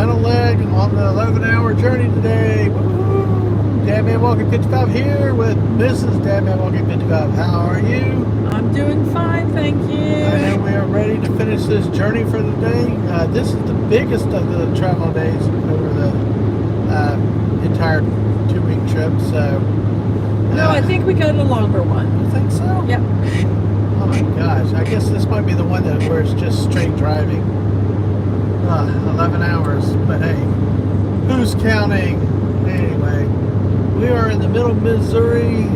final leg on the 11-hour journey today. Woo! Dadman Walking 55 here with Mrs. Dadman Walking 55. How are you? I'm doing fine, thank you. And we are ready to finish this journey for the day. This is the biggest of the travel days over the entire 2-week trip. So, No, I think we got a longer one. you think so? Yep. Oh my gosh! I guess this might be the one where it's just straight driving. 11 hours, but hey, who's counting? Anyway, we are in the middle of Missouri,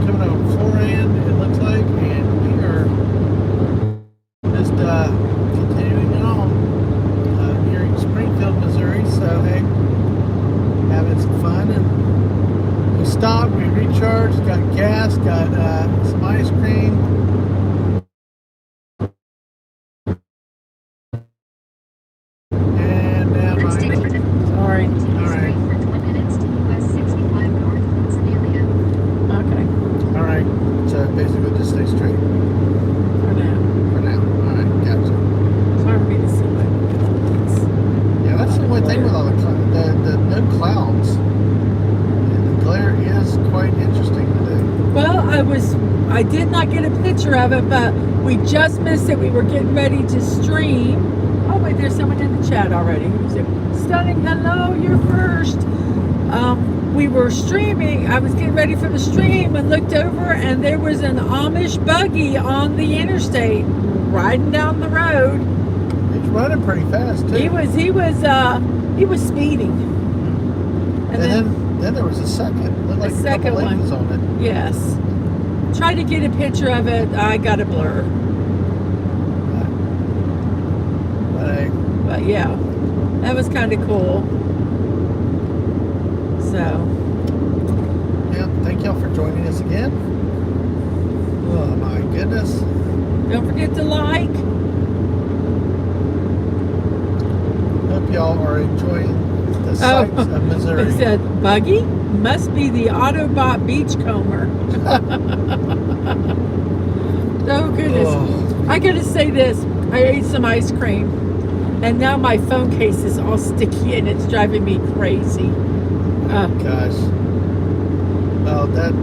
coming out of Floran, it looks like, and we are just continuing on, nearing Springfield, Missouri. So hey, having some fun, and we stopped, we recharged, got gas, got some ice cream. Sorry. Alright. Okay. Alright. So basically just stay straight For now. for now. Alright, gotcha. It's hard for me to see what Yeah, that's the one thing with all the no clouds. And the glare is quite interesting today. Well, I did not get a picture of it, but we just missed it. We were getting ready to stream. Oh wait, there's someone in the chat already. Who's it? Stunning, hello, you're first. We were streaming. I was getting ready for the stream and looked over, and there was an Amish buggy on the interstate riding down the road. He's running pretty fast too. He was speeding. And then there was a second. Looked like a second couple one. ladies on it. Yes. Tried to get a picture of it. I got a blur. But hey, But yeah, that was kind of cool. So, yeah, thank y'all for joining us again. Oh my goodness. don't forget to like. Hope y'all are enjoying the sights of Missouri. It said, buggy? Must be the Autobot Beachcomber. Oh, goodness. Oh. I gotta say this. I ate some ice cream, and now my phone case is all sticky, and it's driving me crazy. Gosh. Well, at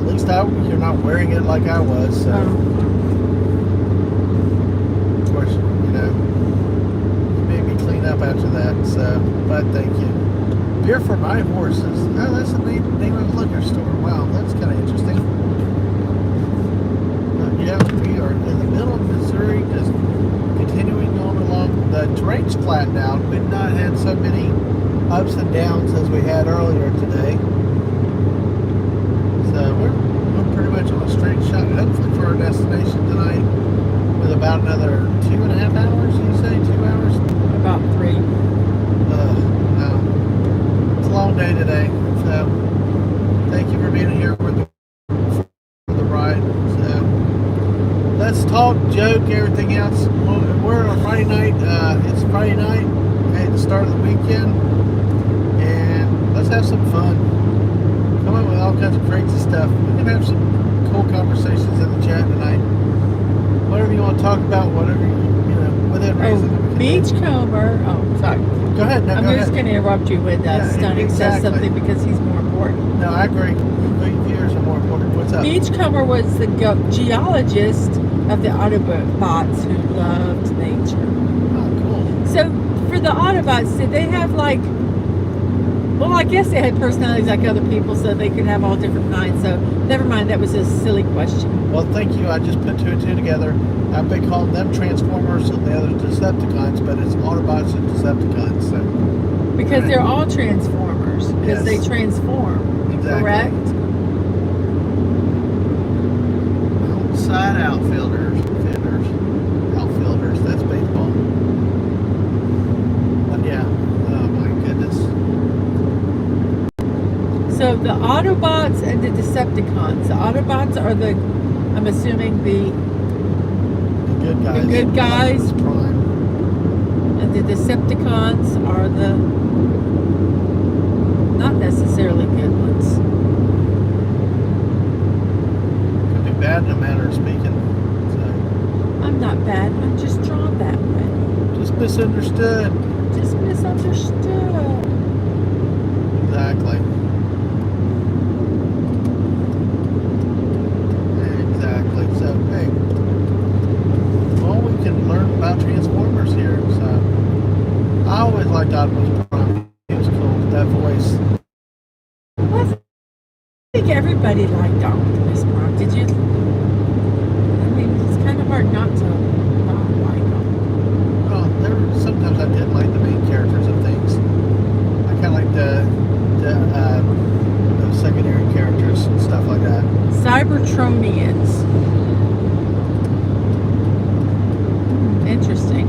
least you're not wearing it like I was. So, of course, you made me clean up after that. So, but thank you. Beer for my horses. Oh, that's the name of the liquor store. Wow, that's kind of interesting. Yeah, we are in the middle of Missouri, just continuing on along. The terrain's flattened out. We've not had so many ups and downs as we had earlier today. So we're pretty much on a straight shot, hopefully for our destination tonight, with about another 2.5 hours, you say? 2 hours? About 3. No. It's a long day today. So thank you for being here for the ride. So let's talk, joke, everything else. We're on Friday night. It's Friday night at the start of the weekend. Let's have some fun. Come up with all kinds of crazy stuff. We can have some cool conversations in the chat tonight. Whatever you want to talk about, whatever within reason. Beachcomber. Oh, sorry. Go ahead. No, I'm go just ahead. going to interrupt you when Stunning says something because he's more important. No, I agree. Viewers are more important. What's up? Beachcomber was the geologist of the Autobots who loved nature. Oh, cool. So for the Autobots, did they have well, I guess they had personalities like other people, so they could have all different kinds. So never mind, that was a silly question. Well, thank you. I just put 2 and 2 together. I've been calling them Transformers and the others Decepticons, but it's Autobots and Decepticons. So. Because they're all Transformers, because they transform. Exactly. Correct? Outside outfielders. Outfielders. That's baseball. But yeah. Oh my goodness. So the Autobots and the Decepticons. The Autobots are I'm assuming the good guys. The good guys. Optimus Prime. And the Decepticons are the not necessarily good ones. Could be bad in a manner of speaking. So. I'm not bad. I'm just drawn that way. Just misunderstood. Just misunderstood. misunderstood. Exactly. Exactly. So, hey, well, we can learn about Transformers here. So, I always liked Optimus Prime. He was cool. That voice. Well, I think everybody liked Optimus Prime. Did you? I mean, it's kind of hard not to not like him. Well, sometimes I did like the main characters of things. I kind of like the secondary characters and stuff like that. Cybertronians. Interesting.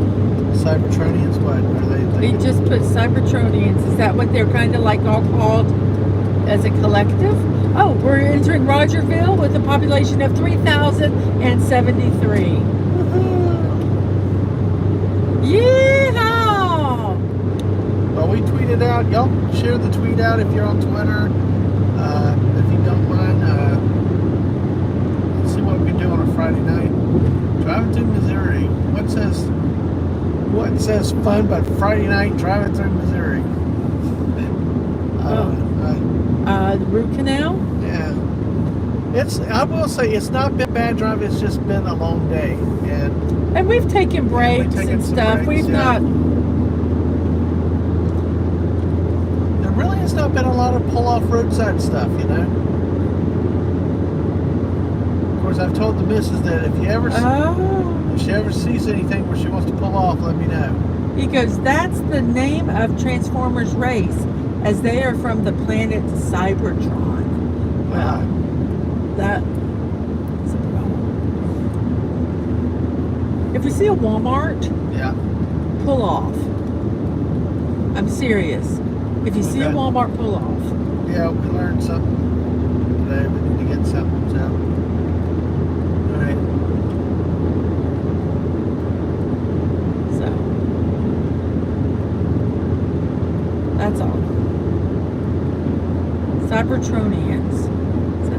Cybertronians, what are they? They just put Cybertronians. Is that what they're kind of like all called as a collective? Oh, we're entering Rogerville with a population of 3,073. Yeehaw! Well, we tweeted out. Y'all share the tweet out if you're on Twitter. If you don't mind, let's see what we can do on a Friday night. Driving through Missouri. What says fun but Friday night driving through Missouri? The root canal? Yeah. I will say it's not been bad driving, it's just been a long day. And we've taken breaks and stuff. We've not. There really has not been a lot of pull off roadside stuff, you know? Of course, I've told the missus that if she ever sees anything where she wants to pull off, let me know. He goes, that's the name of Transformers race, as they are from the planet Cybertron. Well, that is a problem. If we see a Walmart, yeah, pull off. I'm serious. If you see a Walmart, pull off. Yeah, we learned something today. We need to get something. So, all right. So, that's all. Cybertronians.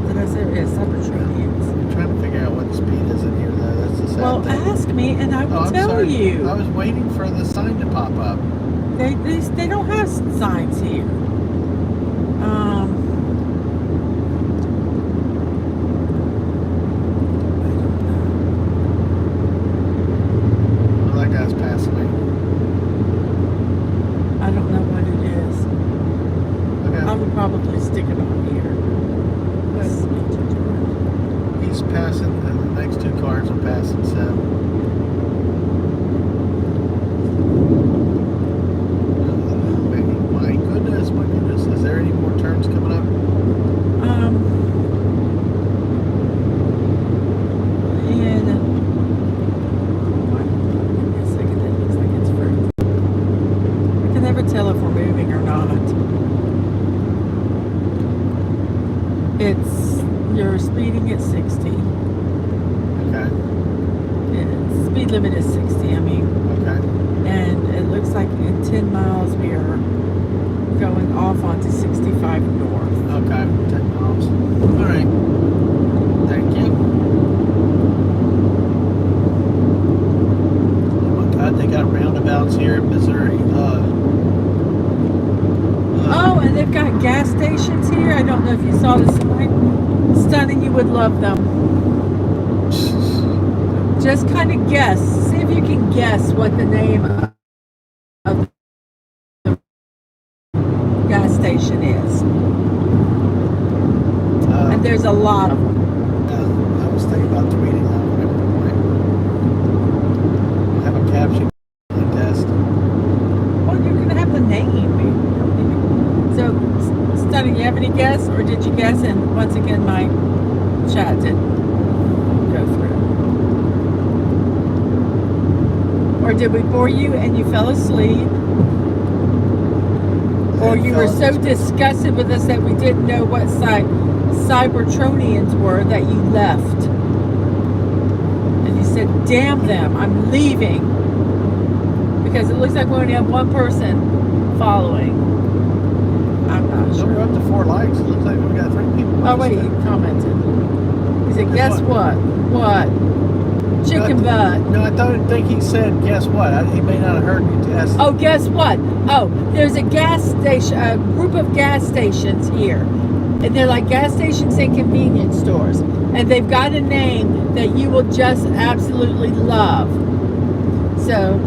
Did I say it? Yeah, Cybertronians. I'm trying to figure out what the speed is in here, though. That's the sad Well, thing. ask me and I will I'm tell sorry. you. I was waiting for the sign to pop up. They don't have signs here. Well, that guy's passing me. I don't know what it is. Okay. I would probably stick it on here. He's passing, and the next two cars are passing, so. My goodness. Is there any more turns coming up? And a second, it looks like it's free. I can never tell if we're moving or not. You're speeding at 60. Okay. Speed limit is 60, I mean. Okay. And it looks like in 10 miles we are going off onto 65 north. Okay. 10 miles. All right. Thank you. Oh my God, they got roundabouts here in Missouri. Oh, and they've got gas stations here. I don't know if you saw the sign. Stunning, you would love them. Just kind of guess. See if you can guess what the name of the gas station is. And there's a lot of them. I was thinking about tweeting that one. Have a caption test. Well, you can have the name. So, Stunning, you have any guess? Or did you guess? And once again, my chat didn't go through. Or did we bore you and you fell asleep? Or you were so disgusted with us that we didn't know what Cybertronians were that you left. And you said, damn them, I'm leaving. Because it looks like we only have one person following. I'm not So sure. we're up to 4 likes. It looks like we got 3 people. Oh, wait, he commented. He said, guess what? What? chicken butt. No, I think he said, guess what? He may not have heard you ask. Oh, guess what? Oh, there's a gas station, a group of gas stations here. And they're like gas stations and convenience stores. And they've got a name that you will just absolutely love. So,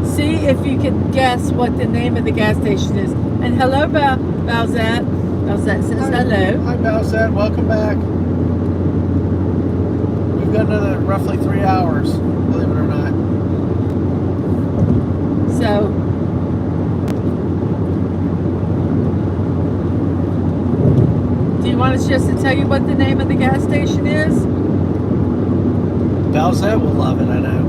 see if you can guess what the name of the gas station is. And hello, Balzette. Balzette says hello. Hi, Balzette. Welcome back. We've got another roughly 3 hours, believe it or not. So, do you want us just to tell you what the name of the gas station is? Balzette will love it, I know.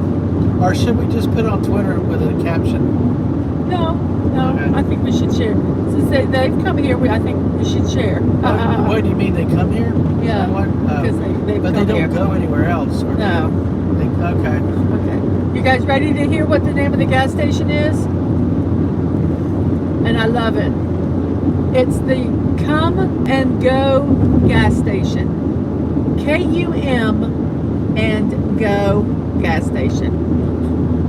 Or should we just put it on Twitter with a caption? No, Okay. I think we should share. Since they've come here, I think we should share. What do you mean, they come here? Yeah, because they've but come they don't here. go anywhere else? Or No. okay. Okay. You guys ready to hear what the name of the gas station is? And I love it. It's the Come and Go gas station. KUM and Go gas station.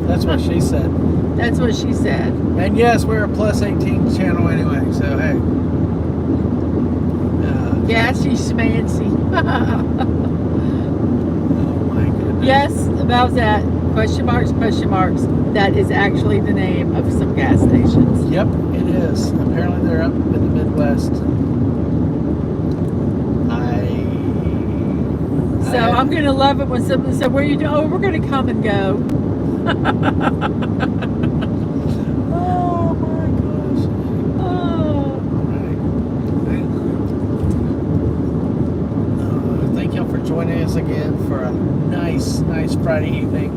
That's what she said. That's what she said. And yes, we're a plus 18 channel anyway, so hey. Gassy schmancy. Oh my goodness. Yes, about that. Question marks, question marks. That is actually the name of some gas stations. Yep, it is. Apparently they're up in the Midwest. So I'm going to love it when someone said, where are you doing? Oh, we're going to come and go. Oh my gosh. Oh. Thank y'all for joining us again for a nice Friday evening.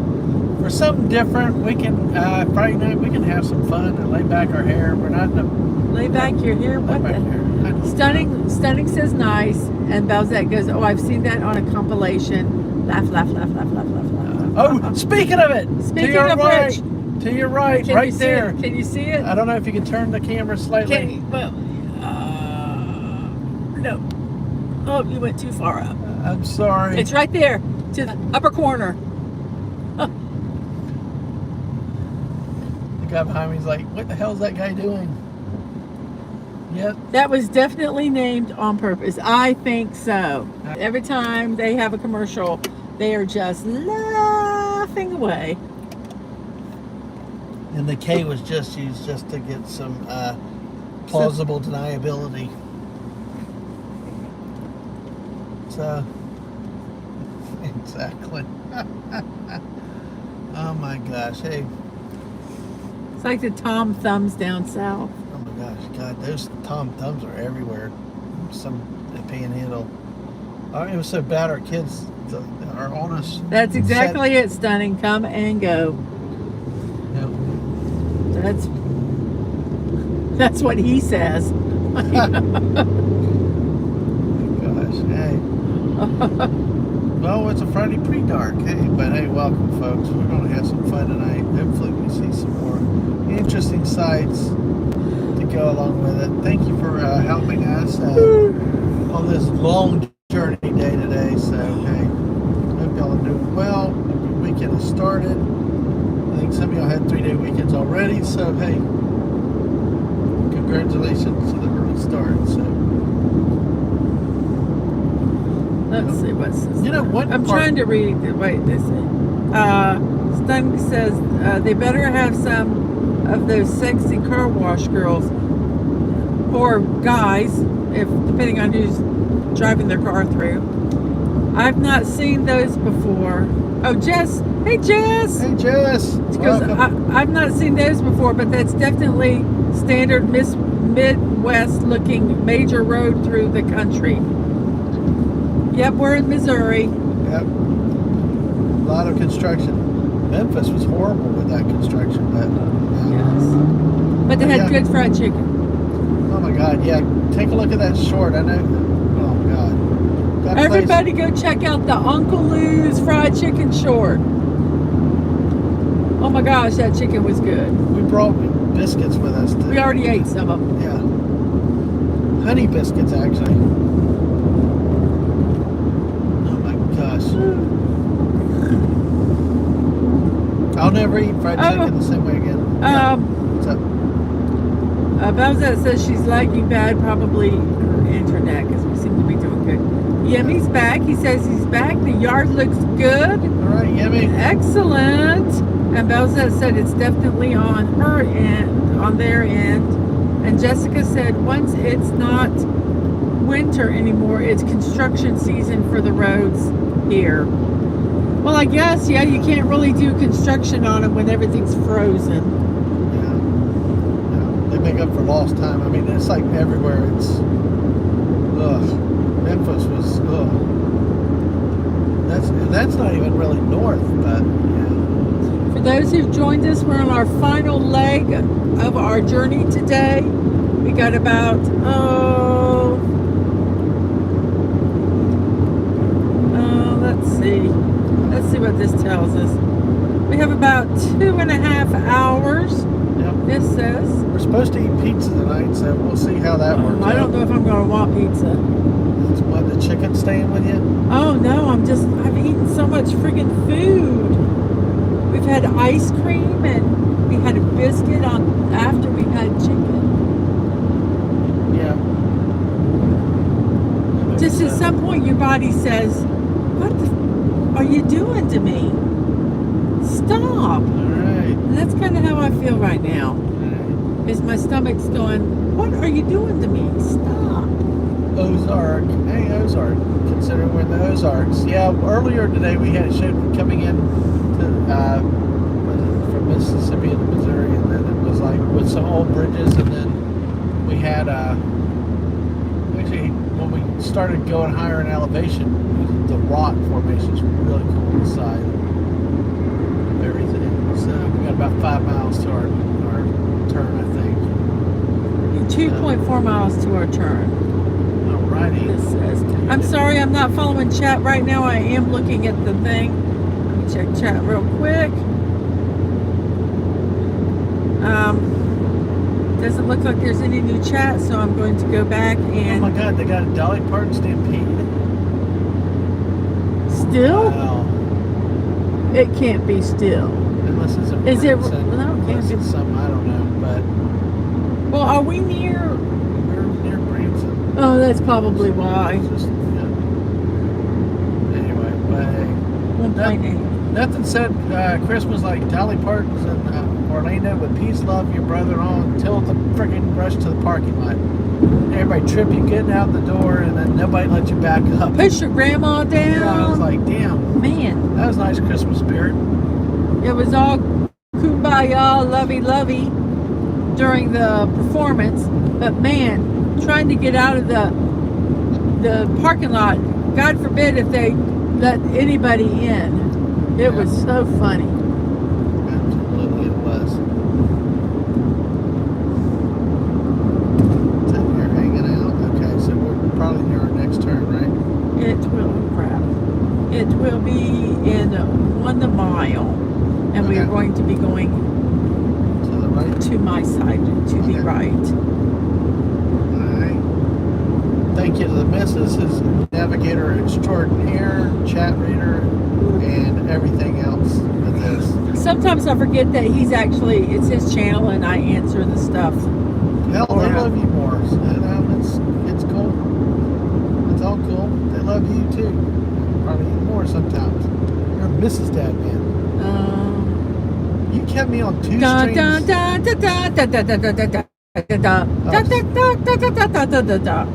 For something different, we can Friday night we can have some fun and lay back our hair. We're not in a Lay back your hair. What the? Stunning says nice, and Balzette goes, oh, I've seen that on a compilation. Laugh, laugh, laugh, laugh, laugh, laugh, laugh. Oh, speaking of it, Speaking of which, to your right, can right you see there. it? Can you see it? I don't know if you can turn the camera slightly. No. Oh, you went too far up. I'm sorry. It's right there, to the upper corner. The guy behind me is like, what the hell is that guy doing? Yep. That was definitely named on purpose. I think so. Every time they have a commercial, they are just laughing away. And the K was just used just to get some plausible deniability. So, exactly. Oh my gosh, hey. It's like the Tom Thumbs down south. Oh my gosh, God, those Tom Thumbs are everywhere. Some panhandle. It was so bad our kids, our oldest. That's exactly it, Stunning. Come and go. Yep. That's what he says. Oh my gosh, hey. Well, it's a Friday pre-dark, hey, but hey, welcome folks. We're going to have some fun tonight. Hopefully we see some more interesting sights to go along with it. Thank you for helping us on this long journey day today. So, hey, hope y'all are doing well. The weekend has started. I think some of y'all had 3-day weekends already. So, hey, congratulations to the early start. So, Let's see what's this. you know what? I'm trying to read. Wait, this. Stunning says they better have some of those sexy car wash girls or guys, if depending on who's driving their car through. I've not seen those before. Oh, Jess. Hey, Jess. Hey, Jess. Because I've not seen those before, but that's definitely standard Midwest-looking major road through the country. Yep, we're in Missouri. Yep. A lot of construction. Memphis was horrible with that construction, but Yes. But they had good fried chicken. oh my God, yeah. Take a look at that short. I know. Oh God. That Everybody go check out the Uncle Lou's fried chicken short. Oh my gosh, that chicken was good. We brought biscuits with us too. We already ate some of them. Yeah. Honey biscuits, actually. Oh my gosh. I'll never eat fried Oh. chicken the same way again. Yeah. What's up? Belzette says she's lagging bad, probably her internet, because we seem to be doing good. Yemmy's back. He says he's back. The yard looks good. All right, Yummy. Excellent. And Belzette said it's definitely on her end, on their end. And Jessica said once it's not winter anymore, it's construction season for the roads here. Well, I guess, yeah, you can't really do construction on them when everything's frozen. Yeah. They make up for lost time. I mean, it's like everywhere. It's, Memphis was, That's not even really north, but yeah. For those who've joined us, we're on our final leg of our journey today. We got about, let's see what this tells us. We have about 2.5 hours. Yep. This says. We're supposed to eat pizza tonight, so we'll see how that works out. I don't know if I'm going to want pizza. Is what, the chicken staying with you? Oh no, I've eaten so much friggin' food. We've had ice cream and we had a biscuit after we had chicken. Yeah. Just at some point your body says, what the are you doing to me? Stop. All right. And that's kind of how I feel right now. All right. Is my stomach's going, what are you doing to me? Stop. Ozark. Hey, Ozark. Considering we're in the Ozarks. Yeah, earlier today we had a show coming in to, from Mississippi into Missouri, and then it was like with some old bridges, and then we had, actually, when we started going higher in elevation, the rock formation is really cool on the side of everything. So we got about 5 miles to our turn, I think. 2.4 miles to our turn. Alrighty. This says. I'm sorry I'm not following chat right now. I am looking at the thing. Let me check chat real quick. Doesn't look like there's any new chat, so I'm going to go back and. Oh my God, they got a Dolly Parton stampede. Still? Wow. It can't be still. Unless it's a Is it? Branson, No, it unless can't be. it's something, I don't know, but Well, are we near? we're near Branson. Oh, that's probably why. It's just, yeah. Anyway, but hey, 1.8. nothing said Christmas like Dolly Parton's in Orlando with peace, love, your brother on till the freaking rush to the parking lot. Everybody trip you getting out the door, and then nobody let you back up. Push your grandma down. Yeah, I was like, damn, Man, that was nice Christmas spirit. it was all kumbaya, lovey-lovey during the performance. But man, trying to get out of the parking lot, God forbid if they let anybody in. It was so funny. Absolutely, it was. Sitting here hanging out. Okay, so we're probably near our next turn, right? It will be in 1 mile, and we are Okay. going to be going To the right. to my side, to the Okay. right. Alright. Thank you to the missus, his navigator extraordinaire, chat reader, and everything else with this. Sometimes I forget that it's his channel, and I answer the stuff. Hell, they Yeah. love you more. So, it's cool. It's all cool. They love you too. Probably even more sometimes. You're Mrs. Dadman. You kept me on two Da streams. da da da da da da da da da da da da da da da da da.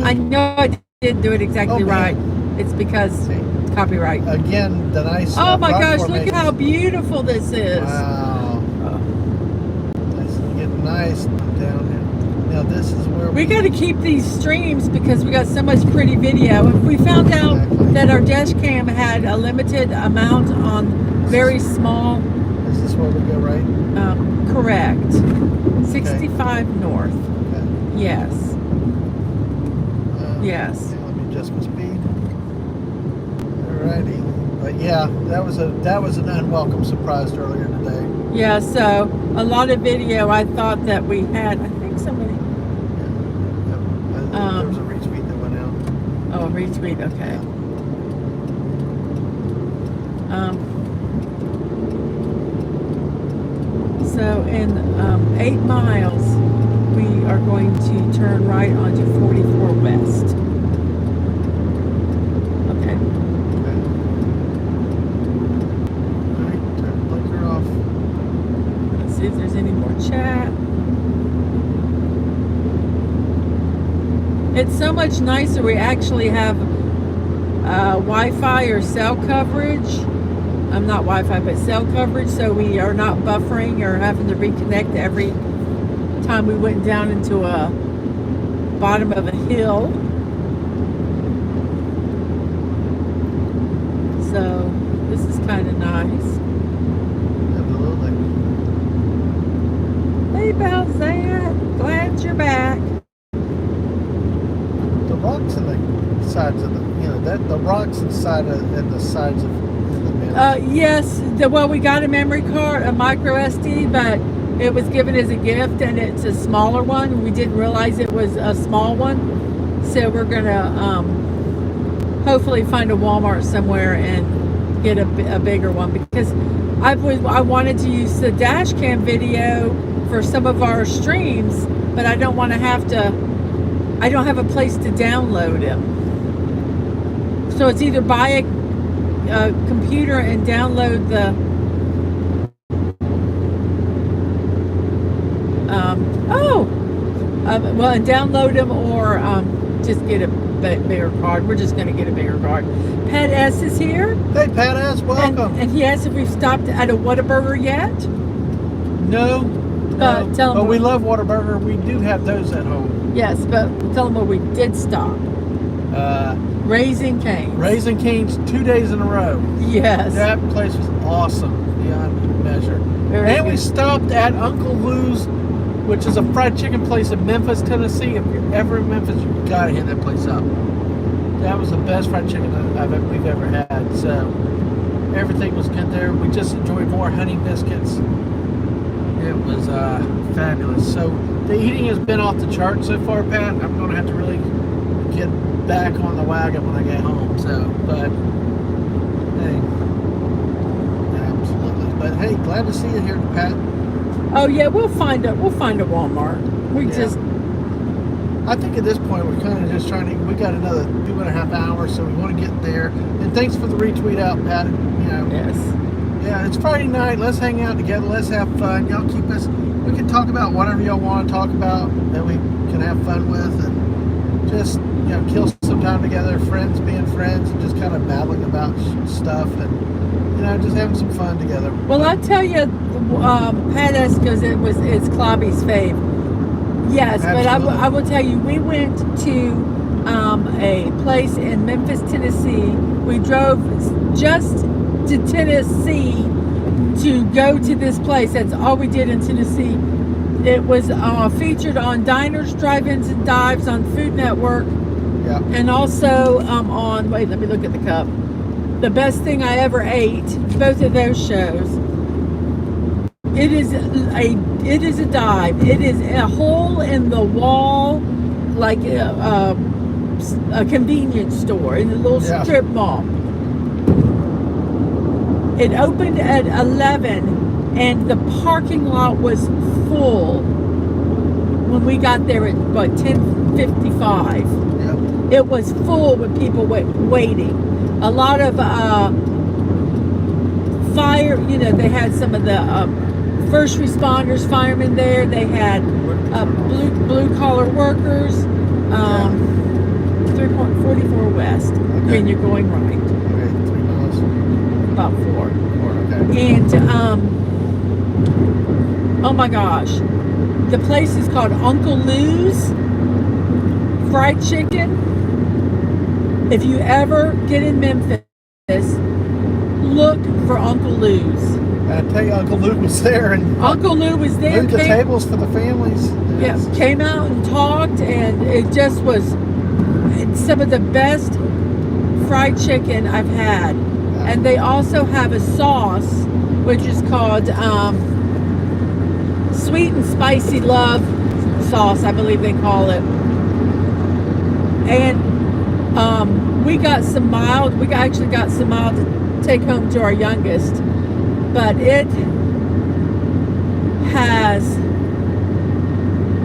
I know I didn't do it exactly Oh, man. right. It's because See, copyright. again, the nice. Oh my rock gosh! Look at formation. how beautiful this is. Wow. It's getting nice down here. Now this is where We got to keep these streams because we got so much pretty video. If we found out that our dash cam had a limited amount on very small, Is this where we go right? correct, 65 north. Okay. Yes. Yes. Okay, let me adjust my speed. Alrighty. But yeah, that was an unwelcome surprise earlier today. Yeah. So a lot of video. I thought that we had. I think somebody. There was a retweet that went out. Oh, retweet. Okay. So in 8 miles, we are going to turn right onto 44 West. Okay. Okay. All right, turn the blinker off. Let's see if there's any more chat. It's so much nicer. We actually have Wi-Fi or cell coverage. Not Wi-Fi, but cell coverage, so we are not buffering or having to reconnect every time we went down into a bottom of a hill. So this is kind of nice. Absolutely. Hey, Balzan, glad you're back. The rocks in the sides of the, the rocks inside of, and the sides of the mill. Yes, well, we got a memory card, a micro SD, but it was given as a gift, and it's a smaller one. We didn't realize it was a small one, so we're gonna hopefully find a Walmart somewhere and get a bigger one, because I wanted to use the dash cam video for some of our streams, but I don't want to have to. I don't have a place to download them, so it's either buy a computer and download the and download them, or just get a bigger card. We're just going to get a bigger card. Pat S is here. Hey, Pat S, welcome. And he asked if we've stopped at a Whataburger yet. No. Tell him but we love Whataburger. We do have those at home. Yes, but tell him where we did stop. Raising Cane's. Raising Cane's 2 days in a row. Yes. That place was awesome beyond measure. Very We good. stopped at Uncle Lou's, which is a fried chicken place in Memphis, Tennessee. If you're ever in Memphis, you've got to hit that place up. That was the best fried chicken we've ever had. So everything was good there. We just enjoyed more honey biscuits. It was fabulous. So the eating has been off the chart so far, Pat. I'm going to have to really get back on the wagon when I get home. So, but hey, absolutely. But hey, glad to see you here, Pat. Oh yeah, we'll find a Walmart. I think at this point we're kind of just trying to. We got another 2.5 hours, so we want to get there. And thanks for the retweet out, Pat. Yes. Yeah, it's Friday night. Let's hang out together. Let's have fun. Y'all keep us. We can talk about whatever y'all want to talk about that we can have fun with, and just kill some time together. Friends being friends, and just kind of babbling about stuff, and just having some fun together. Well, I'll tell you, Pat S, because it's Clobby's fave. Yes, Absolutely. but I will tell you, we went to a place in Memphis, Tennessee. We drove just to Tennessee to go to this place. That's all we did in Tennessee. It was featured on Diners, Drive-Ins, and Dives on Food Network. Yeah. And also on, wait, let me look at the cup. The Best Thing I Ever Ate, both of those shows. It is a dive. It is a hole in the wall, like a convenience store in a little strip mall. It opened at 11, and the parking lot was full when we got there at 10:55. Yep. It was full with people waiting. A lot of fire. They had some of the first responders, firemen there. They had blue collar workers. 3.44 West. Okay. And you're going right. Okay, 3 miles. About 4. Okay. And oh my gosh, the place is called Uncle Lou's Fried Chicken. If you ever get in Memphis, look for Uncle Lou's. I tell you, Uncle Lou was there, and Uncle Lou was there. moved the tables for the families. Yes, came out and talked, and it just was some of the best fried chicken I've had. And they also have a sauce, which is called Sweet and Spicy Love Sauce, I believe they call it. And we got some mild. We actually got some mild to take home to our youngest. But it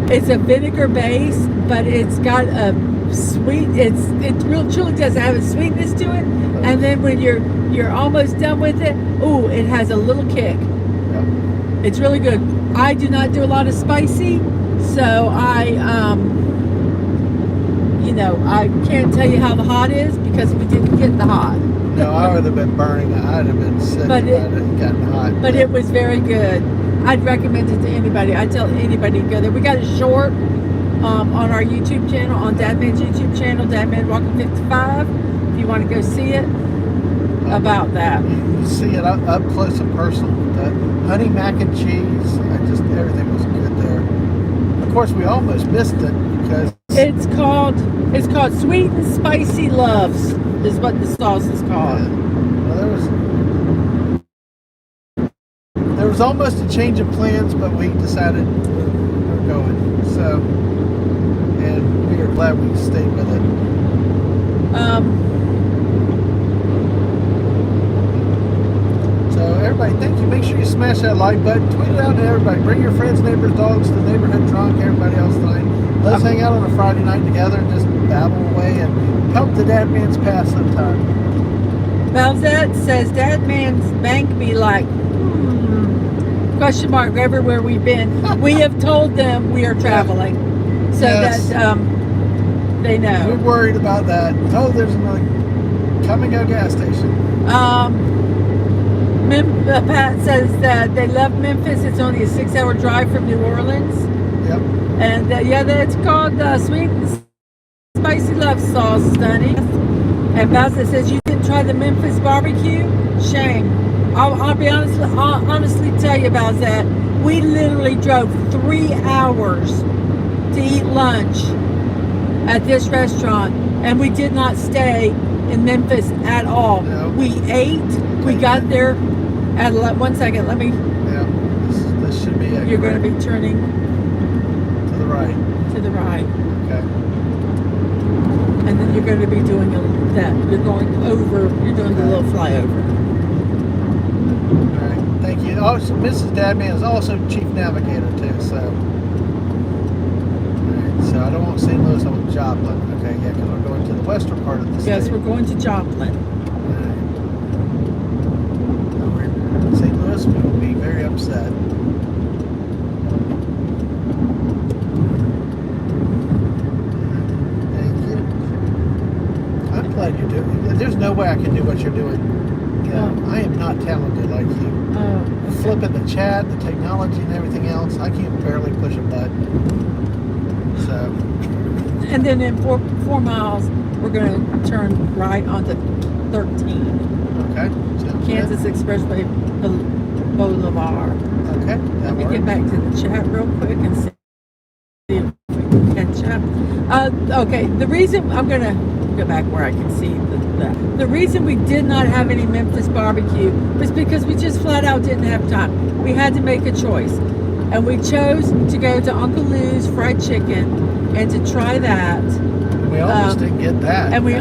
it's a vinegar base, but it's got a sweet, it real truly does have a sweetness to it. And then when you're almost done with it, ooh, it has a little kick. Yeah. It's really good. I do not do a lot of spicy, so I can't tell you how the hot is because we didn't get the hot. No, I would have been burning. I'd have been sick if I'd have gotten hot. But it was very good. I'd recommend it to anybody. I'd tell anybody to go there. We got a short on our YouTube channel, on Dadman's YouTube channel, Dadman Walking 55, if you want to go see it, about that. You see it up close and personal. The honey mac and cheese, everything was good there. Of course, we almost missed it because it's called Sweet and Spicy Loves is what the sauce is called. Well, there was almost a change of plans, but we decided we're going. So, and we are glad we stayed with it. So everybody, thank you. Make sure you smash that like button. Tweet it out to everybody. Bring your friends, neighbors, dogs, the neighborhood drunk, everybody else tonight. Let's hang out on a Friday night together and just babble away and help the Dadman's pass sometime. Valzette says Dadman's bank be like question mark everywhere we've been. We have told them we are traveling, so yes. that they know. We're worried about that. Oh, there's another come and go gas station. Pat says that they love Memphis. It's only a 6-hour drive from New Orleans. Yep. And that's called Sweet and Spicy Love Sauce, Stunny. And Bassett says you didn't try the Memphis barbecue? Shame. I'll be honest. I'll honestly tell you about that. We literally drove 3 hours to eat lunch at this restaurant, and we did not stay in Memphis at all. No. We ate. We got there at 1 second. Let me. Yeah. This should be. You're going to be turning to the right. To the right. Okay. And then you're going to be doing that. You're going over. You're doing the little flyover. All right. Thank you. Also, Mrs. Dadman is also chief navigator too. So. All right. So I don't want St. Louis. I want Joplin. Okay. Yeah, because we're going to the western part of the state. Yes, we're going to Joplin. St. Louis will be very upset. Thank you. I'm glad you're doing it. There's no way I can do what you're doing. You know, I am not talented like you. Oh. Flipping the chat, the technology, and everything else, I can't barely push a button. So. And then in 4 miles, we're going to turn right onto 13. Okay. Kansas Expressway Boulevard. Okay. Let me get back to the chat real quick and see if we can catch up. Okay, the reason I'm going to go back where I can see the reason we did not have any Memphis barbecue was because we just flat out didn't have time. We had to make a choice, and we chose to go to Uncle Lou's Fried Chicken and to try that. We almost didn't get that. And we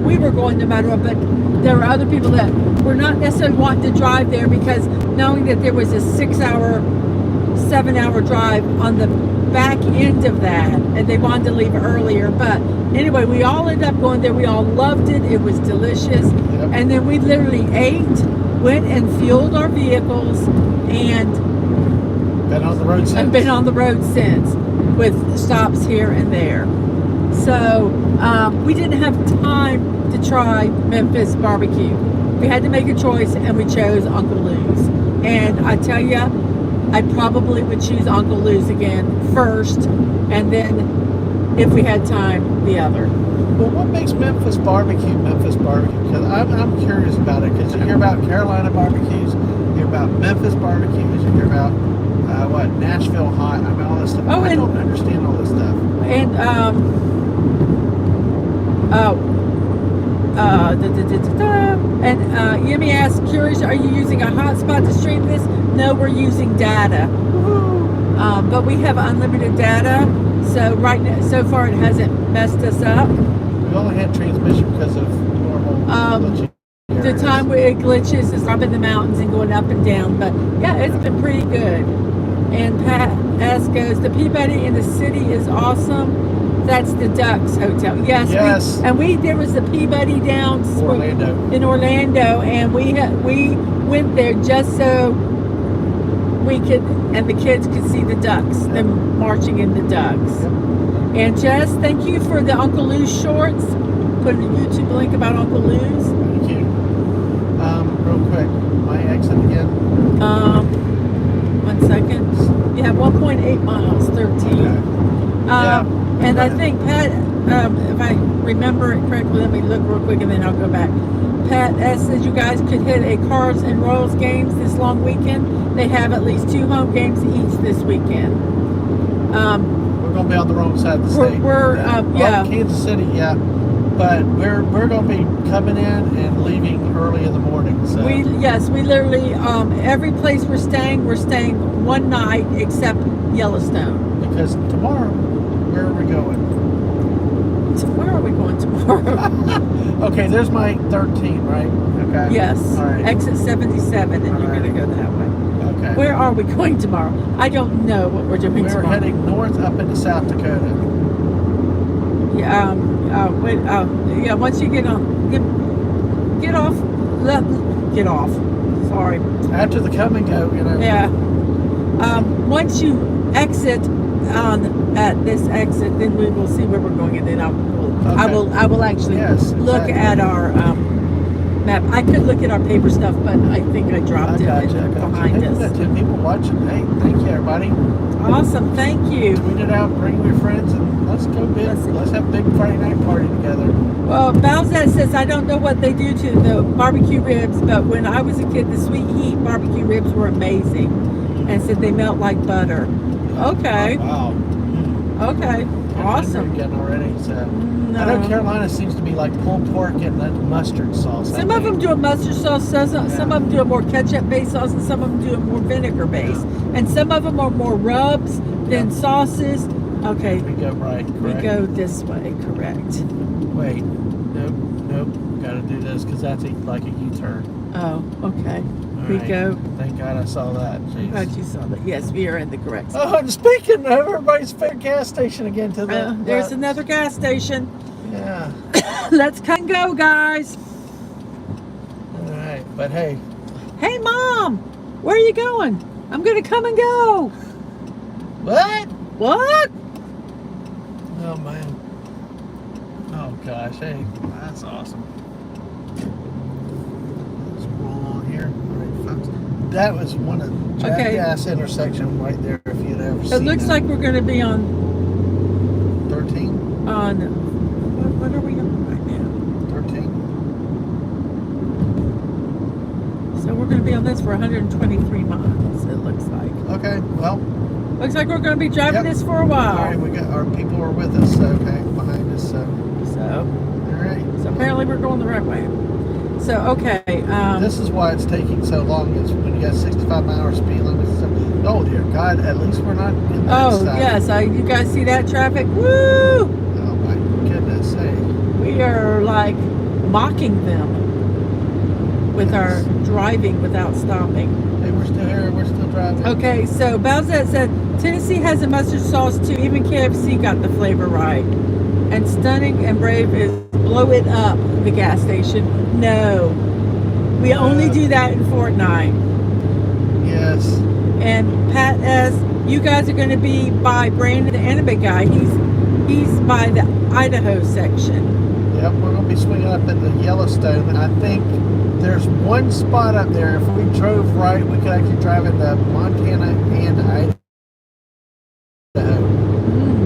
we were going no matter what, but there were other people that were not necessarily wanting to drive there because knowing that there was a 7-hour drive on the back end of that, and they wanted to leave earlier. But anyway, we all ended up going there. We all loved it. It was delicious. Yep. And then we literally ate, went and fueled our vehicles, and been on the road since. And been on the road since, with stops here and there. So we didn't have time to try Memphis barbecue. We had to make a choice, and we chose Uncle Lou's. And I tell you, I probably would choose Uncle Lou's again first, and then if we had time, the other. Well, what makes Memphis barbecue? Because I'm curious about it. Because you hear about Carolina barbecues, you hear about Memphis barbecues, you hear about Nashville hot. I mean, all this stuff. I don't understand all this stuff. And Yemi asks, curious, are you using a hotspot to stream this? No, we're using data. But we have unlimited data, so right now, so far it hasn't messed us up. We only had transmission because of normal glitching here. there the time where it glitches is up in the mountains and going up and down. But yeah, it's been pretty good. And Pat S goes, the Peabody in the city is awesome. That's the Ducks Hotel. Yes. Yes. There was the Peabody down in Orlando, and we went there just so we could, and the kids could see the Ducks, them marching in the Ducks. Yep. And Jess, thank you for the Uncle Lou's shorts. Put a YouTube link about Uncle Lou's. Thank you. Real quick, my exit again. 1 second. You have 1.8 miles, 13. Okay. And I think Pat, if I remember it correctly, let me look real quick and then I'll go back. Pat S says you guys could hit a Cards and Royals games this long weekend. They have at least 2 home games each this weekend. We're going to be on the wrong side of the state. Kansas City, yeah. But we're going to be coming in and leaving early in the morning. So. We literally, every place we're staying one night except Yellowstone. Because tomorrow, where are we going? Where are we going tomorrow? Okay, there's my 13, right? Okay. Yes. All right. Exit 77, and you're going to go that way. Okay. Where are we going tomorrow? I don't know what we're doing tomorrow. We're heading north up into South Dakota. Yeah. Once you get off. Sorry. After the come and go, you know. Yeah. Once you exit at this exit, then we will see where we're going, and then I will actually look at our map. I could look at our paper stuff, but I think I dropped it behind us. We've got 10 people watching. Hey, thank you, everybody. Awesome, thank you. Tweet it out, bring your friends, and let's go big. Let's have a big Friday night party together. Well, Balzette says, I don't know what they do to the barbecue ribs, but when I was a kid, the sweet heat barbecue ribs were amazing. And said they melt like butter. Okay. Oh, wow. Okay. Awesome. Again already. So No. I know Carolina seems to be like pulled pork and that mustard sauce. Some of them do a mustard sauce, some of them do a more ketchup-based sauce, and some of them do a more vinegar-based. And some of them are more rubs than sauces. Okay. We go right, correct? We go this way, correct. Wait. Nope. Got to do this because that's like a U-turn. Oh, okay. All We right. go. Thank God I saw that. Jeez. Glad you saw that. Yes, we are in the correct spot. Oh, and speaking of everybody's favorite gas station again to the There's another gas station. Yeah. Let's come and go, guys. All right. But hey. Hey, Mom, where are you going? I'm going to come and go. What? What? Oh, man. Oh, gosh. Hey, that's awesome. Let's roll on here. All right, folks. That was one of the gas intersection right there, if you'd ever seen it. Looks like we're going to be on 13? On, what are we on right now? 13. So we're going to be on this for 123 miles, it looks like. Okay, well. Looks like we're going to be driving this for a while. All right, we got our people are with us, okay, behind us, so. All right. So apparently we're going the right way. So, okay. This is why it's taking so long, is when you got 65-mile speed limits. Oh, dear God, at least we're not in that stuff. Yes, you guys see that traffic? Woo! Oh, my goodness, hey. We are, like, mocking them with our driving without stopping. Hey, we're still here. We're still driving. Okay, so Balzette said, Tennessee has a mustard sauce, too. Even KFC got the flavor right. And Stunning and Brave is blow it up, the gas station. No. We only do that in Fortnite. Yes. And Pat S., you guys are going to be by Brandon, the anime guy. He's by the Idaho section. Yep, we're going to be swinging up into Yellowstone. And I think there's one spot up there. If we drove right, we could actually drive into Montana and Idaho.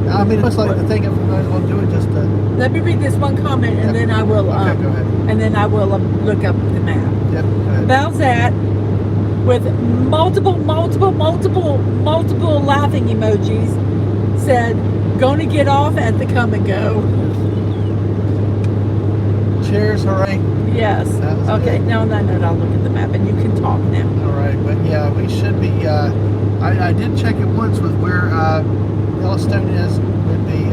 I mean, it's like the thing if we might as well do it just to... Let me read this one comment, and then I will... Okay, go ahead. And then I will look up the map. Yep, go ahead. Balzette, with multiple laughing emojis, said, going to get off at the come and go. Cheers, hooray. Yes. Okay, good. now on that note, I'll look at the map, and you can talk now. All right, but yeah, we should be... I did check it once with where Yellowstone is. Would be...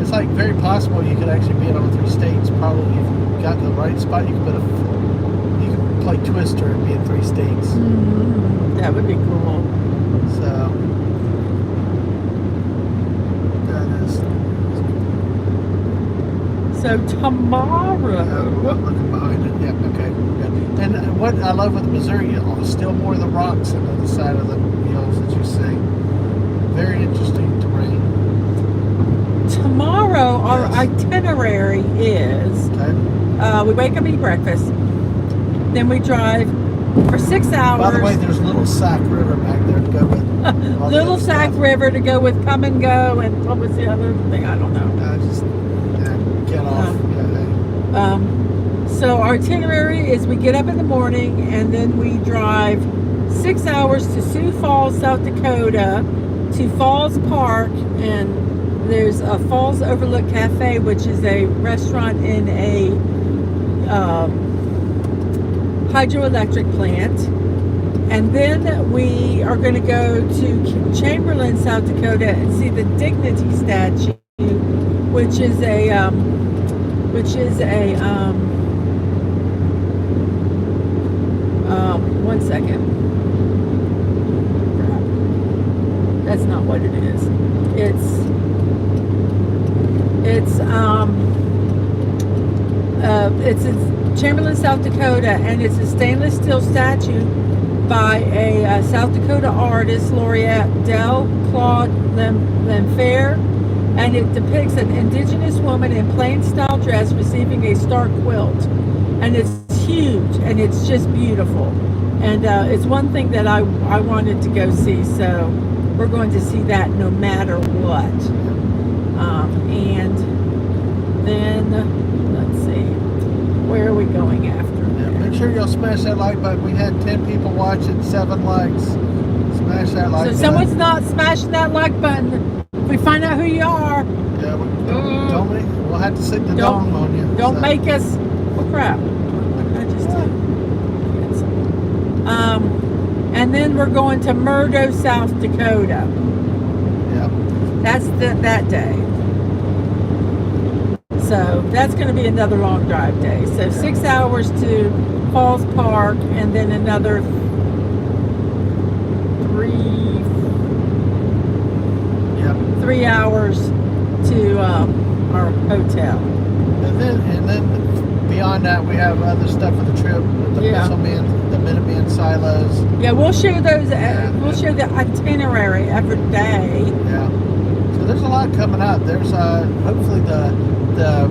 it's like very possible you could actually be in all 3 states. Probably if you got to the right spot, you could put a play Twister and be in 3 states. That would be cool. So that is. So tomorrow. I'm looking behind it. Yep. Okay. Good. And what I love with Missouri, still more of the rocks on the other side of the hills that you see. Very interesting terrain. Tomorrow, our itinerary is we wake up, eat breakfast, then we drive for 6 hours. By the way, there's Little Sac River back there to go with. Little Sac River to go with Come and Go, and what was the other thing? I don't know. Just get off. So our itinerary is we get up in the morning and then we drive 6 hours to Sioux Falls, South Dakota, to Falls Park, and there's a Falls Overlook Cafe, which is a restaurant in a hydroelectric plant. And then we are going to go to Chamberlain, South Dakota, and see the Dignity statue, which is a one second. That's not what it is. It's in Chamberlain, South Dakota, and it's a stainless steel statue by a South Dakota artist, laureate Del Claude Lemfair, and it depicts an indigenous woman in plain style dress receiving a star quilt, and it's huge and it's just beautiful, and it's one thing that I wanted to go see, so we're going to see that no matter what. And then let's see, where are we going after? Make sure y'all smash that like button. We had 10 people watching, 7 likes. Smash that like button. So someone's not smashing that like button. If we find out who you are, we'll have to stick the dome on you. Don't make us. Oh crap! What did I just do? And then we're going to Murdo, South Dakota. Yep. That's that day. So that's going to be another long drive day. So 6 hours to Falls Park, and then another 3 hours to our hotel. And then beyond that, we have other stuff for the trip with the Minuteman silos. Yeah, we'll share those. We'll share the itinerary every day. Yeah. So there's a lot coming up. There's hopefully the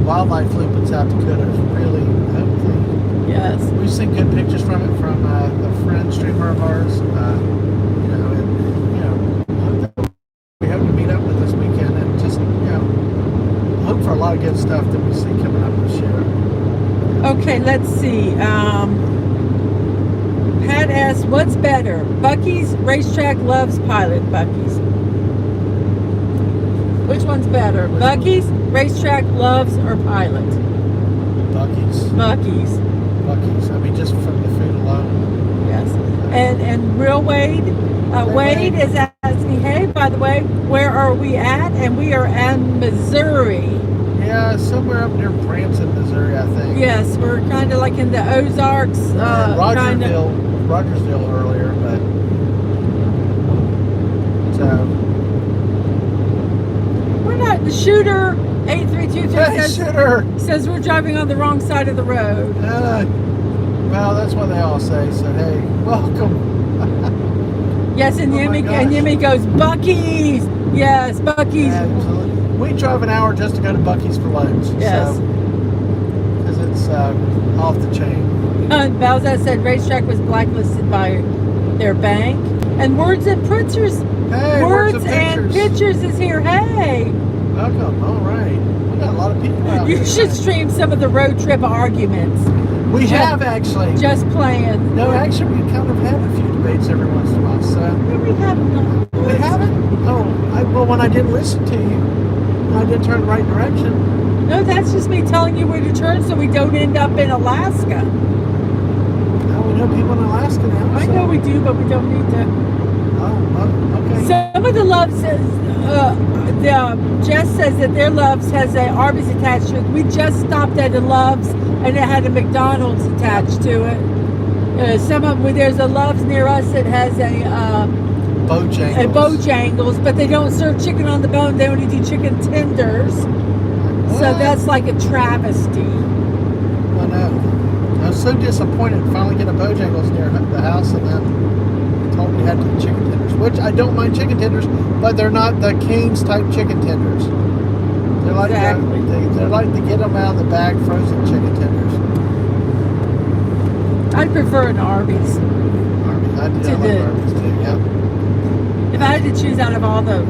wildlife loop in South Dakota is really hopefully. Yes. We've seen good pictures from it from a friend streamer of ours. We hope to meet up with this weekend and just hope for a lot of good stuff that we see coming up this year. Okay, let's see. Pat asks, what's better? Buc-ee's, Racetrack loves Pilot. Buc-ee's. Which one's better? Buc-ee's, Racetrack loves, or Pilot? Buc-ee's. Buc-ee's. Buc-ee's. I mean, just from the food alone. Yes. And Real Wade, Wade is asking, hey, by the way, where are we at? And we are in Missouri. Yeah, somewhere up near Branson, Missouri, I think. Yes, we're kind of like in the Ozarks. Rogersville earlier, but we're not. The shooter 8323 says we're driving on the wrong side of the road. Well, that's what they all say. So hey, welcome. Yes, and Yemi goes Buc-ee's. Yes, Buc-ee's. Absolutely. We drove an hour just to go to Buc-ee's for lunch. Yes. Because it's off the chain. Balzat said Racetrack was blacklisted by their bank. And Words and Pictures. Hey, Words and Pictures is here. Hey. Welcome. All right. We got a lot of people out You here. should stream some of the road trip arguments. We have actually. Just playing. No, actually, we kind of have a few debates every once in a while. So. We haven't. We haven't? Oh, well, when I didn't listen to you, I didn't turn the right direction. No, that's just me telling you where to turn so we don't end up in Alaska. Now we know people in Alaska now. I know we do, but we don't need to. Oh, okay. Some of the Loves says, Jess says that their Loves has a Arby's attached to it. We just stopped at a Loves and it had a McDonald's attached to it. Some of them, there's a Love's near us that has a Bojangles. Bojangles, but they don't serve chicken on the bone. They only do chicken tenders. What? So that's like a travesty. I know. I was so disappointed to finally get a Bojangles near the house, and then told me you had to do chicken tenders, which I don't mind chicken tenders, but they're not the Cane's type chicken tenders. They're like Exactly. they're like to get them out of the bag frozen chicken tenders. I'd prefer an Arby's. Arby's, I like Arby's too. Yeah. If I had to choose out of all the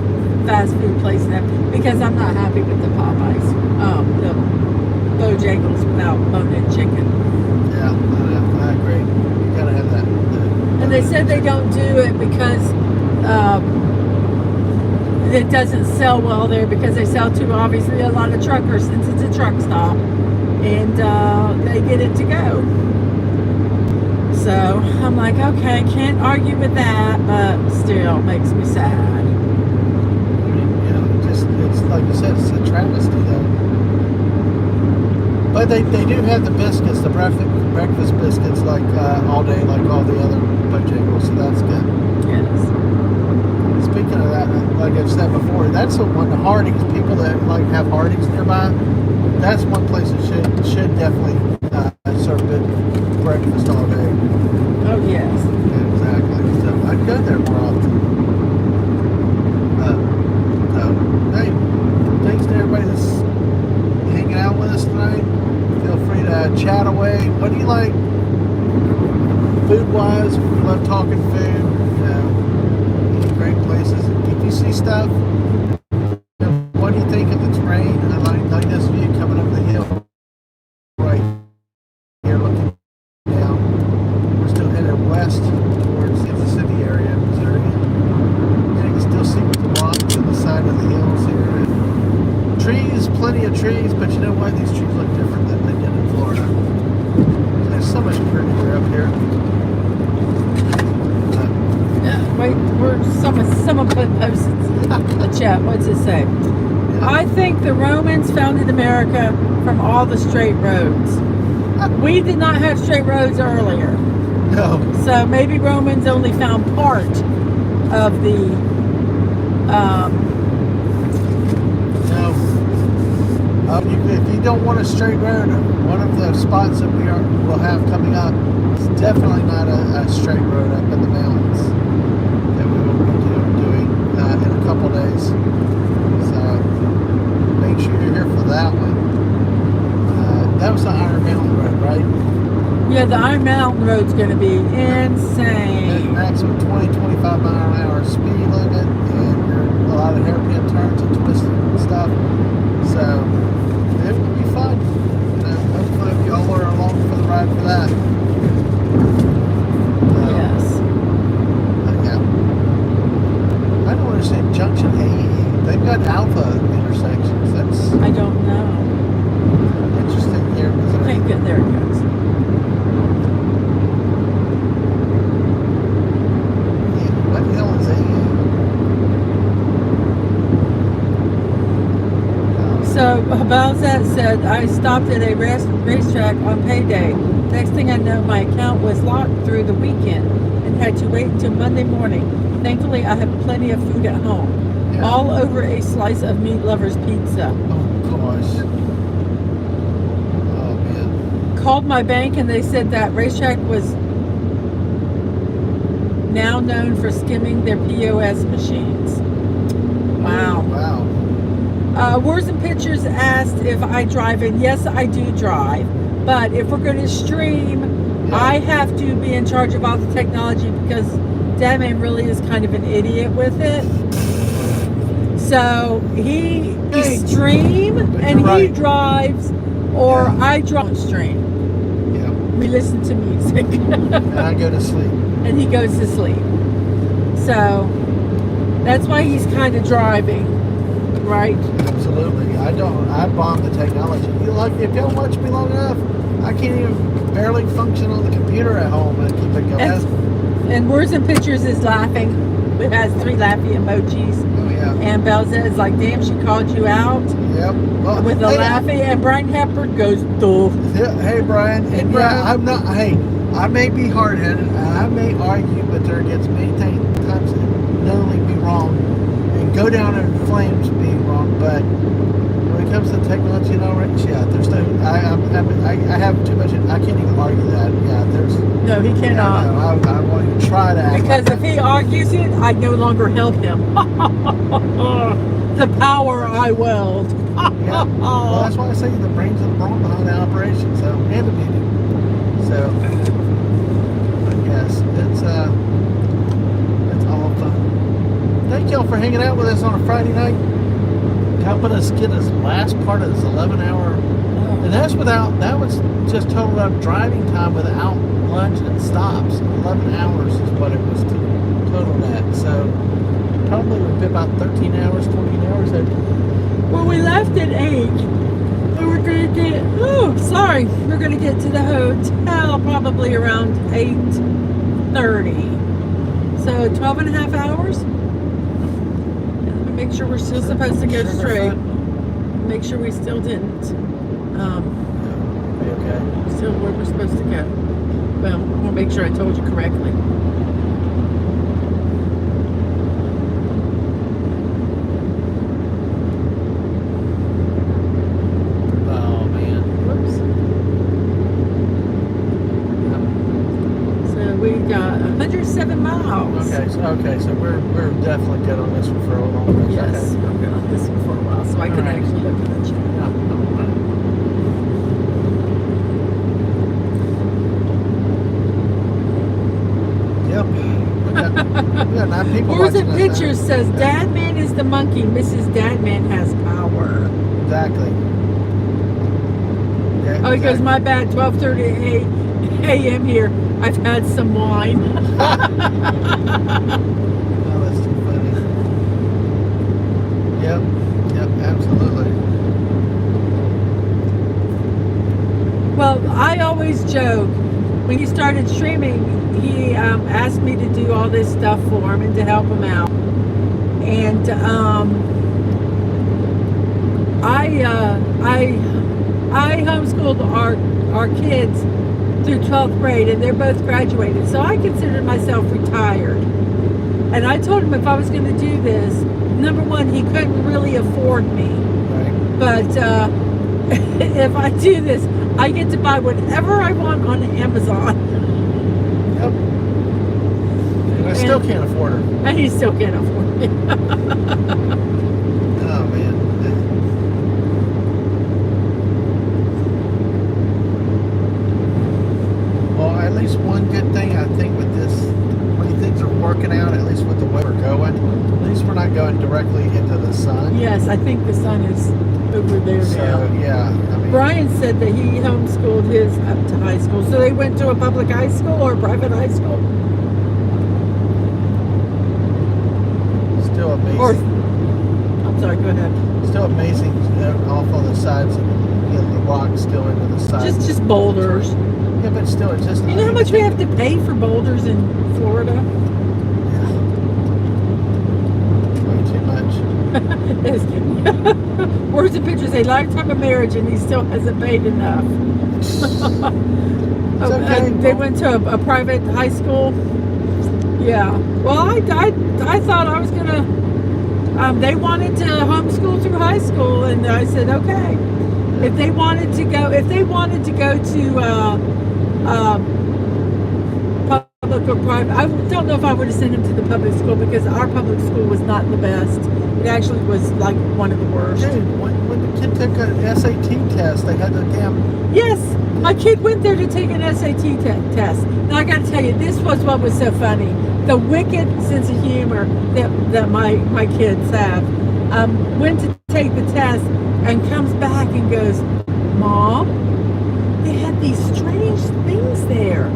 fast food places, because I'm not happy with the Popeyes, the Bojangles without bone-in chicken. Yeah, I agree. You gotta have that. And they said they don't do it because it doesn't sell well there because they sell to obviously a lot of truckers since it's a truck stop, and they get it to go. So I'm like, okay, can't argue with that, but still makes me sad. It's like you said, it's a travesty though. But they do have the biscuits, the breakfast biscuits, like all day, like all the other Bojangles, so that's good. Yes. Speaking of that, like I've said before, that's the one, the Hardee's, people that like have Hardee's nearby, that's one place that should definitely serve good breakfast all day. Oh yes. Yeah, exactly. So I'd go there more often. Hey, thanks to everybody that's hanging out with us tonight. Feel free to chat away. What do you like food-wise? We love talking food. Any great places. If you see stuff, what do you think of the terrain? I like this view coming up the hill right here looking down. We're still headed west towards the city area of Missouri. And you can still see the rocks on the side of the hills here. And trees, plenty of trees, but you know what? These trees look different than they did in Florida. There's so much prettier up here. Wait, someone posted in the chat. What's it say? Yeah. I think the Romans founded America from all the straight roads. We did not have straight roads earlier. No. So maybe Romans only found part of the No. If you don't want a straight road, one of the spots that we'll have coming up is definitely not a straight road up in the mountains that we will be doing in a couple days. So make sure you're here for that one. That was the Iron Mountain Road, right? yeah, the Iron Mountain Road's going to be insane. Maximum 20-25 mile an hour speed limit, and a lot of hairpin turns and twists and stuff. So it will be fun. Hopefully y'all are along for the ride for that. Yes. Yeah. I don't understand Junction A. They've got alpha intersections. That's I don't know. interesting here in Missouri. Can't get there, guys. Yeah, what the hell is A? So Balzat said, I stopped at a racetrack on payday. Next thing I know, my account was locked through the weekend and had to wait until Monday morning. Thankfully, I have plenty of food at home. Yeah. All over a slice of Meat Lover's pizza. Oh gosh. Oh man. Called my bank and they said that racetrack was now known for skimming their POS machines. Wow. Wow. Words and Pictures asked if I drive, and yes, I do drive. But if we're going to stream, Yeah. I have to be in charge of all the technology because Dadman really is kind of an idiot with it. So he stream But and you're he right. drives, or Yeah. I drive stream. Yeah. We listen to music. And I go to sleep. And he goes to sleep. So that's why he's kind of driving, right? Absolutely. I bomb the technology. If y'all watch me long enough, I can't even barely function on the computer at home and keep it going. And Words and Pictures is laughing. It has 3 laughy emojis. Oh yeah. And Belza is like, damn, she called you out Yep. Well, with a laughy. And Brian Hepburn goes, duh. Hey Brian, and Brian. yeah, I'm not. Hey, I may be hard-headed, and I may argue with her against many times and knowingly be wrong, and go down in flames being wrong. But when it comes to technology and all right, yeah, there's no. I have too much. I can't even argue that. Yeah, there's. No, he cannot. Yeah, no, I won't even try to. Act Because like if he argues it, I no longer help him. The power I wield. Yeah. Well, that's why I say the brains and the brawn behind the operation. So, and the beauty. So, but yes, it's all fun. Thank y'all for hanging out with us on a Friday night, helping us get this last part of this 11-hour, and that was just total up driving time without lunch and stops. 11 hours is what it was total that. So, probably would be about 13 hours, 14 hours. Well, we left at 8. We're gonna get. We're gonna get to the hotel probably around 8:30. So 12 and a half hours. Let me make sure we're still supposed to go straight. Make sure we still didn't. Okay. Still where we're supposed to go. Well, I want to make sure I told you correctly. We got 107 miles. Okay, so we're definitely good on this one for a long time. Yes, Okay. we're good on this one for a while, so I can Alright. actually look at the chat. Yep. We got 9 people Where's the watching us picture now. says Dadman is the monkey, Mrs. Dadman has power. Exactly. Yeah, Oh, he goes, exactly. my bad, 12:30 a.m. here. I've had some wine. Oh, that's too funny. Yep, absolutely. Well, I always joke. When he started streaming, he asked me to do all this stuff for him and to help him out. And I homeschooled our kids through 12th grade, and they're both graduated. So I considered myself retired. And I told him if I was going to do this, number one, he couldn't really afford me. Right. But if I do this, I get to buy whatever I want on Amazon. Yep. And I still can't afford her. And he still can't afford me. Oh, man. Well, at least one good thing I think with this, when things are working out, at least with the way we're going, at least we're not going directly into the sun. Yes, I think the sun is over there So, now. yeah. I mean, Brian said that he homeschooled his up to high school. So they went to a public high school or a private high school? still amazing. Or, I'm sorry, go ahead. Still amazing off on the sides, the rocks still into the sides. Just boulders. Yeah, but still, it's just. You know how much we have to pay for boulders in Florida? Way too much. Words and pictures, a lifetime of marriage, and he still hasn't paid enough. It's okay. They went to a private high school. Yeah. Well, I thought I was gonna. They wanted to homeschool through high school, and I said okay. If they wanted to go to public or private, I don't know if I would have sent him to the public school because our public school was not the best. It actually was like one of the worst. Dude, when the kid took an SAT test, they had the damn. Yes, my kid went there to take an SAT test. Now I got to tell you, this was what was so funny. The wicked sense of humor that my kids have. Went to take the test and comes back and goes, Mom, they had these strange things there.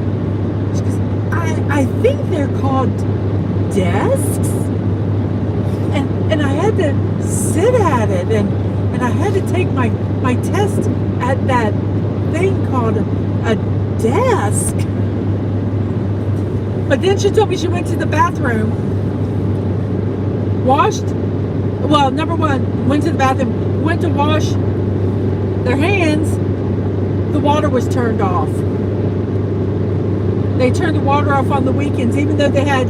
She goes, I think they're called desks. And I had to sit at it and I had to take my test at that thing called a desk. But then she told me she went to the bathroom, washed, well, number one, went to the bathroom, went to wash their hands, the water was turned off. They turned the water off on the weekends, even though they had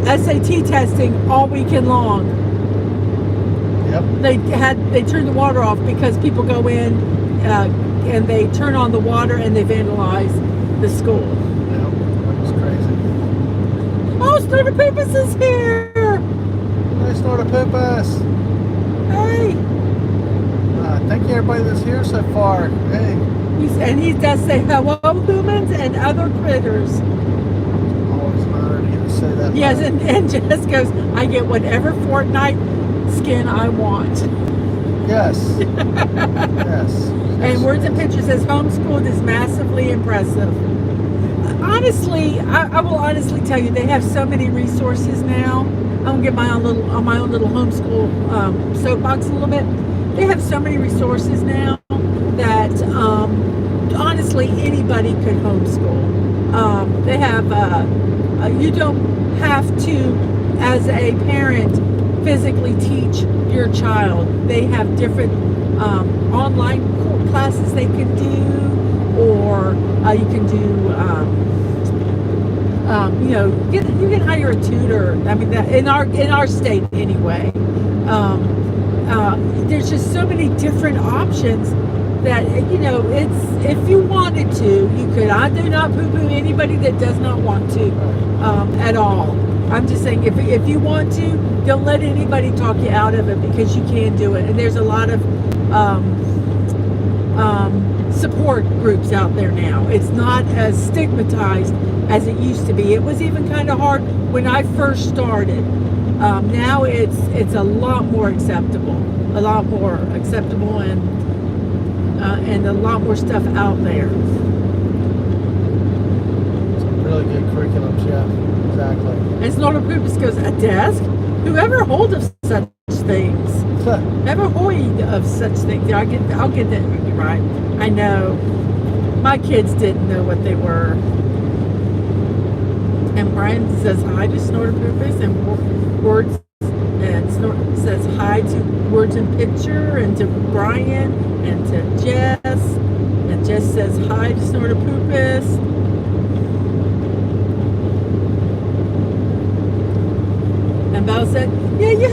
SAT testing all weekend long. Yep. They turned the water off because people go in and they turn on the water and they vandalize the school. Yep. That was crazy. Oh, Snortopoopas is here! Hey, Snortopoopas! Hey! Thank you, everybody that's here so far. Hey. He does say hello, humans and other critters. Always an honor to get to say that. Yes, and Jess goes, I get whatever Fortnite skin I want. Yes. Yes. And Words and Pictures says homeschooled is massively impressive. Honestly, I will honestly tell you, they have so many resources now. I'm gonna get my own little homeschool soapbox a little bit. They have so many resources now that honestly anybody could homeschool. They have you don't have to, as a parent, physically teach your child. They have different online classes they can do, or you can do you can hire a tutor. I mean, that in our state anyway. There's just so many different options that it's, if you wanted to, you could. I do not poo-poo anybody that does not want to at all. I'm just saying, if you want to, don't let anybody talk you out of it, because you can do it. And there's a lot of support groups out there now. It's not as stigmatized as it used to be. It was even kind of hard when I first started. Now it's a lot more acceptable, and a lot more stuff out there. Some really good curriculums, yeah, exactly. And Snortopoopas goes, a desk? Whoever hold of such things? Ever hoid of such things? I'll get that right. I know. My kids didn't know what they were. And Brian says hi to Snortopoopas, and Words and Snort says hi to Words and Picture, and to Brian, and to Jess, and Jess says hi to Snortopoopas. And Belle said, yeah, you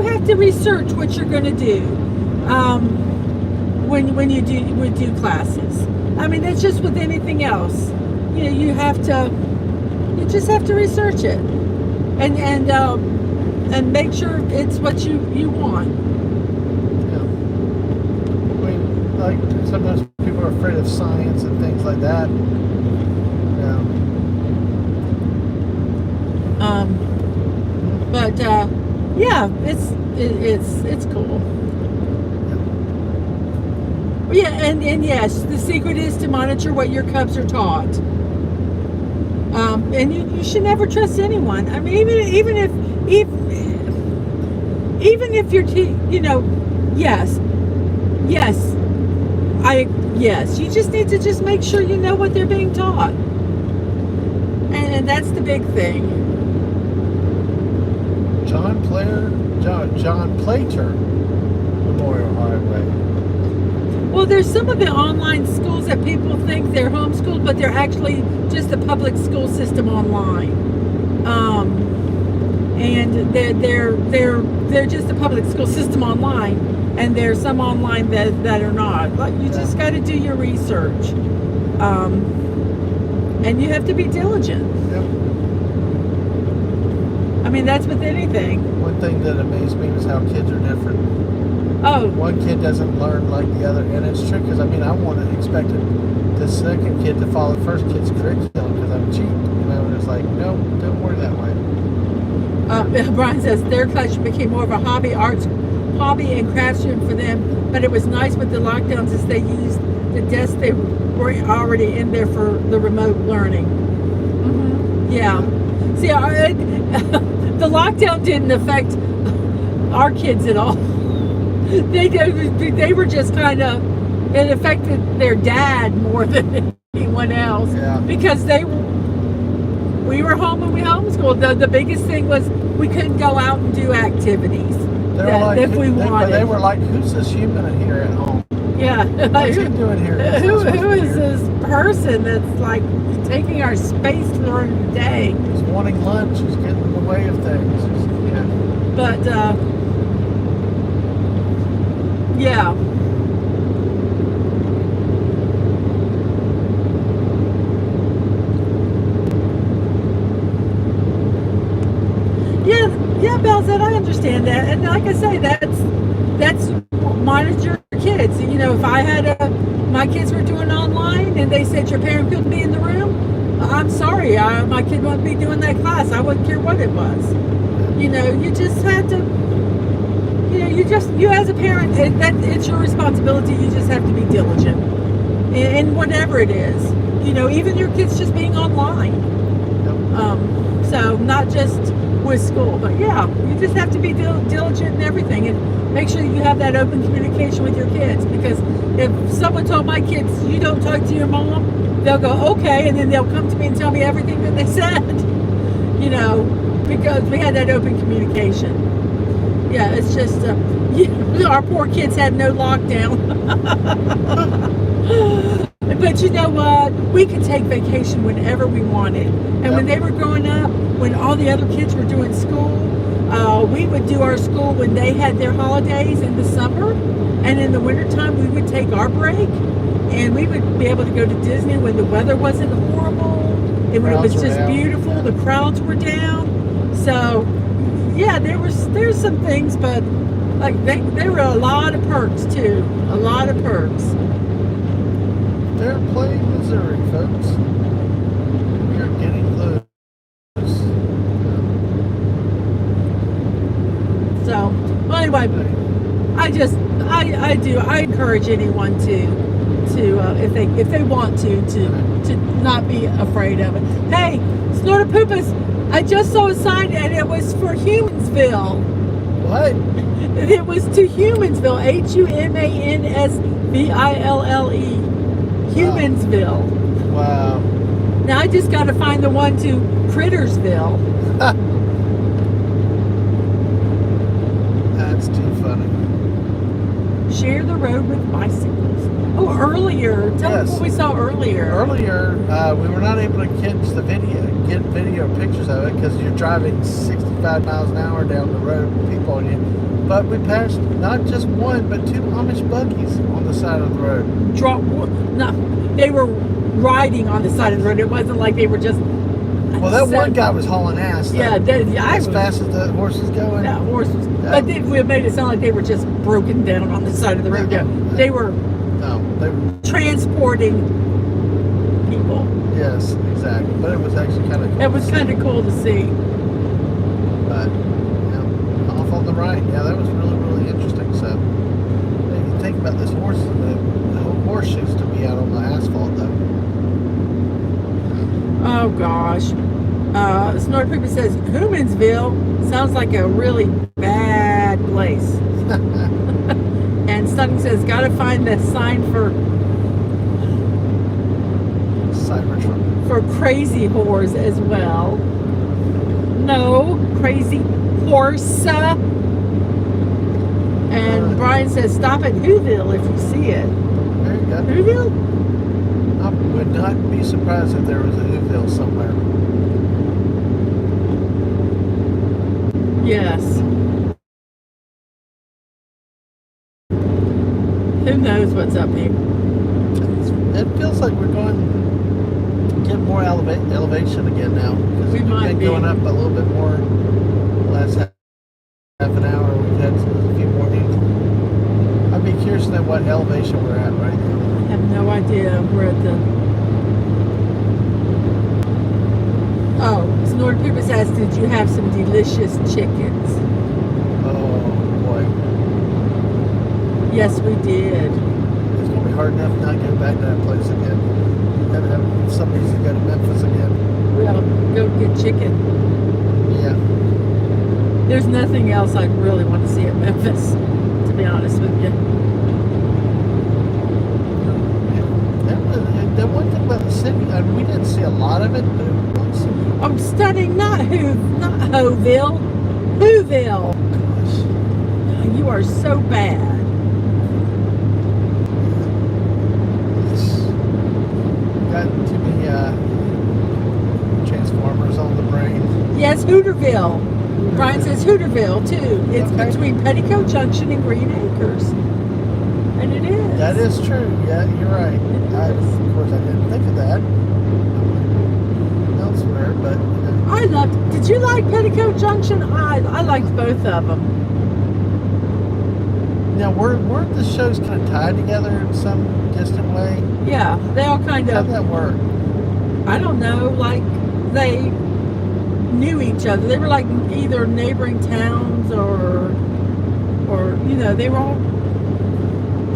have to research what you're going to do when you do classes. I mean, it's just with anything else. You just have to research it and make sure it's what you want. Yeah. I mean, like, sometimes people are afraid of science and things like that. Yeah. But yeah, it's cool. Yeah, and yes, the secret is to monitor what your cubs are taught. And you should never trust anyone. I mean, even if you're yes, you just need to just make sure you know what they're being taught, and that's the big thing. John Plater Memorial Highway. Well, there's some of the online schools that people think they're homeschooled, but they're actually just the public school system online. And they're just the public school system online, and there's some online that are not. Like, you just got to do your research, and you have to be diligent. Yep. I mean, that's with anything. One thing that amazed me was how kids are different. Oh. One kid doesn't learn like the other, and it's true, because I mean, I expected the second kid to follow the first kid's curriculum because I'm cheap, and it's like, no, don't work that way. Brian says their classroom became more of a hobby and crafts room for them, but it was nice with the lockdowns as they used the desks they were already in there for the remote learning. Mm-hmm. Yeah. See, the lockdown didn't affect our kids at all. They were just kind of, it affected their dad more than anyone else. Yeah. Because we were home and we homeschooled. The biggest thing was we couldn't go out and do activities if we wanted. They were like, who's this human in here at home? Yeah. What's he doing here? He's not Who supposed to be is here. this person that's like taking our space during the day? He's wanting lunch. He's getting in the way of things. Yeah. But yeah. Yeah, Belle said I understand that, and like I say, that's monitor your kids. You know, if I had my kids were doing online, and they said your parent couldn't be in the room, I'm sorry, my kid wouldn't be doing that class. I wouldn't care what it was. You know, you just had to. You know, you as a parent, it's your responsibility. You just have to be diligent in whatever it is. You know, even your kids just being online. So not just with school, but yeah, you just have to be diligent in everything, and make sure you have that open communication with your kids. Because if someone told my kids, you don't talk to your mom, they'll go, okay, and then they'll come to me and tell me everything that they said. You know, because we had that open communication. Yeah, it's just our poor kids had no lockdown. But you know what? We could take vacation whenever we wanted. And when they were growing up, when all the other kids were doing school, we would do our school when they had their holidays in the summer. And in the wintertime, we would take our break. And we would be able to go to Disney when the weather wasn't horrible. And when it was just beautiful, the crowds were down. So, yeah, there's some things, but like there were a lot of perks too. A lot of perks. They're playing Missouri, folks. We are getting close. So, well, anyway, I encourage anyone to if they want to not be afraid of it. Hey, Snorter Poopas, I just saw a sign and it was for Humansville. What? It was to Humansville, Humansville. Humansville. Wow. Now I just got to find the one to Crittersville. That's too funny. Share the road with bicycles. Oh, earlier. Tell us what we saw earlier. Earlier, we were not able to get video pictures of it because you're driving 65 miles an hour down the road with people on you. But we passed not just one, but two Amish buggies on the side of the road. They were riding on the side of the road. It wasn't like they were just. Well, that one guy was hauling ass. Yeah, as fast as the horse was going. That horse was. But we made it sound like they were just broken down on the side of the road. They were transporting people. Yes, exactly. But it was actually kind of cool. It was kind of cool to see. But, off on the right. Yeah, that was really, really interesting. So, you think about this horse, the whole horseshoes to be out on the asphalt, though. Oh, gosh. Snort Pooper says, Humansville sounds like a really bad place. And Stunning says, gotta find the sign for Cybertruck. For Crazy Horse as well. No, Crazy Horse. And Brian says, stop at Whoville if you see it. There you go. Whoville? I would not be surprised if there was a Whoville somewhere. Yes. Who knows what's up here? It feels like we're going to get more elevation again now. We might been be going up a little bit more the last half an hour. We've had a few more days. I'd be curious to know what elevation we're at right now. I have no idea. We're at the... Oh, Snort Pooper says, did you have some delicious chickens? Oh, boy. Yes, we did. It's going to be hard enough not to go back to that place again. Have to have some reason to go to Memphis again. We ought to go get chicken. Yeah. There's nothing else I'd really want to see at Memphis, to be honest with you. The one thing about the city, we didn't see a lot of it, but it was. I'm studying not Hoville. Whoville. Gosh. You are so bad. says Hooterville. Brian says Hooterville too. It's Okay. between Petticoat Junction and Green Acres. And it is. That is true. Yeah, you're right. Of course, I didn't think of that elsewhere, but I loved. Did you like Petticoat Junction? I liked both of them. now weren't the shows kind of tied together in some distant way? Yeah, they all kind How'd of. that work? I don't know. Like they knew each other. They were like either neighboring towns or you know they were all.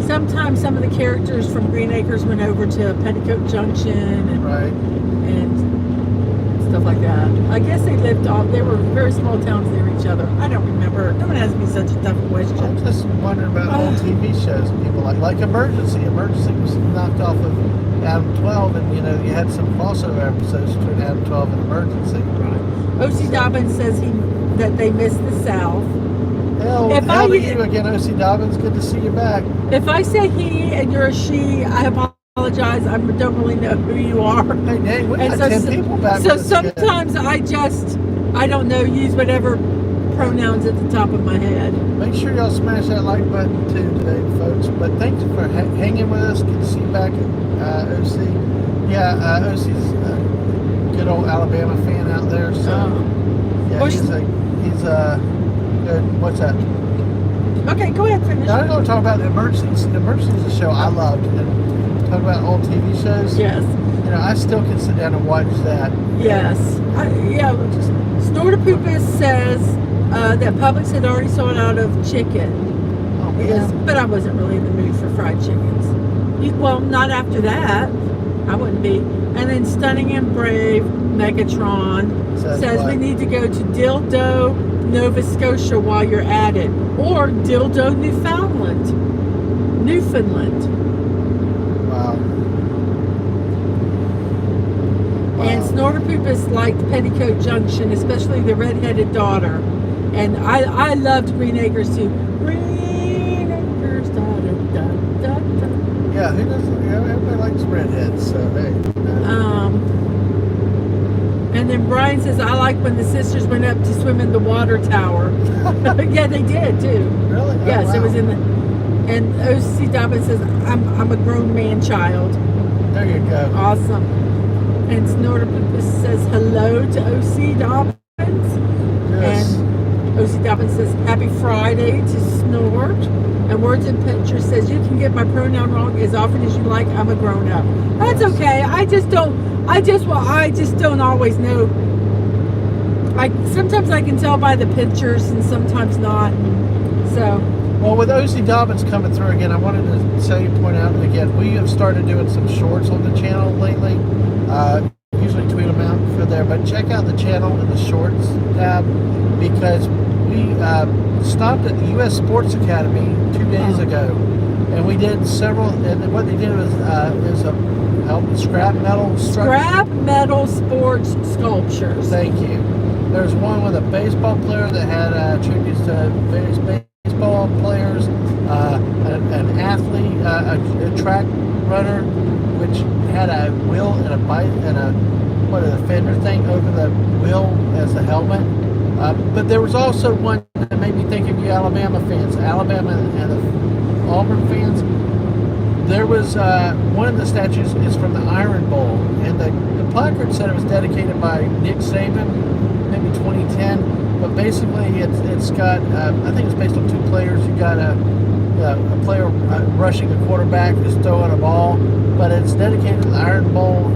Sometimes some of the characters from Green Acres went over to Petticoat Junction Right. and stuff like that. I guess they lived off. They were very small towns near each other. I don't remember. Don't ask me such a tough I'm question. just wondering about old TV shows people like Emergency. Emergency was knocked off of Adam 12, and you know you had some crossover episodes between Adam 12 and Emergency. O.C. Dobbins says that they miss the South. Hell to you again, O.C. Dobbins. Good to see you back. If I say he and you're a she, I apologize. I don't really know who you are. Hey, dang, we And got 10 people back. so with us again. sometimes I don't know, use whatever pronouns at the top of my head. Make sure y'all smash that like button too today, folks. But thanks for hanging with us. Good to see you back at OC. Yeah, OC's a good old Alabama fan out there. So yeah, Well, he's good. What's that? Okay, go ahead, finish. Now I'm going to talk about the Emergency. The Emergency is a show I loved, and talk about old TV shows. Yes. You know, I still can sit down and watch that. Yes. Snortapoopus says that Publix had already sold out of chicken. Oh, Yes, yeah. but I wasn't really in the mood for fried chickens. Well, not after that. I wouldn't be. And then Stunning and Brave, Megatron, says what? we need to go to Dildo, Nova Scotia while you're at it. Or Dildo, Newfoundland. Wow. And Snortapoopus liked Petticoat Junction, especially the redheaded daughter. And I loved Green Acres too. Green Acres, da da da da da. Yeah, who doesn't? You know, everybody likes redheads, so hey. And then Brian says, I like when the sisters went up to swim in the water tower. Yeah, they did too. Really? Oh, Yes, wow. it was in the. And O.C. Dobbins says, I'm a grown man child. There you go. Awesome. And Snortapoopus says hello to O.C. Dobbins. Yes. And O.C. Dobbins says, happy Friday to Snort. And Words and Pictures says, you can get my pronoun wrong as often as you like. I'm a grown up. That's okay. I just don't always know. Sometimes I can tell by the pictures and sometimes not. So. Well, with O.C. Dobbins coming through again, I wanted to tell you, point out again, we have started doing some shorts on the channel lately. Usually tweet them out for there, but check out the channel in the shorts tab because we stopped at the U.S. Sports Academy 2 days ago, and we did several. And what they did was a scrap metal Scrap metal sports sculptures. Thank you. There's one with a baseball player that had tributes to various baseball players, an athlete, a track runner, which had a wheel and a bike and a fender thing over the wheel as a helmet. But there was also one that made me think of you Alabama fans, Alabama and the Auburn fans. There was one of the statues is from the Iron Bowl, and the placard said it was dedicated by Nick Saban, maybe 2010. But basically, it's got I think it's based on two players. You got a player rushing a quarterback who's throwing a ball, but it's dedicated to the Iron Bowl.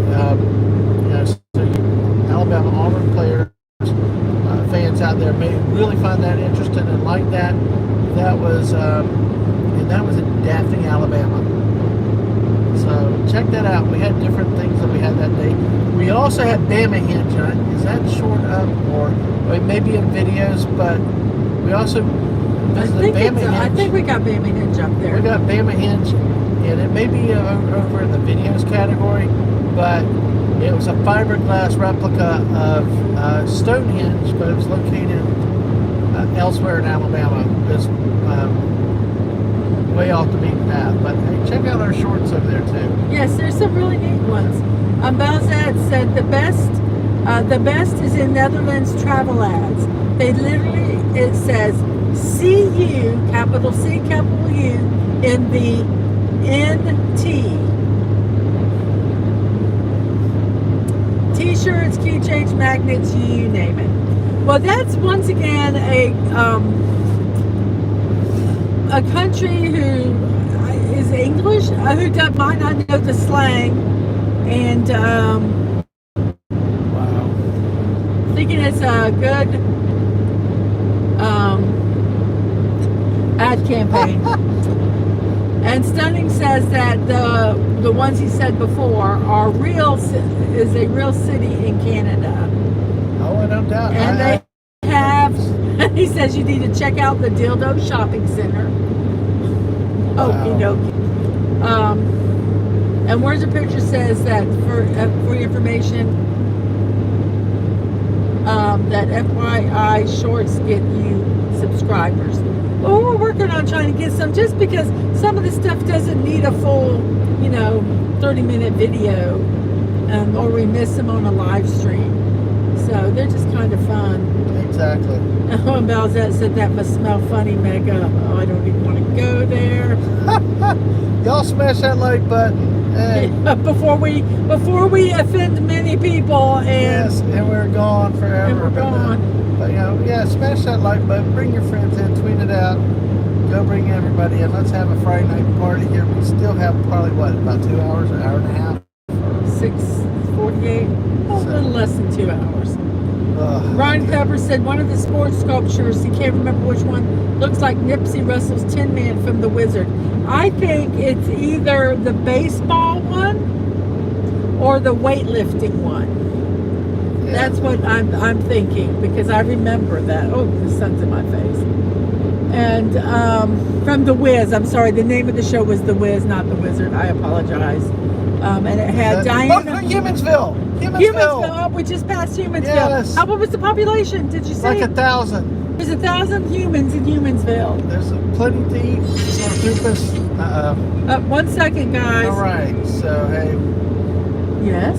So Alabama Auburn players, fans out there may really find that interesting and like that. That was in Daphne, Alabama. So check that out. We had different things that we had that day. We also had Bama Hinge. Is that short up or maybe in videos? But we also visited Bama Hinge. I think we got Bama Hinge up there. We got Bama Hinge, and it may be over in the videos category, but it was a fiberglass replica of Stonehenge, but it was located elsewhere in Alabama. It's way off the beaten path. But hey, check out our shorts over there too. Yes, there's some really neat ones. Balzad said the best The best is in Netherlands travel ads. They literally, it says CU, capital C, capital U, in the NT. T-shirts, keychains, magnets, you name it. Well, that's once again a country who is English, who might not know the slang, and Wow. thinking it's a good ad campaign. And Stunning says that the ones he said before are is a real city in Canada. Oh, I don't doubt. And they have, he says you need to check out the Dildo Shopping Center. Wow. Okie dokie. And where's the picture says that for your information, that FYI shorts get you subscribers. Well, we're working on trying to get some, just because some of the stuff doesn't need a full, 30-minute video, or we miss them on a live stream. So they're just kind of fun. Exactly. And Belzette said that must smell funny, Mega. Oh, I don't even want to go there. Y'all smash that like button. Hey. before we offend many people, and Yes, and we're gone forever. And we're gone. But smash that like button. Bring your friends in. Tweet it out. Go bring everybody in. Let's have a Friday night party here. We still have probably about 2 hours, an hour and a half. 6:48, a little less than 2 hours. Ryan Okay. Pepper said one of the sports sculptures, he can't remember which one, looks like Nipsey Russell's Tin Man from The Wizard. I think it's either the baseball one or the weightlifting one. Yeah. That's what I'm thinking, because I remember that. Oh, the sun's in my face. And from The Wiz, I'm sorry, the name of the show was The Wiz, not The Wizard. I apologize. And it had Diana. Humansville. Humansville. We just passed Humansville. Yes. What was the population? Did you say? Like 1,000. There's 1,000 humans in Humansville. There's plenty to eat. Want to poop us? 1 second, guys. All right. So, hey. Yes.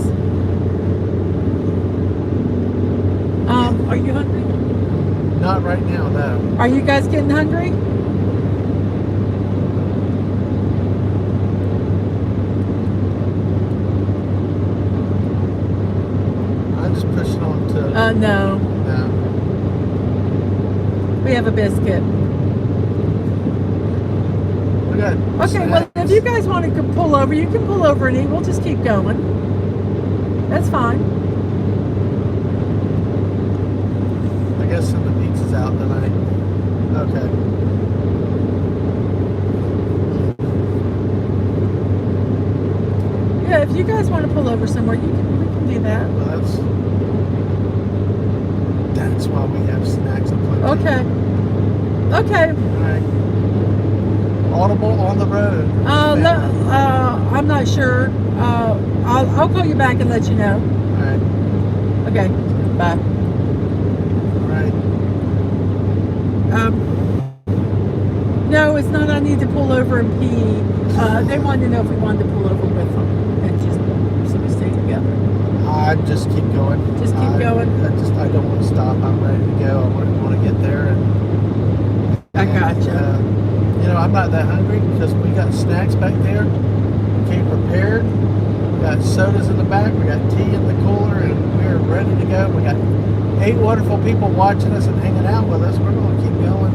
Are you hungry? Not right now, no. Are you guys getting hungry? I'm just pushing on to. No. No. We have a biscuit. We got. Okay, well, if you guys want to pull over, you can pull over and eat. We'll just keep going. That's fine. I guess some of the pizza's out tonight. Okay. Yeah, if you guys want to pull over somewhere, we can do that. Well, that's why we have snacks and plenty. Okay. Okay. All right. Audible on the road. I'm not sure. I'll call you back and let you know. All right. Okay. Bye. All right. No, it's not. I need to pull over and pee. They wanted to know if we wanted to pull over with them and just so we stay together. I just keep going. Just keep going. I don't want to stop. I'm ready to go. I want to get there I gotcha. I'm not that hungry because we got snacks back there. We came prepared. We got sodas in the back. We got tea in the cooler, and we're ready to go. We got 8 wonderful people watching us and hanging out with us. We're going to keep going.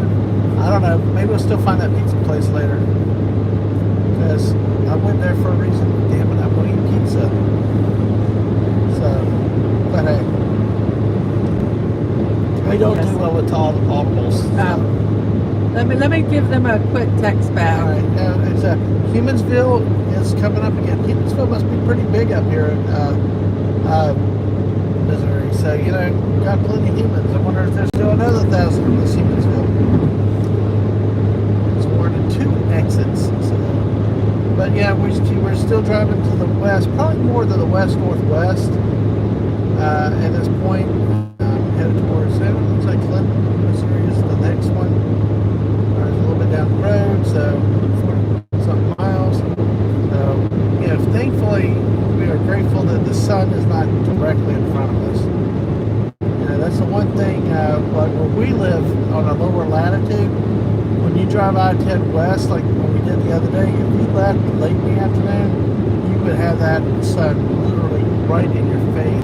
I don't know. Maybe we'll still find that pizza place later. Because I went there for a reason. Damn it, I'm going to eat pizza. So, but hey. We don't do well with all the audibles. So. Let me give them a quick text back. All right. Now, it's Humansville is coming up again. Humansville must be pretty big up here in Missouri. So, we've got plenty of humans. I wonder if there's still another 1,000 of this Humansville. So we're to 2 exits. So. But yeah, we're still driving to the west, probably more to the west-northwest at this point. Headed towards, it looks like Clinton, Missouri is the next one. There's a little bit down the road, so 40-something miles. So, thankfully, we are grateful that the sun is not directly in front of us. decide to head west, like when we did the other day, if you left late in the afternoon, you would have that sun literally right in your face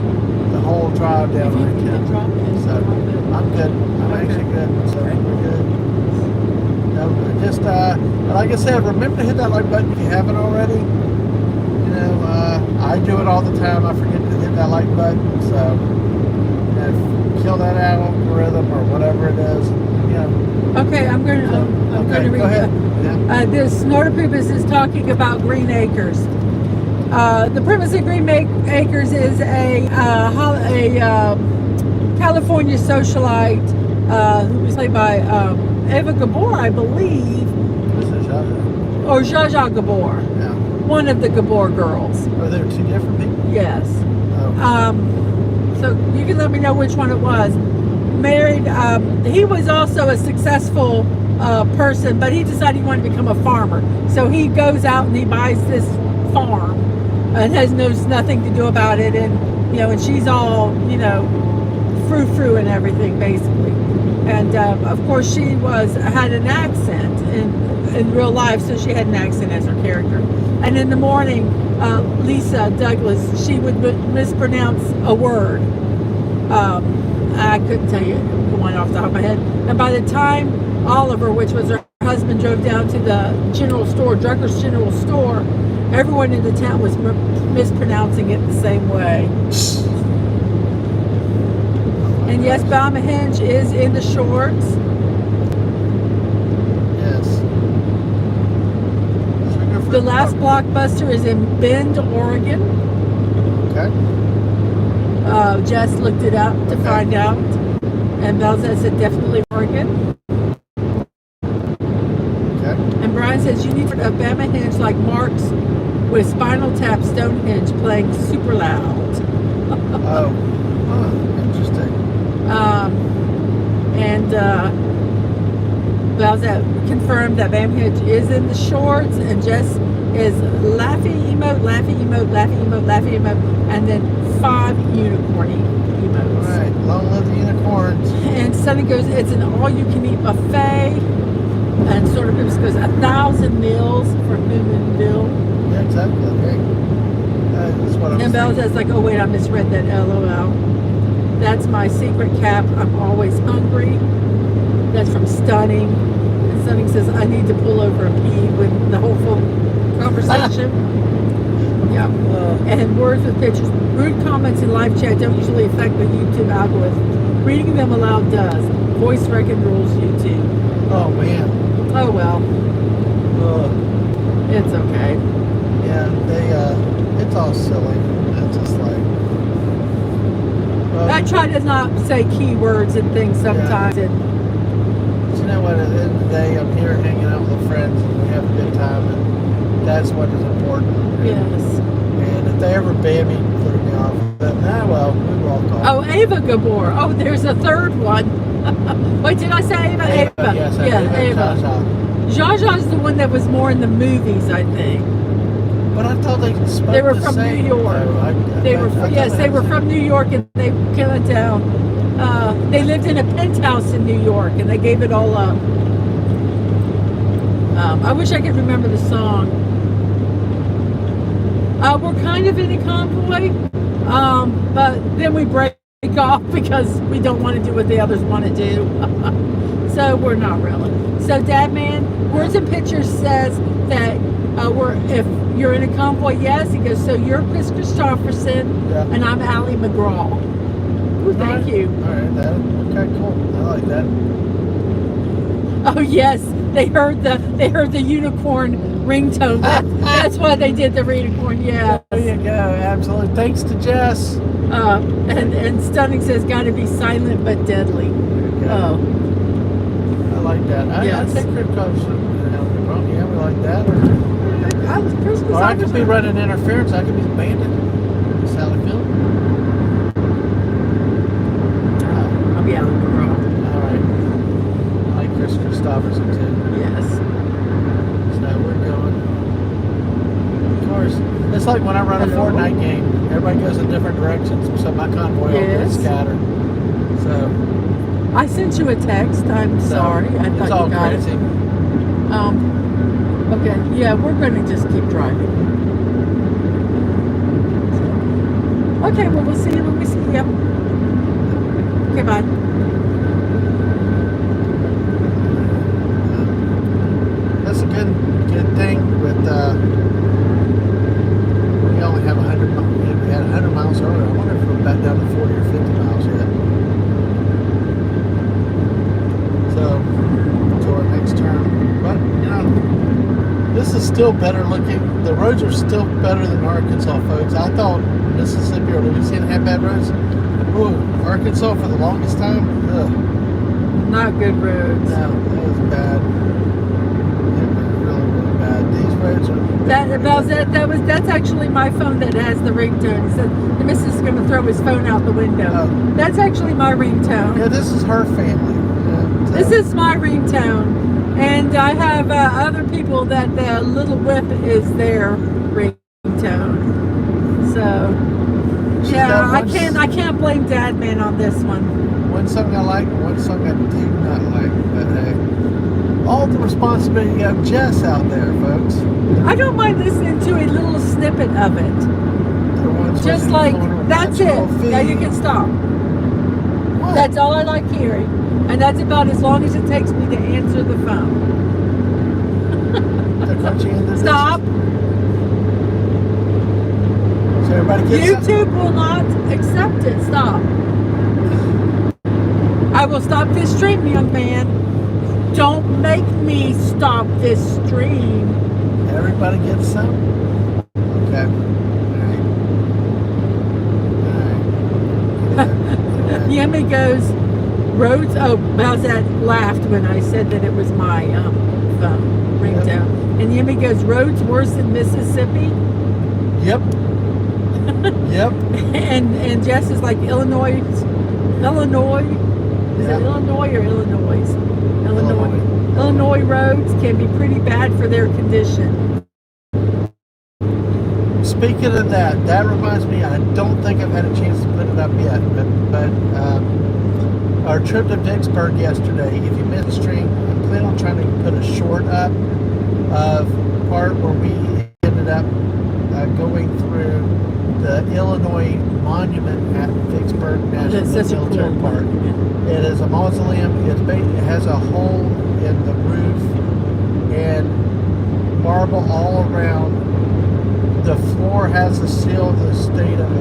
the whole drive down If you can I-10. drop it, So drop it. I'm good. I'm Okay. actually good. So Okay. we're good. No, just like I said, remember to hit that like button if you haven't already. You know, I do it all the time. I forget to hit that like button. So kill that algorithm or whatever it is. You know. Okay, I'm going to Okay, read go ahead. that. Yeah. This Snortopubis is talking about Green Acres. The premise of Green Acres is a California socialite who was played by Eva Gabor, I believe, This is Jaja. or Zsa Zsa Gabor, Yeah. one of the Gabor girls. Are there two different people? Yes. Oh. So you can let me know which one it was. Married. He was also a successful person, but he decided he wanted to become a farmer. So he goes out and he buys this farm and knows nothing to do about it. And and she's all frou-frou and everything basically. And of course she had an accent in real life, so she had an accent as her character. And in the morning, Lisa Douglas, she would mispronounce a word. I couldn't tell you one off the top of my head. And by the time Oliver, which was her husband, drove down to the general store, Drucker's General Store, everyone in the town was mispronouncing it the same way. And yes, Balmahenge is in the shorts. Yes. The last blockbuster is in Bend, Oregon. Okay. Jess looked it up to Okay. find out. And Belza said definitely Oregon. Okay. And Brian says you need a Balmahenge like Mark's with Spinal Tap Stonehenge playing super loud. Oh. Huh. Interesting. And Belza confirmed that Balmahenge is in the shorts, and Jess is laughing emote, laughing emote, laughing emote, laughing emote, and then 5 unicorn emotes. All right. Long live the unicorns. And Sonny goes, it's an all-you-can-eat buffet. And sort of goes 1,000 meals for whom and Bill. Yeah, exactly. Hey. That's what I was And Bella thinking. says like, oh wait, I misread that. LOL. That's my secret cap. I'm always hungry. That's from Stunning. And Stunning says I need to pull over and pee with the whole full conversation. Yeah. And words with pictures. Rude comments in live chat don't usually affect the YouTube algorithm. Reading them aloud does. Voice record rules YouTube. Oh man. Oh well, it's okay. Yeah, it's all silly. It's just like. I try to not say keywords and things sometimes. But you know what? At the end of the day, I'm here hanging out with friends, and we have a good time, and that's what is important. Yes. And if they ever ban me, put me off, then well, we were all caught. Oh, Ava Gabor. Oh, there's a third one. Wait, did I say Ava? Ava. Yes, Yeah, Ava. Zsa Zsa's the one that was more in the movies, I think. But I thought they spoke They were the from same, New York. though. They were, I thought yes, they were was- from New York, and they came down. They lived in a penthouse in New York, and they gave it all up. I wish I could remember the song. We're kind of in a convoy, but then we break off because we don't want to do what the others want to do. So we're not really. So Dadman, Words and Pictures says that if you're in a convoy, yes. He goes, so you're Chris Christopherson, Yeah. and I'm Allie McGraw. Ooh, thank you. All right, okay, cool. I like that. Oh yes, they heard the unicorn ringtone. That's why they did the unicorn. Yeah. There you go. Absolutely. Thanks to Jess. And Stunning says, got to be silent but deadly. Okay. Oh, I like that. Yes. I take Chris Christopherson. Yeah, we like that. I was Chris Or I could be running interference. I could be the bandit. That's how I feel. I'll be out of the room. All right. I like Chris Christopherson too. Yes. So we're going. Of course, it's like when I run a Hello? Fortnite game. Everybody goes in different directions, so my convoy all Yes. gets scattered. So I sent you a text. I'm sorry. I it's thought all you got crazy. it. Okay, yeah, we're gonna just keep driving. Okay, well, we'll see you when we see you. Okay, bye. That's a good thing with, we only have 100 miles. We had 100 miles earlier. I wonder if we're back down to 40 or 50 miles yet. So, to our next turn. But, this is still better looking. The roads are still better than Arkansas, folks. I thought Mississippi or Louisiana had bad roads. Ooh, Arkansas for the longest time. Ugh. Not good roads. No, that was bad. It was really, really bad. These roads are. That's actually my phone that has the ringtone. He said the missus is going to throw his phone out the window. Oh. That's actually my ringtone. Yeah, this is her family. This is my ringtone. And I have other people that the little whip is their ringtone. So, yeah, I can't blame Dadman on this one. One song I like, one song I do not like. But hey, all the responsibility of Jess out there, folks. I don't mind listening to a little snippet of it. Just like, that's it. Now you can stop. What? That's all I like hearing. And that's about as long as it takes me to answer the phone. Stop. So everybody gets YouTube will not accept it. Stop. I will stop this stream, young man. Don't make me stop this stream. Everybody gets some? Okay. All right. Yemi goes, roads, oh, Bowsette laughed when I said that it was my phone ringtone. And Yemi goes, roads worse than Mississippi? Yep. Yep. and Jess is like, Illinois? Is it Illinois or Illinois? Illinois roads can be pretty bad for their condition. Speaking of that reminds me, I don't think I've had a chance to put it up yet, but our trip to Vicksburg yesterday, if you missed the stream, I plan on trying to put a short up of part where we ended up going through the Illinois Monument at Vicksburg National Military Park. It is a mausoleum. It has a hole in the roof and marble all around. The floor has the seal of the state of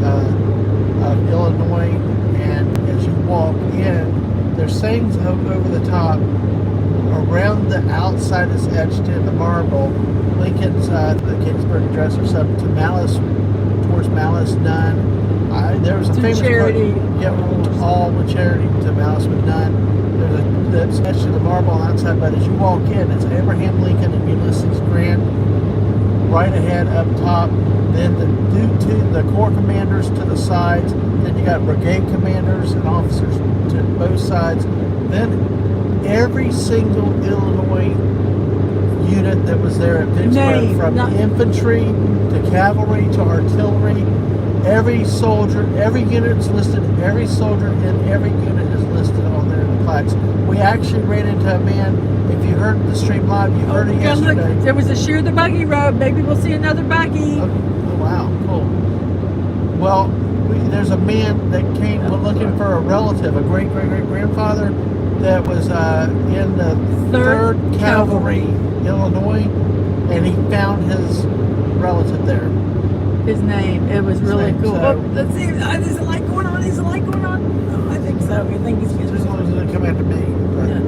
Illinois, and as you walk in, there's sayings over the top. Around the outside is etched in the marble. Lincoln's the Gettysburg Address or something to Malice, towards Malice None. There was a famous charity. quote, yeah, all with charity to Malice with None. That's etched in the marble on the outside, but as you walk in, it's Abraham Lincoln and Ulysses Grant right ahead up top. Then the corps commanders to the sides. Then you got brigade commanders and officers to both sides. Then every single Illinois unit that was there at Vicksburg, from infantry to cavalry to artillery, every soldier, every unit's listed, every soldier in every unit is listed on there in the plaques. We actually ran into a man, if you heard the stream live, you heard it yesterday. Look, there was a shear the buggy road. Maybe we'll see another buggy. Oh, wow, cool. Well, there's a man that came looking for a relative, a great-great-great-grandfather that was in the 3rd Cavalry, Illinois, and he found his relative there. His name. It was really cool. So, Let's see. Is it light going on? Is it light going on? Oh, I think so. I think he's as long as it doesn't come after me. Yeah,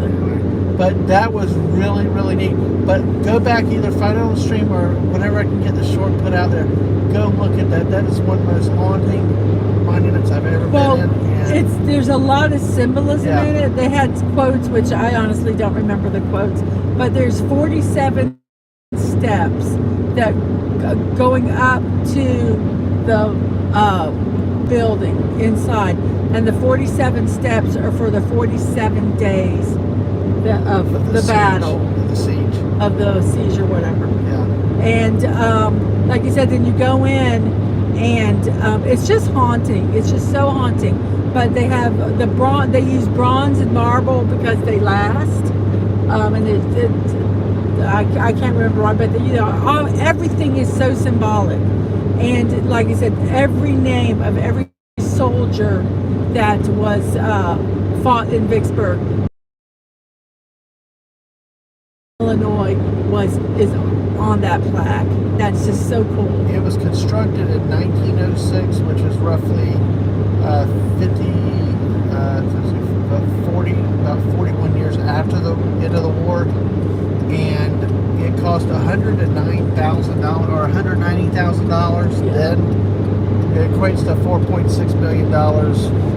but that was really, really neat. But go back, either find it on the stream or whenever I can get the short put out there, go look at that. That is one of the most haunting monuments I've ever been in. There's a lot of symbolism in it. They had quotes, which I honestly don't remember the quotes, but there's 47 steps that going up to the building inside, and the 47 steps are for the 47 days of the battle, the siege, of the siege or whatever. Yeah. And like you said, then you go in, and it's just haunting. It's just so haunting. But they have the bronze. They use bronze and marble because they last. And I can't remember why, but everything is so symbolic. And like I said, every name of every soldier that was fought in Vicksburg, Illinois, is on that plaque. That's just so cool. It was constructed in 1906, which is roughly 41 years after the end of the war, and it cost $109,000 or $190,000. Yeah. Then it equates to $4.6 million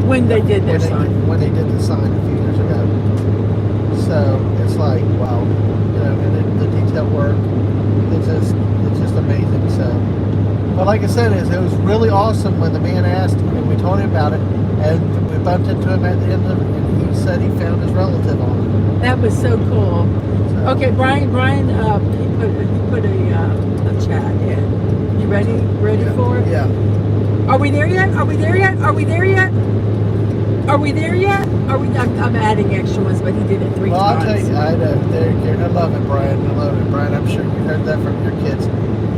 When they did their sign. when they did the sign a few years ago. So it's like, wow, and the detail work, it's just amazing. So, but like I said, it was really awesome when the man asked and we told him about it, and we bumped into him at the end of it, and he said he found his relative on it. That was so cool. So, Okay, Brian, he put a chat in. You ready yeah, for it? Yeah. Are we there yet? Are we there yet? Are we there yet? Are we there yet? I'm adding extra ones, but he did it 3 Well, times. I'll tell you, I love it, Brian. I love it, Brian. I'm sure you heard that from your kids.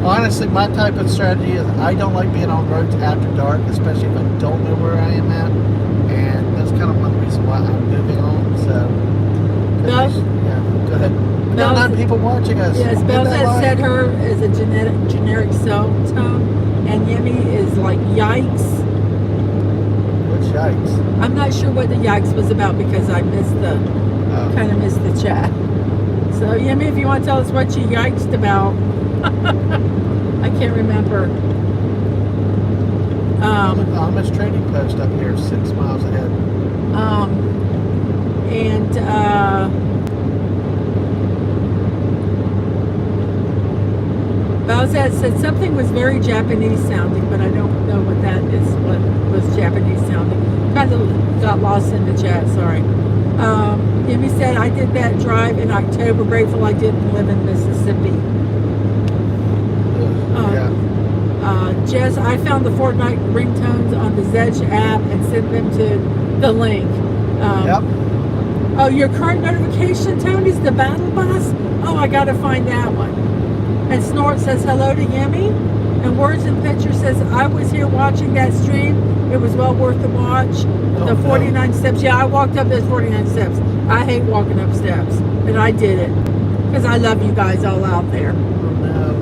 Honestly, my type of strategy is I don't like being on roads after dark, especially if I don't know where I am at. And that's kind of one reason why I'm moving on. So, Bell? Yeah, go ahead. We got Bell's- 9 people watching us. Yes, Hit Bell that has like. said her is a generic cell tone, and Yemi is like yikes. Which yikes. I'm not sure what the yikes was about because I kind of missed the chat. So Yemi, if you want to tell us what you yiked about, I can't remember. Amish trading post up here, 6 miles ahead. Balzat said something was very Japanese sounding, but I don't know what that is. What was Japanese sounding? Kind of got lost in the chat. Sorry. Yemi said I did that drive in October. Grateful I didn't live in Mississippi. Yeah. Jess, I found the Fortnite ringtones on the Zedge app and sent them to the link. Yep. Oh, your current notification tone is the battle bus? Oh, I gotta find that one. And Snort says hello to Yemi. And Words and Picture says I was here watching that stream. It was well worth the watch. The 49 steps. Yeah, I walked up those 49 steps. I hate walking up steps, and I did it because I love you guys all out there. Oh no.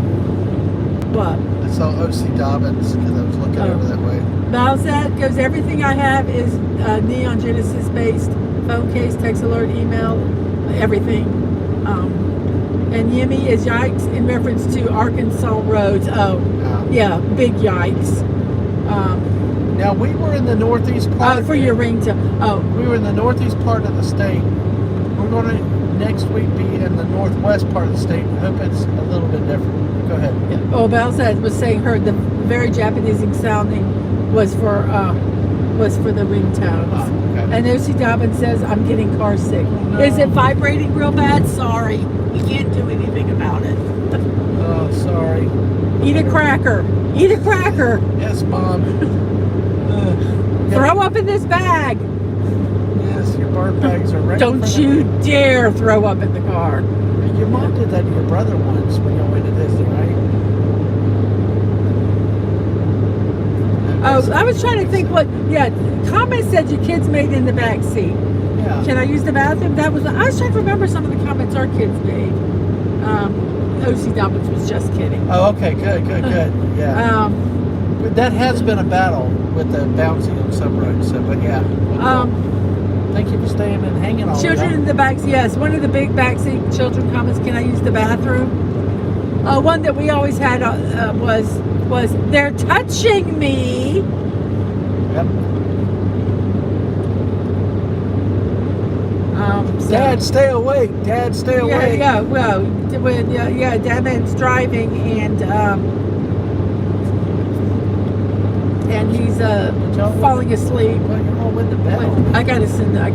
What? I saw O.C. Dobbins because I was looking over that way. Balzat goes, everything I have is Neon Genesis based. Phone case, text alert, email, everything. And Yemi is yikes in reference to Arkansas roads. Oh, yeah, big yikes. Now we were in the northeast part. For your ringtone. Oh, we were in the northeast part of the state. We're going to next week be in the northwest part of the state. I hope it's a little bit different. Go ahead. yeah. Oh, Balzat was saying the very Japanese sounding was for the ringtones. Okay. And O.C. Dobbins says, I'm getting car sick. No. Is it vibrating real bad? Sorry. We can't do anything about it. Oh, sorry. Eat a cracker. Eat a cracker. Yes, Mom. Throw up in this bag. Yes, your bird bags are ready. Don't you dare throw up in the car. Your mom did that to your brother once when y'all went to Disney, right? Oh, I was trying to think comments said your kids made in the back seat. Yeah. Can I use the bathroom? I was trying to remember some of the comments our kids made. O.C. Dobbins was just kidding. Oh, okay, good. Yeah. That has been a battle with the bouncing on some roads. So, but yeah. Thank you for staying and hanging on. Children in the back, yes. One of the big backseat children comments, can I use the bathroom? One that we always had was they're touching me. Yep. Dad, stay awake. Dad, stay awake. Yeah, well, Dadman's driving and he's falling asleep. Well, you're all with the bell. I gotta send a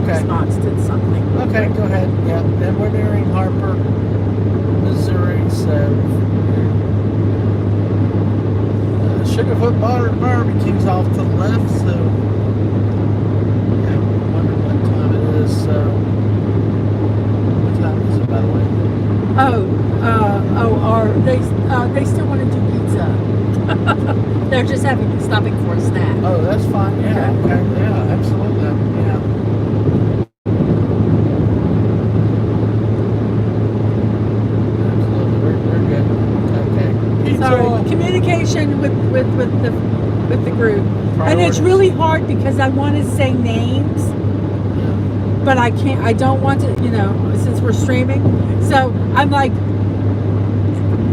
response to something. Okay, go ahead. Yeah, and we're nearing Harper, Missouri, so Sugarfoot Barbecue's off to the left, so yeah, I wonder what time it is. So what time is it, by the way? Or they still want to do pizza. They're just stopping for a snack. Oh, that's fine. Yeah, okay. Yeah, absolutely. Yeah. Absolutely. We're good. Okay. Pizza. Sorry, communication with the group, and it's Priorities. really hard because I want to say names, Yeah. but I can't. I don't want to, since we're streaming. So I'm like,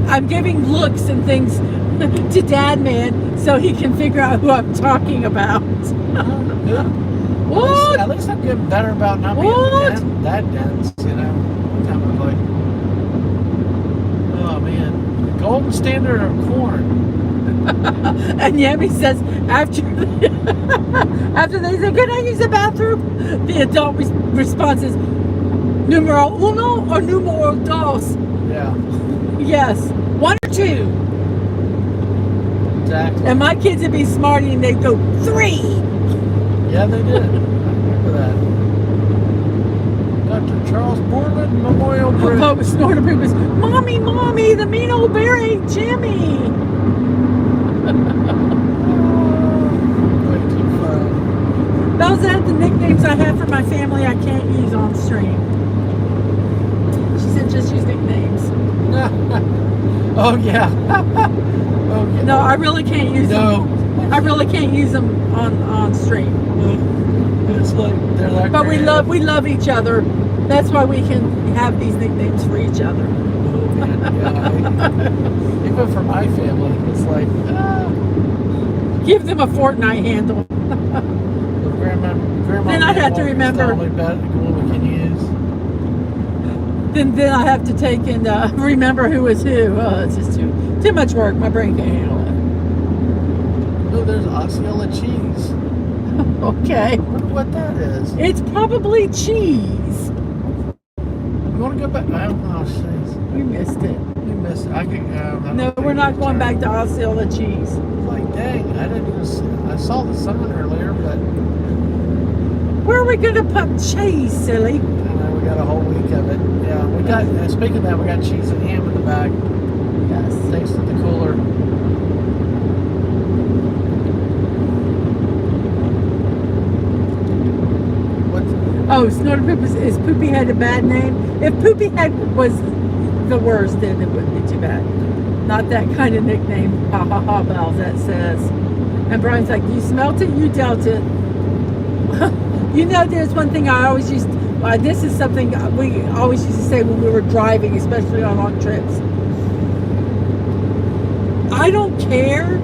I'm giving looks and things to Dadman so he can figure out who I'm talking about. Good. What? At least I'm getting better about not being that dense, Kind of like, oh man, the golden standard of corn. And Yami says after they say, "Can I use the bathroom?" The adult response is numero uno or numero dos. Yeah, Yes, 1 or 2. exactly. And my kids would be smarty and they'd go 3. Yeah, they did. I remember that. Dr. Charles Borland Memorial Bridge. Oh, Snorter Poop was, Mommy, the mean old bear ate Jimmy. Way too fun. Those are the nicknames I have for my family I can't use on stream. She said just use nicknames. Oh yeah. Oh yeah. No, I really can't use No. them. I really can't use them on stream. It's like they're like. But we love each other. That's why we can have these nicknames for each other. Oh, man, yeah, even for my family, it's like. Give them a Fortnite handle. Grandma. Then I'd have to remember. The only one we can use. Then I have to take and remember who is who. Oh, it's just too much work. My brain can't handle Oh, there's Osceola cheese. it. Okay. I wonder what that is. It's probably cheese. You want to go back? I don't know. Jeez. We missed it. You missed it. I can. No, we're not going back to Osceola cheese. Like, dang, I didn't even see. I saw the sign earlier, but Where are we going to put cheese, silly? I know we got a whole week of it. Yeah, we got. Speaking of that, we got cheese and ham in the back. Yes. Thanks to the cooler. Oh, Snorter Poop is Poopy Head a bad name? If Poopy Head was the worst, then it wouldn't be too bad. Not that kind of nickname. Ha ha ha, Bells, that says. And Brian's like, you smelt it, you dealt it. There's one thing I always used. This is something we always used to say when we were driving, especially on long trips. I don't care.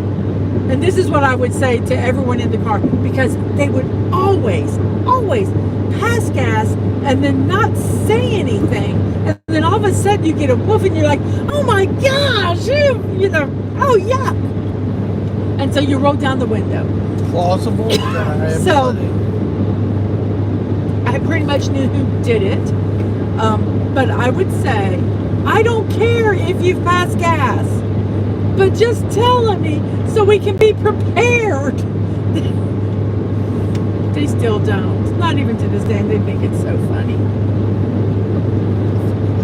And this is what I would say to everyone in the car, because they would always pass gas and then not say anything. And then all of a sudden you get a woof and you're like, oh my gosh, oh yeah. And so you roll down the window. Plausible. So I pretty much knew who did it. But I would say, I don't care if you've passed gas, but just tell me so we can be prepared. They still don't. Not even to this day. They think it's so funny.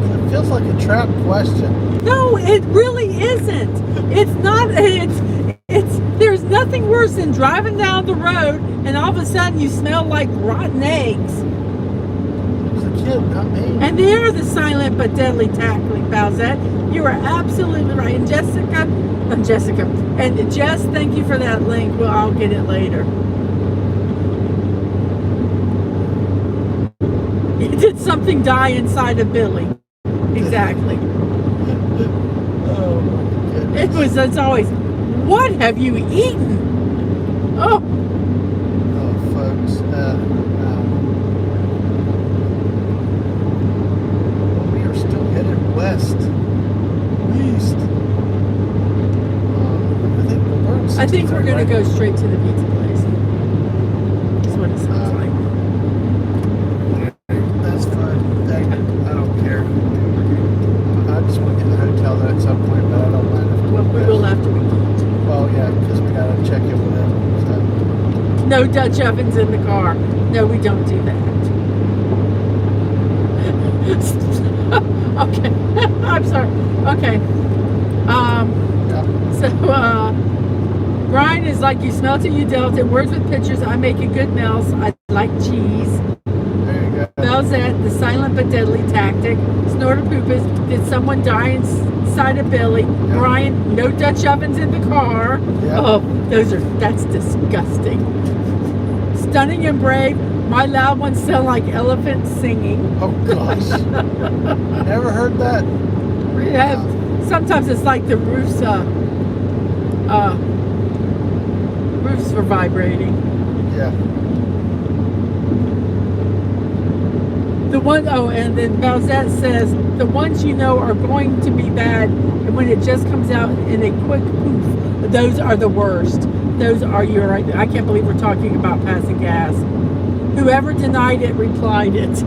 It feels like a trap question. No, it really isn't. It's not. It's. There's nothing worse than driving down the road and all of a sudden you smell like rotten eggs. It was a kid, not me. And they are the silent but deadly tackling, Bowsette. You are absolutely right. And Jessica, and Jess, thank you for that link. Well, I'll get it later. Did something die inside of Billy? Exactly. Oh my goodness. It's always, what have you eaten? Oh, Oh, folks. We are still headed west. East. I think we're going to go straight to the pizza place. That's what it sounds like. That's fine. I don't care. I just want to get to the hotel there at some point, but I don't mind if Well, we will after we eat. Well, yeah, because we got to check in with them. No Dutch ovens in the car. No, we don't do that. Okay. I'm sorry. Okay. Yeah. So, Brian is like, you smelt it, you dealt it. Words with pictures, I make a good meals. I like cheese. There you go. Belzette, the silent but deadly tactic. Snorter Poopus, did someone die inside a Billy? Brian, no Dutch ovens in the car. Yeah. Oh, that's disgusting. Stunning and brave, my loud ones sound like elephants singing. Oh gosh. Never heard that. Yeah, sometimes it's like the roofs were vibrating. Yeah. The one, and then Belzette says, the ones you know are going to be bad, and when it just comes out in a quick poof, those are the worst. Those are your, I can't believe we're talking about passing gas. Whoever denied it replied it.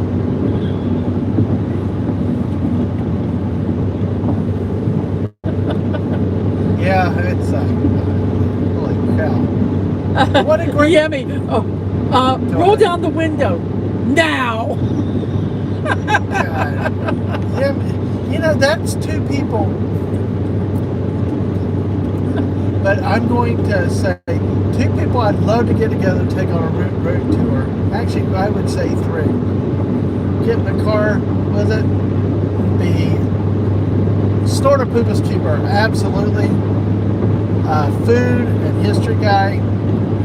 Yeah, it's holy cow. What a great Yummy. Oh, roll down the window now. God. Yeah, you know, that's two people. But I'm going to say two people I'd love to get together and take on a road tour. Actually, I would say three. Get in the car with it. The Snorter Poopus Keeper, absolutely. Food and history guy.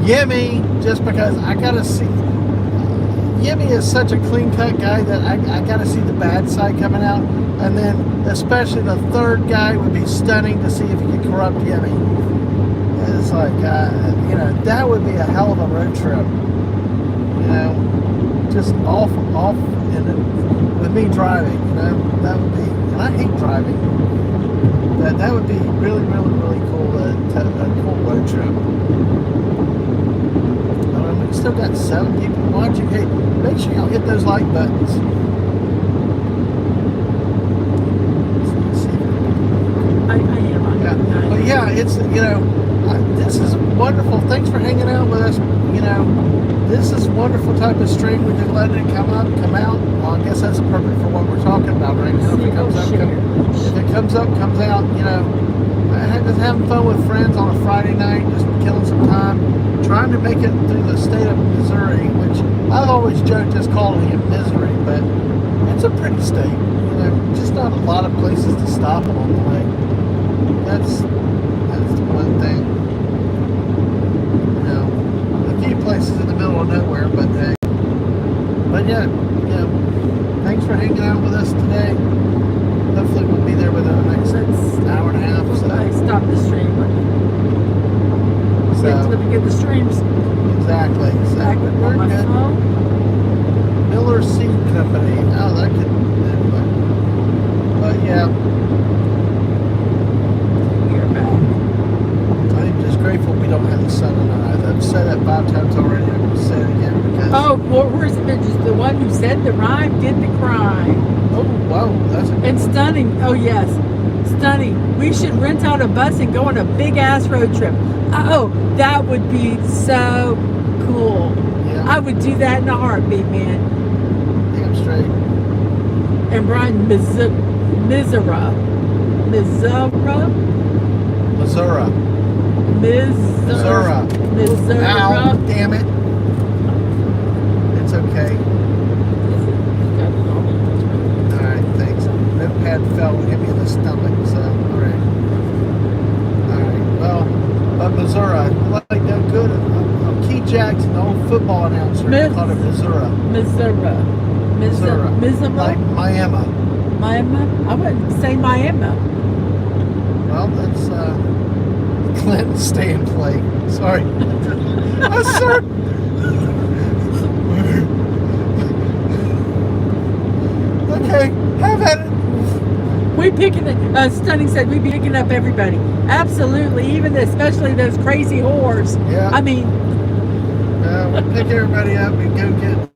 Yimmy, just because I gotta see. Yimmy is such a clean-cut guy that I gotta see the bad side coming out. And then, especially the third guy would be stunning to see if he could corrupt Yimmy. It's like, you know, that would be a hell of a road trip. You know, just off, and with me driving, you know, that would be, and I hate driving. That would be really, really, really cool, a cool road trip. We still got 7 people watching. Hey, make sure y'all hit those like buttons. I am. Yeah. But yeah, it's, you know, this is wonderful. Thanks for hanging out with us. You know, this is wonderful type of stream. We're just letting it come out. Well, I guess that's perfect for what we're talking about right now. If it comes up, comes out. You know, just having fun with friends on a Friday night, just killing some time, trying to make it through the state of Missouri, which I've always joked just calling it misery, but it's a pretty state. You know, just not a lot of places to stop along the way. That's the one thing. You know, a few places in the middle of nowhere, but yeah. Thanks for hanging out with us today. Hopefully we'll be there within the next hour and a half. So. I stopped the stream. So let me get the streams. Exactly. So Back with we're my good. phone. Miller Seed Company. Oh, that could anyway. But yeah. You're back. I'm just grateful we don't have the sun in our eyes. I've said that 5 times already. I'm going to say it again because. Oh, where's the pictures? The one who said the rhyme did the crime. Oh, wow. That's a good And one. stunning. Oh, yes. Stunning. We should rent out a bus and go on a big ass road trip. Oh, that would be so cool. Yeah. I would do that in a heartbeat, man. Damn straight. And Brian, Missouri. Missouri. Ow, damn it. It's okay. Alright, thanks. Notepad fell and hit me in the stomach, so, alright. Alright, well, but Missouri, like no good. Key Jackson, the old football announcer, called it Missouri. Missouri. Like Miami. Miami? I wouldn't say Miami. Well, that's, Clinton stay and play. Sorry. Sir. Okay, have at it. We picking it. Stunning said we'd be picking up everybody. Absolutely, even especially those crazy whores. Yeah. I mean, we'll pick everybody up and go get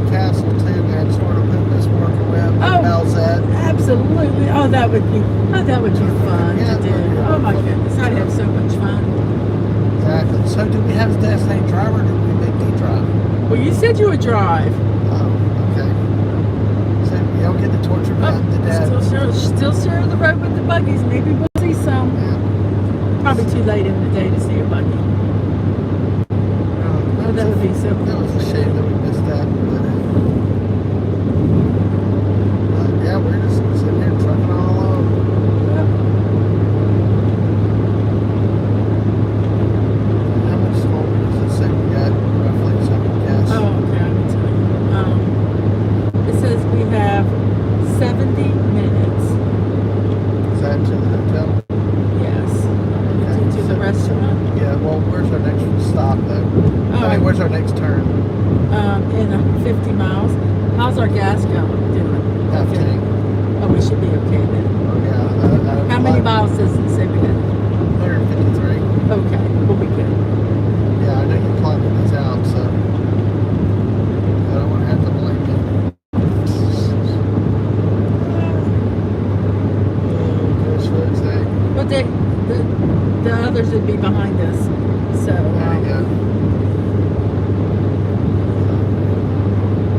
Castleton and Snorter Poopus working with Belzette. absolutely. Oh, that would be fun Yeah, to do. yeah. Oh my goodness, I'd have so much fun. Exactly. So, do we have a designated driver, or did we make me drive? Well, you said you would drive. Oh, okay. So, y'all get the torture behind the dads. Still sharing the road with the buggies. Maybe we'll see some. Yeah. Probably too late in the day to see a buggy. Oh, that would be so cool. That was a shame that we missed that. But yeah, we're just sitting here trucking all along. How much longer does it say we got? Roughly, so I can guess. Oh, okay, I can tell you. It says we have 70 minutes. Is that to the hotel? Yes. Okay. To the restaurant? Yeah, well, where's our next stop, though? I mean, where's our next turn? In 50 miles. How's our gas doing? Half tank. Oh, we should be okay then. Oh, yeah. How many miles does it say we had? 153. Okay, we'll be good. Yeah, I know you plotted these out, so I don't want to have to blame you. But the others would be behind us. So There you go.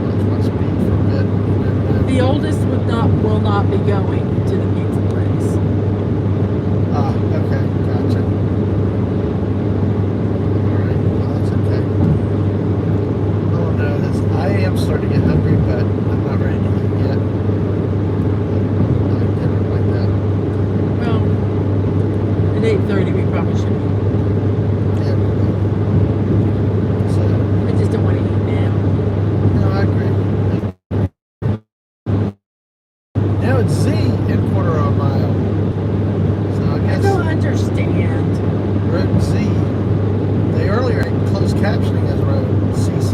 Watch my speed for a bit. You never know. the oldest will not be going to the pizza place. Ah, okay, gotcha. Alright, well that's okay. Oh no, I am starting to get hungry, but I'm not ready to eat yet. Like dinner like that. Well, at 8:30 we probably should be. Yeah, we will. So, I just don't want to eat now. no, I agree. Now it's Z in quarter of a mile. So I I guess don't understand. road Z. They earlier had closed captioning as road CC.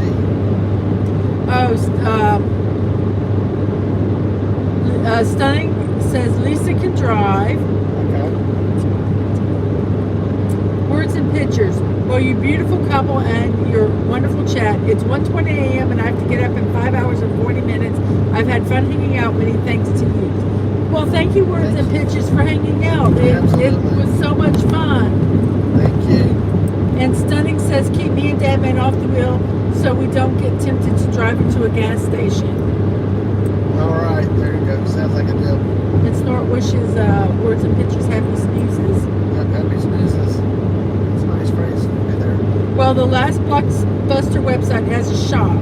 Stunning says Lisa can drive. Okay. Words and pictures. Well, you beautiful couple and your wonderful chat. It's 1:20 a.m. and I have to get up in 5 hours and 40 minutes. I've had fun hanging out. Many thanks to you. Well, thank you, Words and Pictures, for hanging out. It was so much fun. Thank you. And Stunning says, keep me and Dadman off the wheel so we don't get tempted to drive into a gas station. Alright, there you go. Sounds like a deal. And Snort wishes Words and Pictures happy snoozes. Yep, happy snoozes. It's a nice phrase. Right there. Well, the last Blockbuster website has a shop,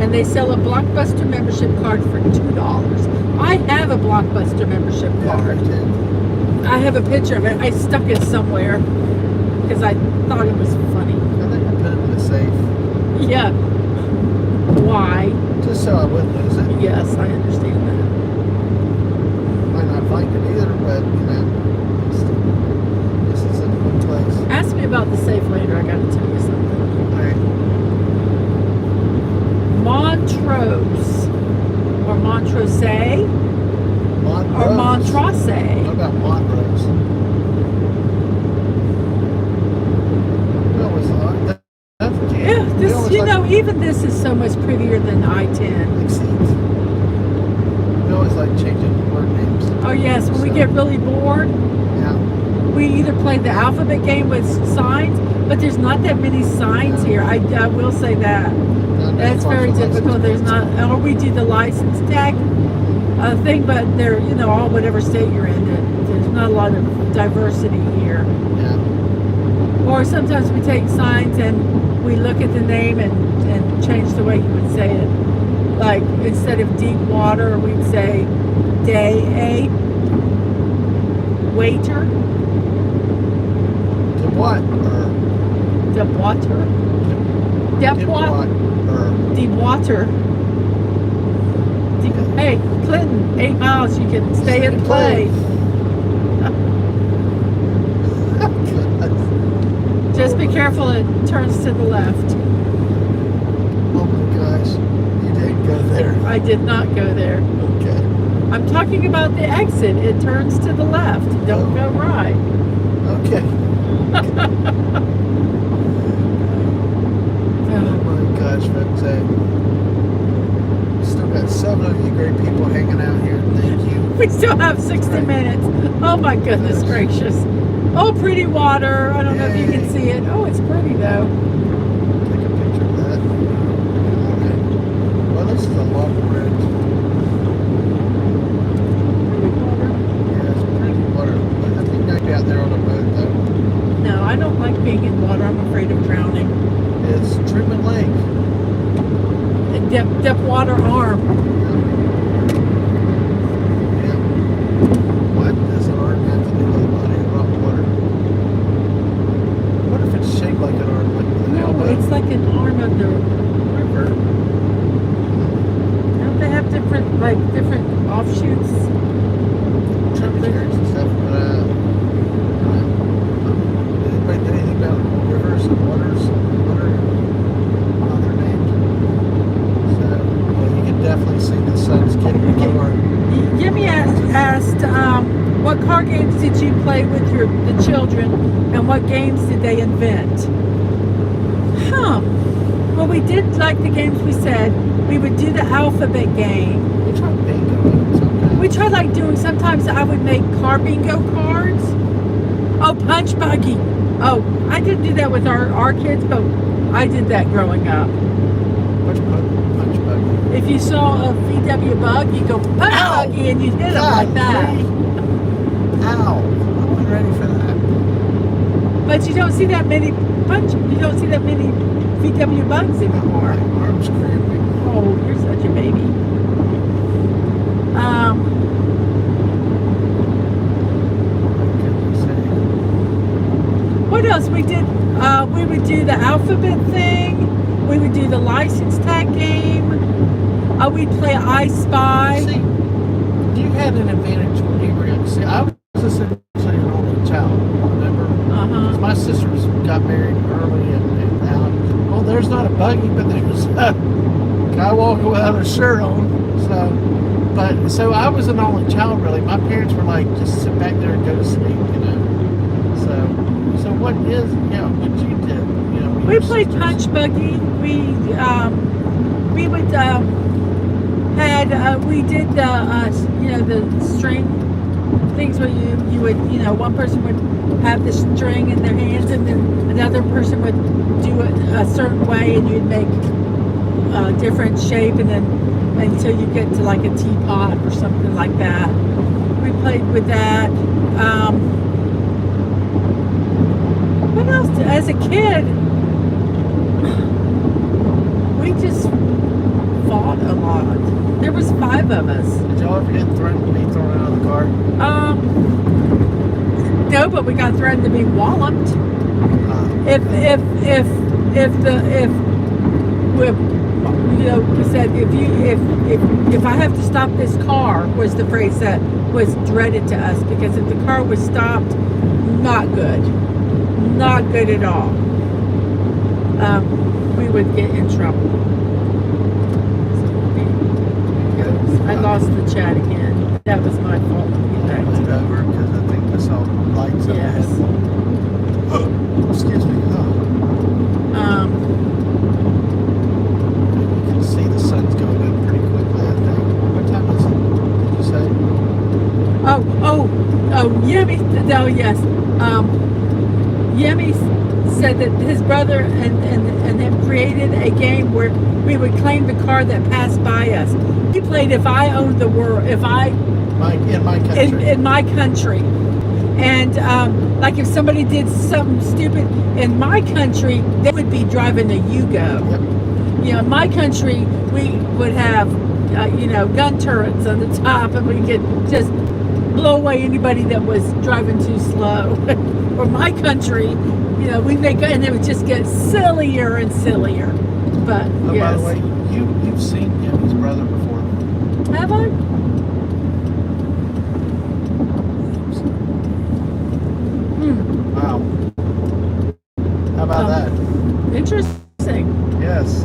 and they sell a Blockbuster membership card for $2. I have a Blockbuster membership card. Yeah, me too. I have a picture of it. I stuck it somewhere because I thought it was funny. I think I put it in the safe. Yeah. Why? Just so I wouldn't lose it. Yes, I understand that. Might not find it either, but you know, this is in one place. Ask me about the safe later. I got to tell you something. Alright. Montrose or Montrose Montrose. or Montrose. What about Montrose? That was odd. Yeah, this, you know, even this is so much prettier than I-10. Exceeds. We always like changing word names. Oh yes, when we get really bored, Yeah. we either play the alphabet game with signs, but there's not that many signs here. I will say that. That's very difficult. There's not, or we do the license tag thing, but they're, you know, all whatever state you're in. There's not a lot of diversity here. Yeah. Or sometimes we take signs and we look at the name and change the way you would say it. Like instead of deep water, we'd say day a waiter. To what? Deep water. Deep water. Deep water. Hey, Clinton, 8 miles. You can stay and play. Just be careful. It turns to the left. Oh my gosh. You didn't go there. I did not go there. Okay. I'm talking about the exit. It turns to the left. Don't go right. Okay. Oh my gosh, folks. Still got 7 of you great people hanging out here. Thank you. We still have 60 minutes. Oh my goodness gracious. Oh, pretty water. I don't know if you can see it. Oh, it's pretty though. Take a picture of that. Okay. Well, this is a long bridge. Deep water arm. Yeah. What does an arm have to do with a body of rock water? What if it's shaped like an arm, like with an No, elbow? it's like an arm of the river. Don't they have different offshoots? Tributaries and stuff. Did anybody know anything about rivers and waters and water? How they're named? So, yeah, you can definitely see the sun's getting lower. Yemi asked, what car games did you play with the children, and what games did they invent? Well, we did like the games we said. We would do the alphabet game. We tried bingo sometimes. We tried like doing, sometimes I would make car bingo cards. Oh, punch buggy. Oh, I didn't do that with our kids, but I did that growing up. What's punch buggy? If you saw a VW bug, you go punch Ow! buggy and you hit them God, like that. Ow! I wasn't ready for that. But you don't see that many VW bugs anymore. My arm's cramping. Oh, you're such a baby. What can I say? What else we did? We would do the alphabet thing. We would do the license tag game. We'd play I Spy. See, you had an advantage when you were young. See, I was essentially an only child, remember? Because my sisters got married early and now, well, there's not a buggy, but there's a guy walking without a shirt on. So I was an only child, really. My parents were like, just sit back there and go to sleep, you know. So what is, what you did? You know, We played punch buggy. We would we did the string things where you would, one person would have the string in their hands and then another person would do it a certain way and you'd make a different shape and then until you get to like a teapot or something like that. We played with that. What else? As a kid, we just fought a lot. There was 5 of us. Did y'all ever get threatened to be thrown out of the car? No, but we got threatened to be walloped. We said if I have to stop this car was the phrase that was dreaded to us because if the car was stopped, not good at all. We would get in trouble. I lost the chat again. That was my fault. I moved over because I think I saw lights up Yes. ahead. Excuse me. You can see the sun's going up pretty quickly, I think. What time is it? Did you say? Yemi. Oh, yes. Yemi said that his brother and him created a game where we would claim the car that passed by us. He played If I Owned the World, in my country. In my country. And like if somebody did something stupid in my country, they would be driving a Yugo. Yep. In my country, we would have, gun turrets on the top, and we could just blow away anybody that was driving too slow. Or my country, we make, and it would just get sillier and sillier. But yes. By the way, you've seen Yemi's brother before. Have I? Wow. How about that? Interesting. Yes.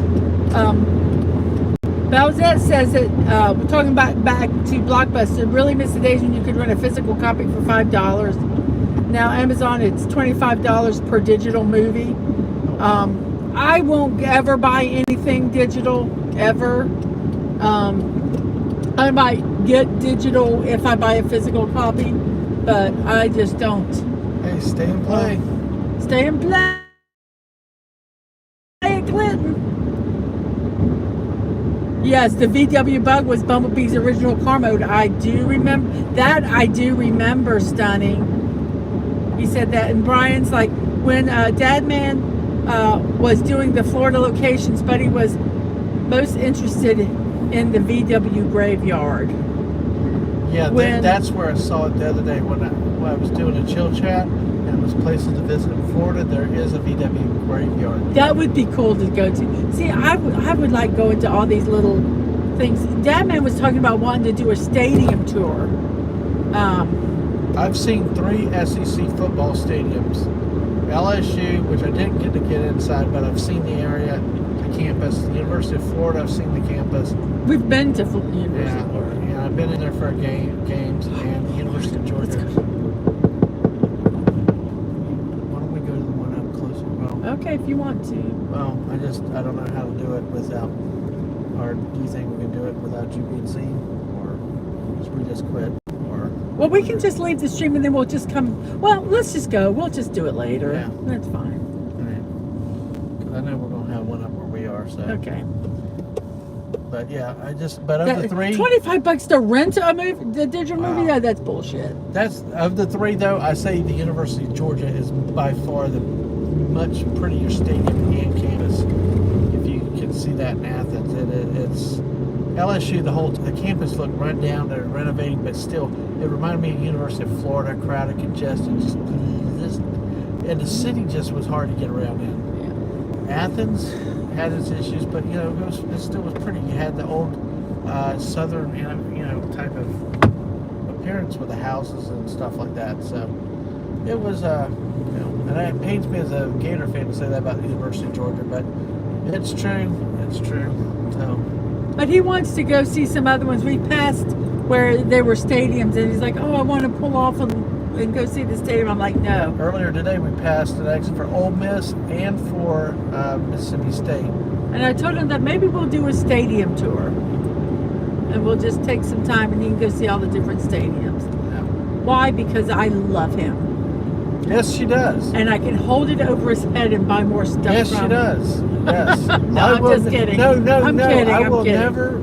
Bowsette says that we're talking back to Blockbuster. Really miss the days when you could rent a physical copy for $5. Now Amazon, it's $25 per digital movie. I won't ever buy anything digital ever. I might get digital if I buy a physical copy, but I just don't. Hey, stay and play. Stay and play. Clinton. Yes, the VW Bug was Bumblebee's original car mode. I do remember, Stunning. He said that. And Brian's like, when Dadman was doing the Florida locations, Buddy was most interested in the VW graveyard. Yeah, When- that's where I saw it the other day when I was doing a chill chat and it was places to visit in Florida. There is a VW graveyard. That would be cool to go to. See, I would like going to all these little things. Dadman was talking about wanting to do a stadium tour. I've seen 3 SEC football stadiums. LSU, which I didn't get to get inside, but I've seen the area, the campus. The University of Florida, I've seen the campus. We've been to University Yeah, of Florida. yeah, I've been in there for games, and the University of Georgia. Why don't we go to the one up closer? Well, Okay, if you want to. I don't know how to do it without, or do you think we can do it without you being seen? Or should we just quit? Or Well, we can just leave the stream and then we'll just come. Well, let's just go. We'll just do it later. Yeah. That's fine. because I know we're going to have one up where we are, so. Okay. But yeah, but of the 3, $25 to rent a movie, the digital movie? Wow. No, that's bullshit. that's of the 3 though. I say the University of Georgia is by far the much prettier stadium and campus. If you can see that in Athens, it's LSU. The campus looked run down. They're renovating, but still, it reminded me of University of Florida, crowded, congested, and the city just was hard to get around in. Yeah. Athens had its issues, but it still was pretty. You had the old southern, type of appearance with the houses and stuff like that. So it was, and it pains me as a Gator fan to say that about the University of Georgia, but it's true. It's true. So. But he wants to go see some other ones. We passed where there were stadiums, and he's like, "Oh, I want to pull off and go see the stadium." I'm like, "No." Earlier today, we passed an exit for Ole Miss and for Mississippi State. And I told him that maybe we'll do a stadium tour, and we'll just take some time, and he can go see all the different stadiums. Yeah. Why? Because I love him, Yes, she does. and I can hold it over his head and buy more stuff. Yes, from she does. Yes. No, I'm just kidding. No, I'm kidding, I I'm will kidding. never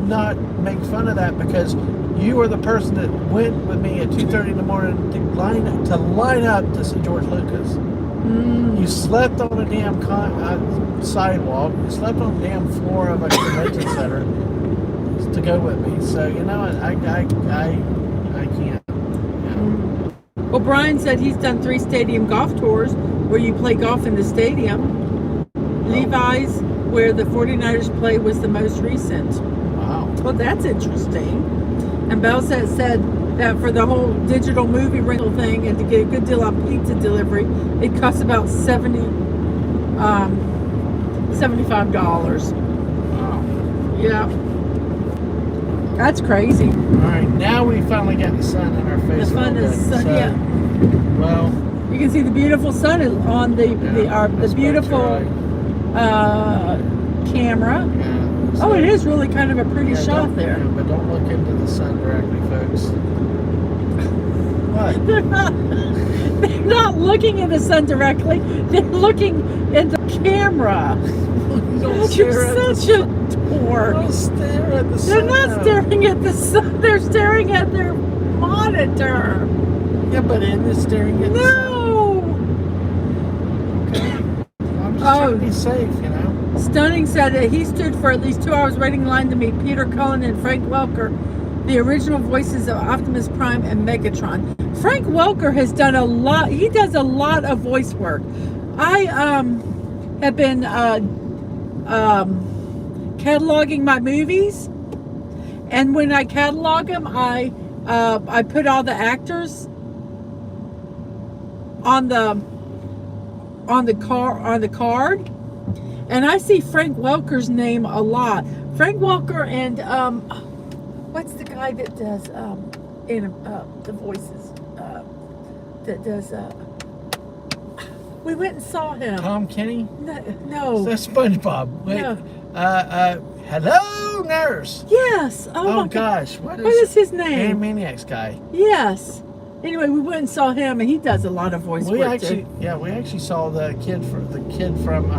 not make fun of that because you are the person that went with me at 2:30 in the morning to line up to see George Lucas. You slept on a damn sidewalk. You slept on the damn floor of a convention center to go with me. So I can't. Well, Brian said he's done 3 stadium golf tours where you play golf in the stadium. Levi's, where the 49ers play, was the most recent. Wow. Well, that's interesting. And Bell said that for the whole digital movie rental thing and to get a good deal on pizza delivery, it costs about $75. Wow. Yeah. That's crazy. All right, now we finally got the sun in our face. The fun a little is bit, sun, so, yeah. Well, You can see the beautiful sun on the that's beautiful right. camera. Yeah. Oh, it is really kind of a pretty Yeah, shot don't- there. yeah, but don't look into the sun directly, folks. What? They're not looking at the sun directly. They're looking at the camera. Don't You're stare at the such a sun. dork. Don't stare at the sun. They're not staring at the sun. They're staring at their monitor. Yeah, but it is staring at the sun. No. Okay. I'm just trying to be safe, Stunning said that he stood for at least 2 hours waiting in line to meet Peter Cullen and Frank Welker, the original voices of Optimus Prime and Megatron. Frank Welker has done a lot. He does a lot of voice work. I have been cataloging my movies, and when I catalog them, I put all the actors on the card. And I see Frank Welker's name a lot. Frank Welker and what's the guy that does the voices? That does. We went and saw him. Tom Kenny? No. That's SpongeBob. Wait. No. Hello, nurse. Yes. Oh my gosh. God. What is his name? Animaniacs guy. Yes. Anyway, we went and saw him, and he does a lot of voice work too. We actually saw the kid from.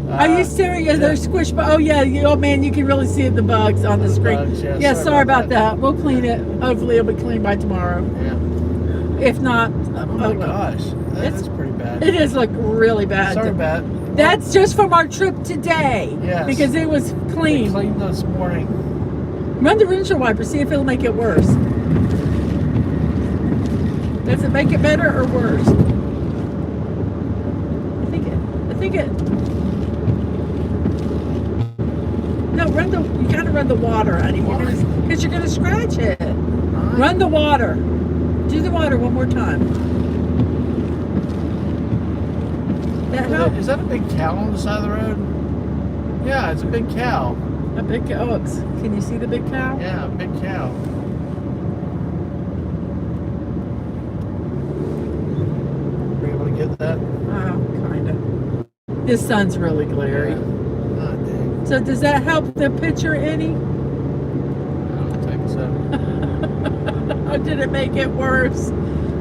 Are you staring at their squish? Oh yeah, oh man, you can really see the bugs on the screen. Bugs, yeah, Yeah, sorry about that. We'll clean it. Hopefully, it'll be clean by tomorrow. Yeah. If not, Oh my gosh, that's pretty bad. It is like really bad. Sorry about That's just from our trip today. Yes. Because it was They clean. cleaned this morning. Run the windshield wiper, see if it'll make it worse. Does it make it better or worse? I think it. No, you gotta run the water, honey. Because you're gonna scratch it. Run the water. Do the water one more time. That help? Is that a big cow on the side of the road? Yeah, it's a big cow. A big cow. Oh, can you see the big cow? Yeah, a big cow. Were you able to get that? Kind of. This sun's really glary. Yeah. Oh, dang. So does that help the picture any? I don't think so. Or did it make it worse?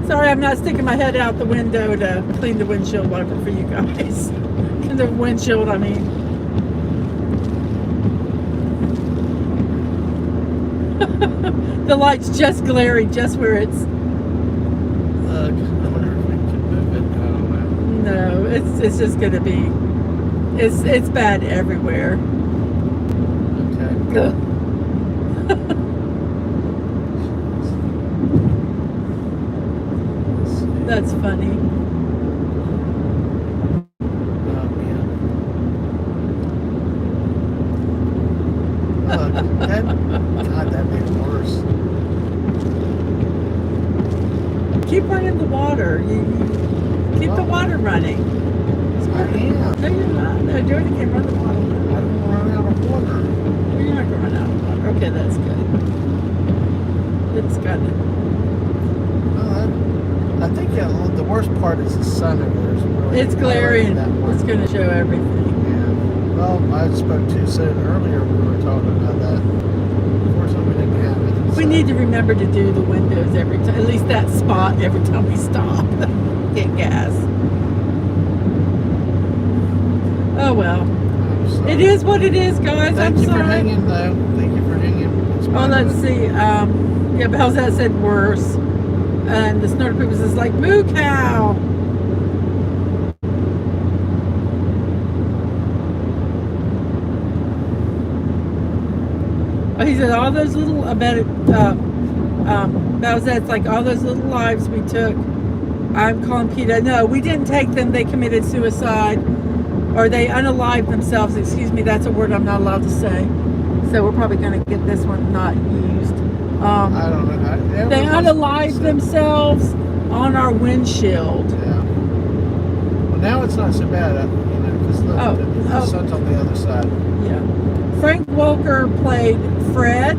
Sorry, I'm not sticking my head out the window to clean the windshield wiper for you guys. The windshield, I mean. The light's just glary, just where it's. Look, I wonder if we can move it. I don't know. No, it's just gonna be. It's bad everywhere. Okay. Ugh. Let's see. That's funny. Oh, man. Look, God, that made it worse. Keep running the water. You keep the water running. I am. No, you're not. No, do it again. Run the water. I don't want to run out of water. Well, you're not going to run out of water. Okay, that's good. It's got it. Well, I think the worst part is the sun over there. It's glaring. It's going to show everything. Yeah. Well, I spoke too soon earlier. We were talking about that. Unfortunately, we didn't have it. We need to remember to do the windows every time, at least that spot every time we stop. Get gas. Oh well. It is what it is, guys. Thank I'm you sorry. for hanging, though. Thank you for hanging. Oh, let's see. Yeah, Belzat said worse. And the Snorter Poops is like, moo cow. Oh, he said all those little, I bet it, Belzat's like all those little lives we took. I'm calling PETA. No, we didn't take them. They committed suicide. Or they unalived themselves. Excuse me, that's a word I'm not allowed to say. So we're probably going to get this one not used. I don't know. They unalived themselves on our windshield. Yeah. Well, now it's not so bad, because the sun's on the other side. Yeah. Frank Welker played Fred,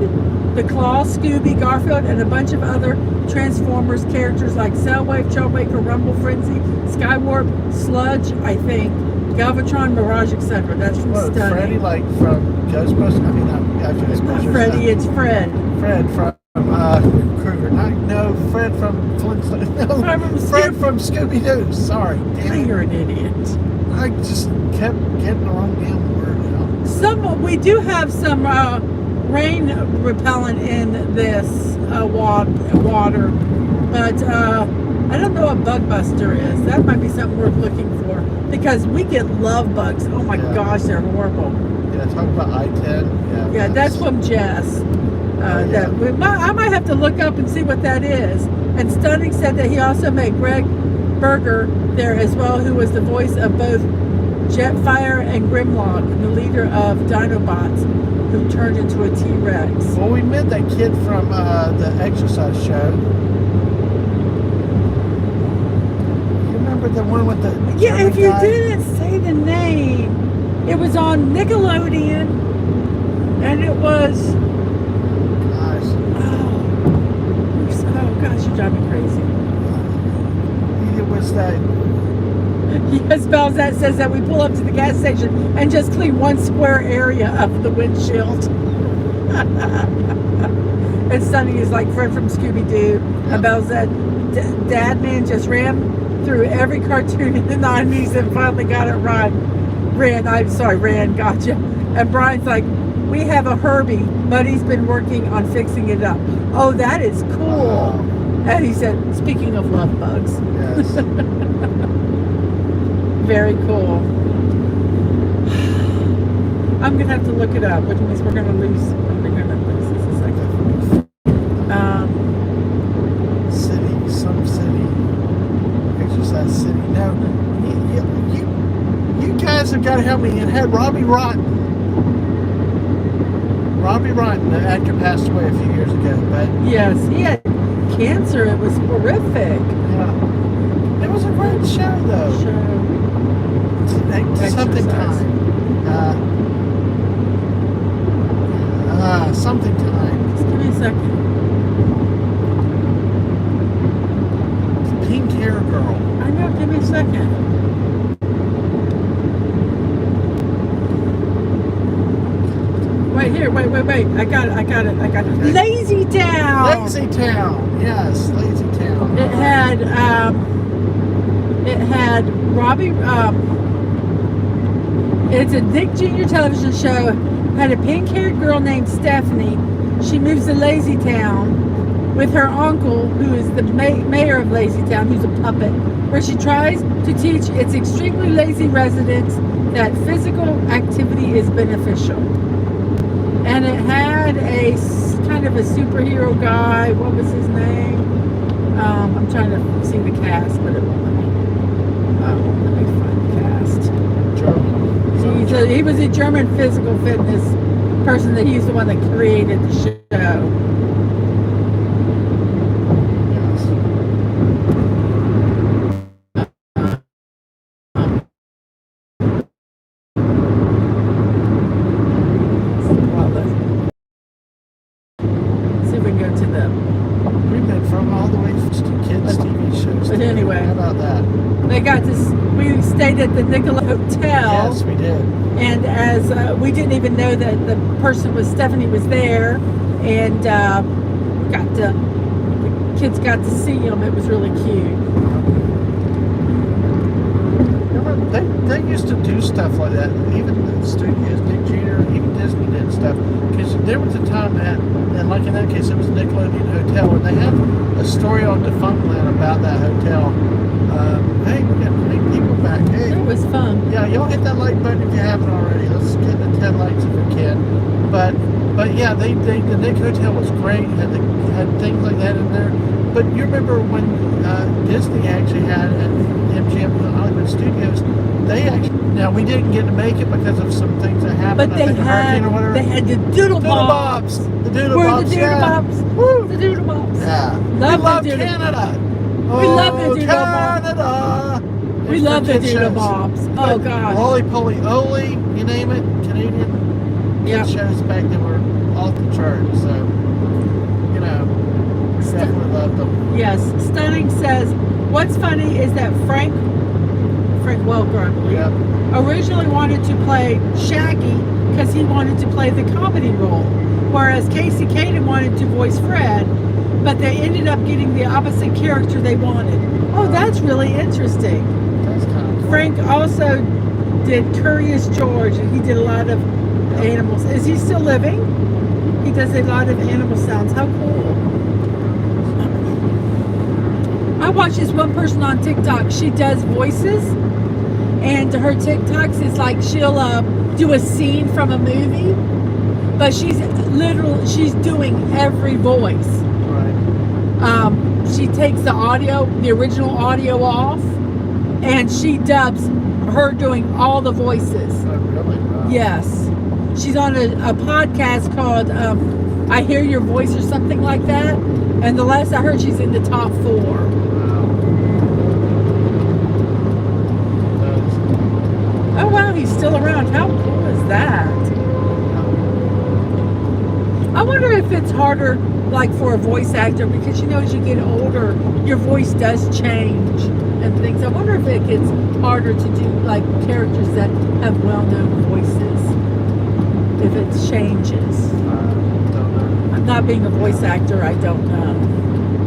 the Claw, Scooby, Garfield, and a bunch of other Transformers characters like Soundwave, Trailbreaker, Rumble, Frenzy, Skywarp, Sludge, I think, Galvatron, Mirage, etc. That's from Stunning. Freddy, like from Ghostbusters? I mean, not Ghostbusters. Freddy, it's Fred. Fred from Krueger. No, Fred from Flintstone. No, Fred from Scooby-Doo. Sorry, damn it. You're an idiot. I just kept getting the wrong damn word out. We do have some rain repellent in this water, but I don't know what bug buster is. That might be something worth looking for because we get love bugs. Oh my gosh, they're horrible. Yeah, talk about I-10. Yeah, that's from Jess. I might have to look up and see what that is. And Stunning said that he also met Greg Berger there as well, who was the voice of both Jetfire and Grimlock, the leader of Dinobots, who turned into a T-Rex. Well, we met that kid from the exercise show. You remember the one with the Yeah, if you guy? didn't say the name, it was on Nickelodeon, and it was... Oh gosh, you're driving me crazy. It was that... Yes, Belzat says that we pull up to the gas station and just clean one square area of the windshield. And Stunning is like Fred from Scooby-Doo. Yeah. And Belzat, Dadman just ran through every cartoon in the 90s and finally got it right. Ran, gotcha. And Brian's like, we have a Herbie, but he's been working on fixing it up. Oh, that is cool. And he said, speaking of love bugs. Yes. Very cool. I'm gonna have to look it up, which means we're gonna lose. We're gonna lose this a second. Some city, exercise city. No, you guys have got to help me. It had Robbie Rotten. Robbie Rotten, the actor, passed away a few years ago. But yes, he had cancer. It was horrific. Yeah, it was a great show, though. Something time. Something time. Just give me a second. Pink hair girl. I know. Give me a second. Wait here. Wait. I got it. Okay. Lazy Town. Lazy Town. Yes, Lazy Town. It had Robbie. It's a Nick Jr. television show. Had a pink-haired girl named Stephanie. She moves to Lazy Town with her uncle, who is the mayor of Lazy Town, who's a puppet, where she tries to teach its extremely lazy residents that physical activity is beneficial. And it had a kind of a superhero guy. What was his name? I'm trying to see the cast, but it won't let me. Let me find the cast. German. He was a German physical fitness person. That he's the one that created the show. But anyway, how about that? They got this. We stayed at the Nicola Hotel. Yes, we did. And as we didn't even know that the person was Stephanie was there, and the kids got to see him. It was really cute. They used to do stuff like that. Even the studios, Nick Jr., even Disney did stuff. Because there was a time that, and like in that case, it was Nickelodeon Hotel, and they had a story on Defunctland about that hotel. Hey, we got to bring people back. Hey, it was fun. Yeah, y'all hit that like button if you haven't already. Let's get the 10 likes if we can. But yeah, the Nick Hotel was great. Had things like that in there. But you remember when Disney actually had at MGM Hollywood Studios, they actually, now we didn't get to make it because of some things that happened. But they had the Doodle Bobs. The Doodle Bobs. Woo, the Doodle Bobs. Yeah. We love Canada. We love the Doodle Canada. Bobs. We love the Doodle Bobs. Oh, God. Roly Poly Oly, you name it, Canadian shows back then were off the charts. So, you know, we definitely loved them. Yes. Stunning says, what's funny is that Frank Welker, I believe, originally wanted to play Shaggy because he wanted to play the comedy role, whereas Casey Kasem wanted to voice Fred, but they ended up getting the opposite character they wanted. Oh, that's really interesting. That's kind of cool. Frank also did Curious George, and he did a lot of animals. Is he still living? He does a lot of animal sounds. How cool. I watch this one person on TikTok. She does voices, and her TikToks is like she'll do a scene from a movie, but she's doing every voice. Right. She takes the original audio off, and she dubs her doing all the voices. Oh, really? Wow. Yes. She's on a podcast called I Hear Your Voice or something like that. And the last I heard, she's in the top 4. Wow. Oh, wow, he's still around. How cool is that? I wonder if it's harder, like, for a voice actor, because, as you get older, your voice does change and things. I wonder if it gets harder to do, like, characters that have well-known voices, if it changes. Don't know. I'm not being a voice actor, I don't know.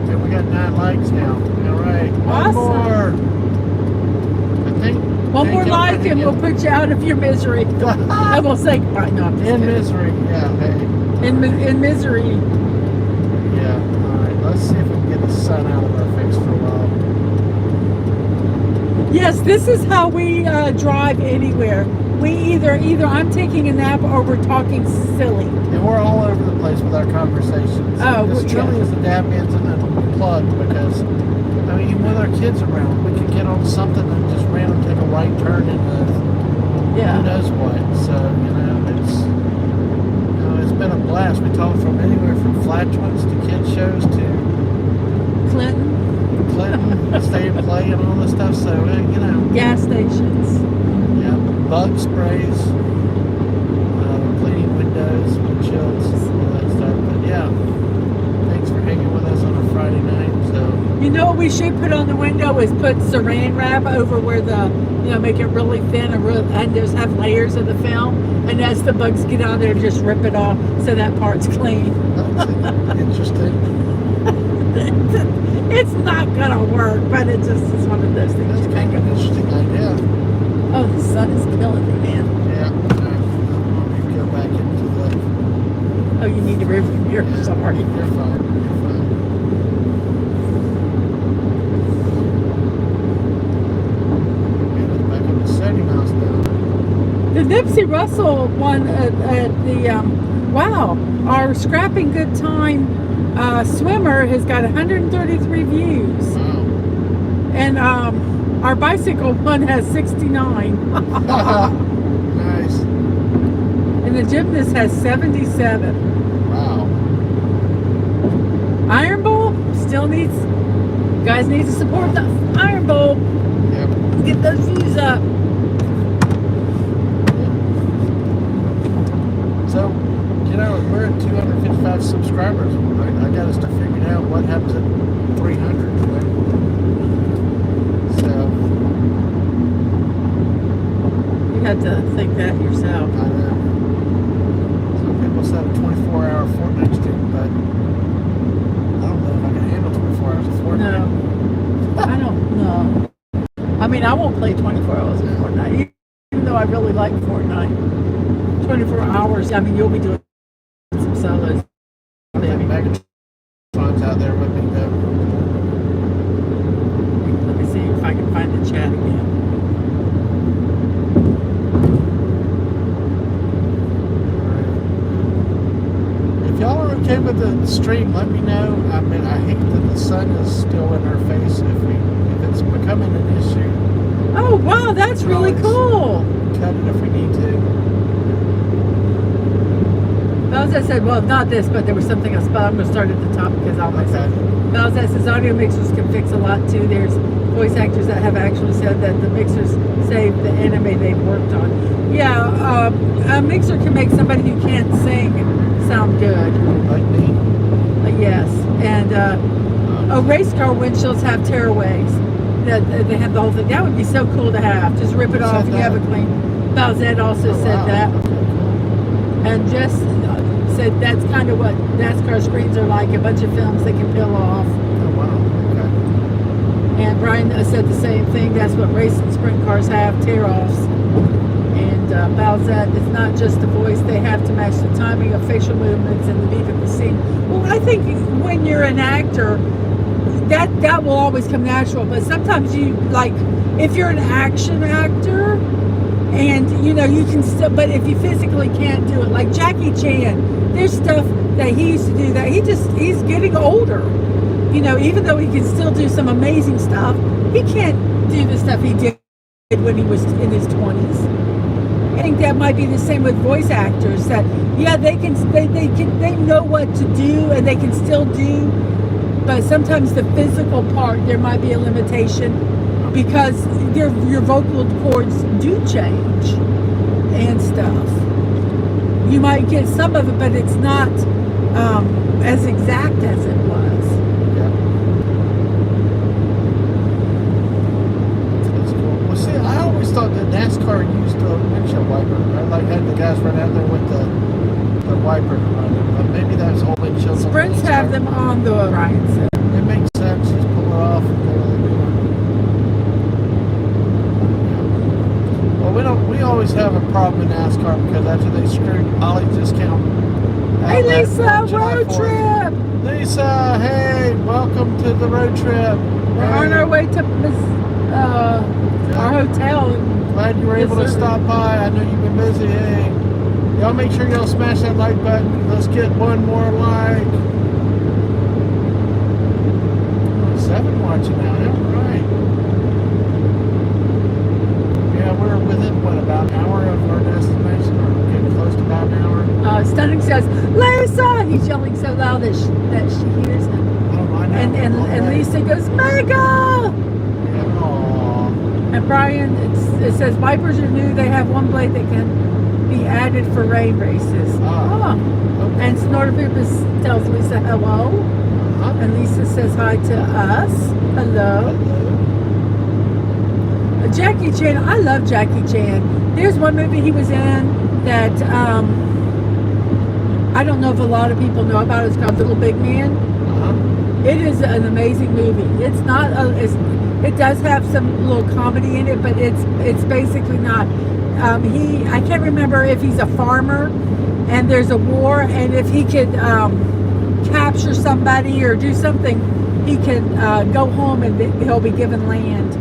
Okay, we got 9 likes now. All right. Awesome. One more. I think. One more like and we'll put you out of your misery. And we'll say goodbye. No, I'm just In kidding. misery. Yeah, hey. In misery. Yeah. All right. Let's see if we can get the sun out of our face for a while. Yes, this is how we drive anywhere. we either I'm taking a nap or we're talking silly. And we're all over the place with our conversations. Oh, this truly is the Dadmans and Unplugged because, I mean, even with our kids around, we could get on something and just randomly take a right turn into who knows what. So, it's been a blast. We talked from anywhere from flatulence to kid shows to Clinton, stay and play and all this stuff. So, gas stations. Yeah, bug sprays, cleaning windows, windshields, all that stuff. But yeah, thanks for hanging with us on a Friday night. So you know what we should put on the window is put saran wrap over where the, make it really thin and just have layers of the film. And as the bugs get out there, just rip it off so that part's clean. That's interesting. It's not gonna work, but it's one of those things. That's kind of an interesting idea. Oh, the sun is killing me, man. Yeah. Let me go back into the. Oh, you need to rearview mirror. Yeah, Sorry. You're fine. Back up to 70 miles an hour. The Nipsey Russell one at the our Scrapping Good Time swimmer has got 133 views. Wow. And our bicycle one has 69. Nice. And the gymnast has 77. Wow. Iron Bowl still needs, you guys need to support the Iron Bowl. Yep. Get those views up. So, we're at 255 subscribers. I got us to figure out what happens at 300. So, You have to think that yourself. I know. Some people said a 24-hour Fortnite stream, but I don't know if I can handle 24 hours of Fortnite. No. I don't know. I mean, I won't play 24 hours of Fortnite, even though I really like Fortnite. 24 hours, I mean, you'll be doing some solos. I think Megatron's out there with me, though. Let me see if I can find the chat again. If y'all are okay with the stream, let me know. I mean, I hate that the sun is still in our face. If it's becoming an issue, Oh, wow, that's really cool. cut it if we need to. Belzette said, well, not this, but there was something else. But I'm going to start at the top because I'll mix up. Belzette says audio mixers can fix a lot too. There's voice actors that have actually said that the mixers save the anime they've worked on. Yeah, a mixer can make somebody who can't sing sound good. Like me. Yes, and race car windshields have tearaways. That they have the whole thing. That would be so cool to have. Just rip it off and you have it clean. Belzette also said that. Okay, cool. And Jess said that's kind of what NASCAR screens are like, a bunch of films they can peel off. Oh, wow. Okay. And Brian said the same thing. That's what race and sprint cars have, tear-offs. And Balzette, it's not just the voice. They have to match the timing of facial movements and the beat of the scene. Well, I think when you're an actor, that will always come natural. But sometimes you, like, if you're an action actor, and you can still, but if you physically can't do it, like Jackie Chan, there's stuff that he used to do that he's getting older. Even though he can still do some amazing stuff, he can't do the stuff he did when he was in his 20s. I think that might be the same with voice actors. That they know what to do and they can still do, but sometimes the physical part there might be a limitation. Because your vocal cords do change and stuff. You might get some of it, but it's not as exact as it was. Yeah. That's cool. Well, see, I always thought that NASCAR used a windshield wiper. I had the guys run out there with the wiper to run it. But maybe that's whole windshield. Sprints have them on the Ryan said. It makes sense. Just pull it off and go where they're doing. We always have a problem in NASCAR because after they screwed Ollie's discount. Hey Lisa, road trip! Lisa, hey, welcome to the road trip. We're on our way to our hotel. Glad you were able to Yes, sir. stop by. I know you've been busy. Hey, y'all make sure y'all smash that like button. Let's get one more like. 7 watching now. All right. Yeah, we're within what, about an hour of our destination, or getting close to about an hour. Stunning says, Lisa! He's yelling so loud that she hears him. Oh, I know. And Lisa goes, Mega! Yeah, aw. And Brian, it says, Vipers are new. They have one blade that can be added for rain races. Ah, Oh. okay. And Snortopipus tells Lisa hello. Uh-huh. And Lisa says hi to us. Hello. Jackie Chan, I love Jackie Chan. There's one movie he was in that I don't know if a lot of people know about. It's called Little Big Man. Uh-huh. It is an amazing movie. It's not it does have some little comedy in it, but it's basically not. I can't remember if he's a farmer and there's a war, and if he could capture somebody or do something, he can go home and he'll be given land.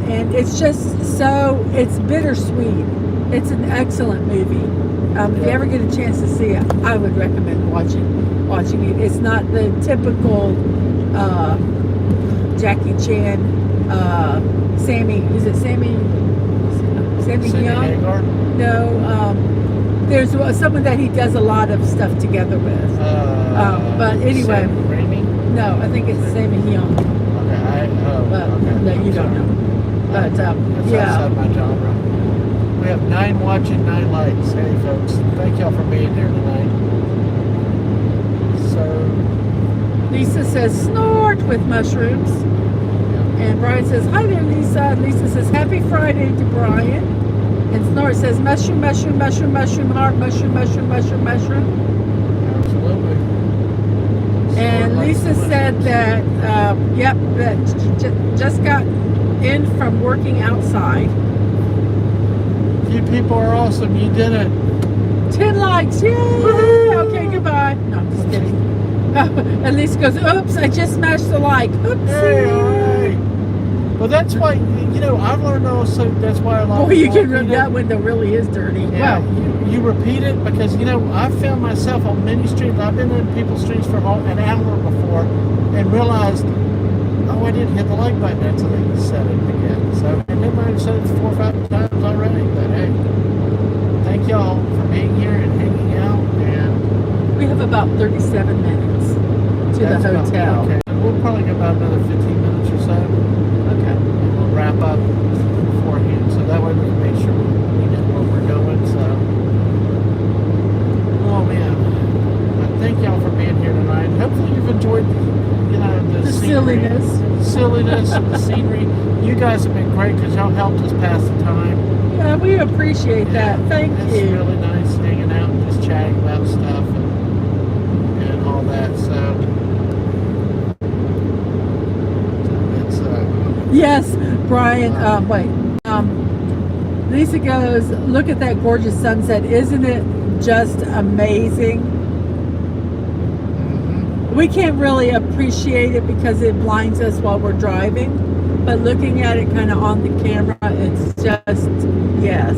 And it's just so, it's bittersweet. It's an excellent movie. If you ever get a chance to see it, I would recommend watching it. It's not the typical Jackie Chan, is it Sammy Young? Hagar? No, there's someone that he does a lot of stuff together with. But anyway, Sam Raimi? no, I think it's Sammy Young. Okay, But okay. no, you don't know. But That's yeah. outside my genre. We have 9 watching, 9 likes. Hey, folks, thank y'all for being here tonight. So, Lisa says snort with mushrooms. yeah. And Brian says, hi there, Lisa. And Lisa says, happy Friday to Brian. And Snort says, mushroom, mushroom, mushroom, mushroom, heart, mushroom, mushroom, mushroom, mushroom. Absolutely. And Lisa said that, that she just got in from working outside. You people are awesome. You did it. 10 likes, yay! Okay, goodbye. No, I'm just kidding. And Lisa goes, oops, I just smashed the like. Oopsie. Hey, all right. Well, that's why, I've learned also, that's why a lot of Boy, you people can repeat that it. window really is dirty. Yeah, Wow. you repeat it because, I've found myself on many streets. I've been in people's streets for an hour before and realized, I didn't hit the like button until they said it again. So, and they might have said it 4 or 5 times already. But hey, thank y'all for being here and hanging out. And We have about 37 minutes to the that's about- hotel. okay, we'll probably go about another 15 minutes or so. Okay. And we'll wrap up beforehand, so that way we can make sure we know where we're going. So, oh man, thank y'all for being here tonight. Hopefully you've enjoyed, the scenery, silliness. and the scenery. You guys have been great because y'all helped us pass the time. Yeah, we appreciate that. Thank It's you. really nice hanging out and just chatting about stuff and all that. So it's Yes, Brian. Lisa goes, look at that gorgeous sunset. Isn't it just amazing? We can't really appreciate it because it blinds us while we're driving. But looking at it kind of on the camera, it's just, yes.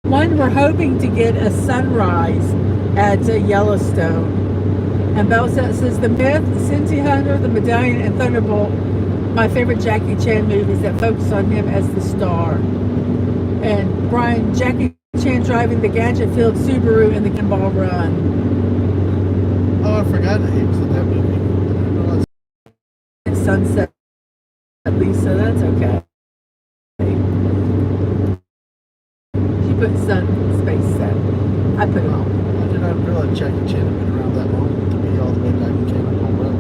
One, we're hoping to get a sunrise at Yellowstone. And Belsat says, the Myth, Cincy Hunter, The Medallion, and Thunderbolt, my favorite Jackie Chan movies that focus on him as the star. And Brian, Jackie Chan driving the gadget-filled Subaru in the Cannonball Run. I forgot that he was in that movie. I didn't realize. Sunset, Lisa, that's okay. She put sun, space set. I put it on. I did not realize Jackie Chan had been around that long to be all the way back in Cannonball Run.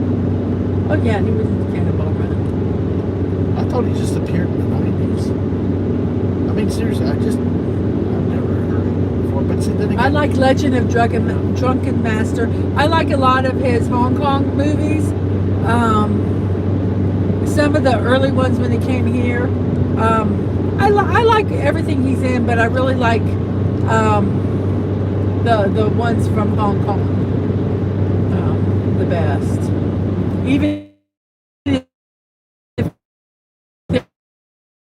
Oh yeah, he was in the Cannonball Run. I thought he just appeared in the 90s. I mean, seriously, I've never heard of him before. But see, then again, I like Legend of Drunken Master. I like a lot of his Hong Kong movies. Some of the early ones when he came here. I like everything he's in, but I really like the ones from Hong Kong the best. Even if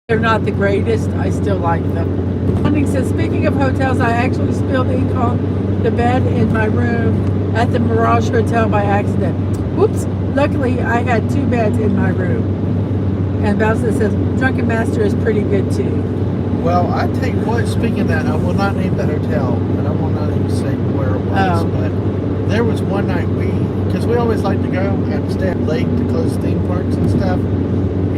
they're not the greatest, I still like them. Funding says, speaking of hotels, I actually spilled ink on the bed in my room at the Mirage Hotel by accident. Whoops. Luckily, I had 2 beds in my room. And Bowser says, Drunken Master is pretty good too. Well, I tell you what, speaking of that, I will not name the hotel, and I will not even say where it was, but there was one night because we always like to go and stay up late to close theme parks and stuff,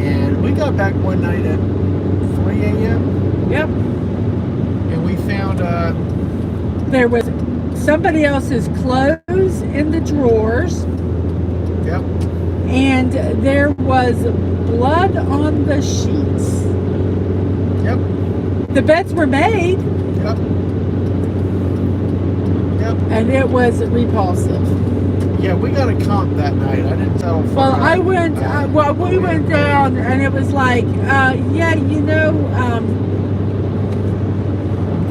and we got back one night at 3 a.m. Yep. And we found, there was somebody else's clothes in the drawers. Yep. And there was blood on the sheets. Yep. The beds were made. Yep. Yep. And it was repulsive. Yeah, we got a comp that night. I didn't tell. Well, we went down, and it was like, yeah,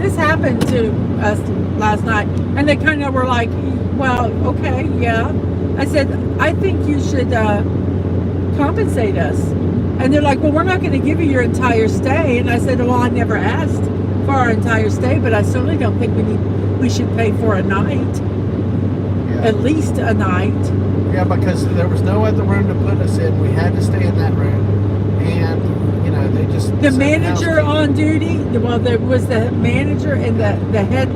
this happened to us last night, and they kind of were like, well, okay, yeah. I said, I think you should compensate us. And they're like, well, we're not going to give you your entire stay. And I said, well, I never asked for our entire stay, but I certainly don't think we should pay for a night. Yeah. At least a night. Yeah, because there was no other room to put us in. We had to stay in that room. And, they just... The manager on duty, well, there was the manager and the head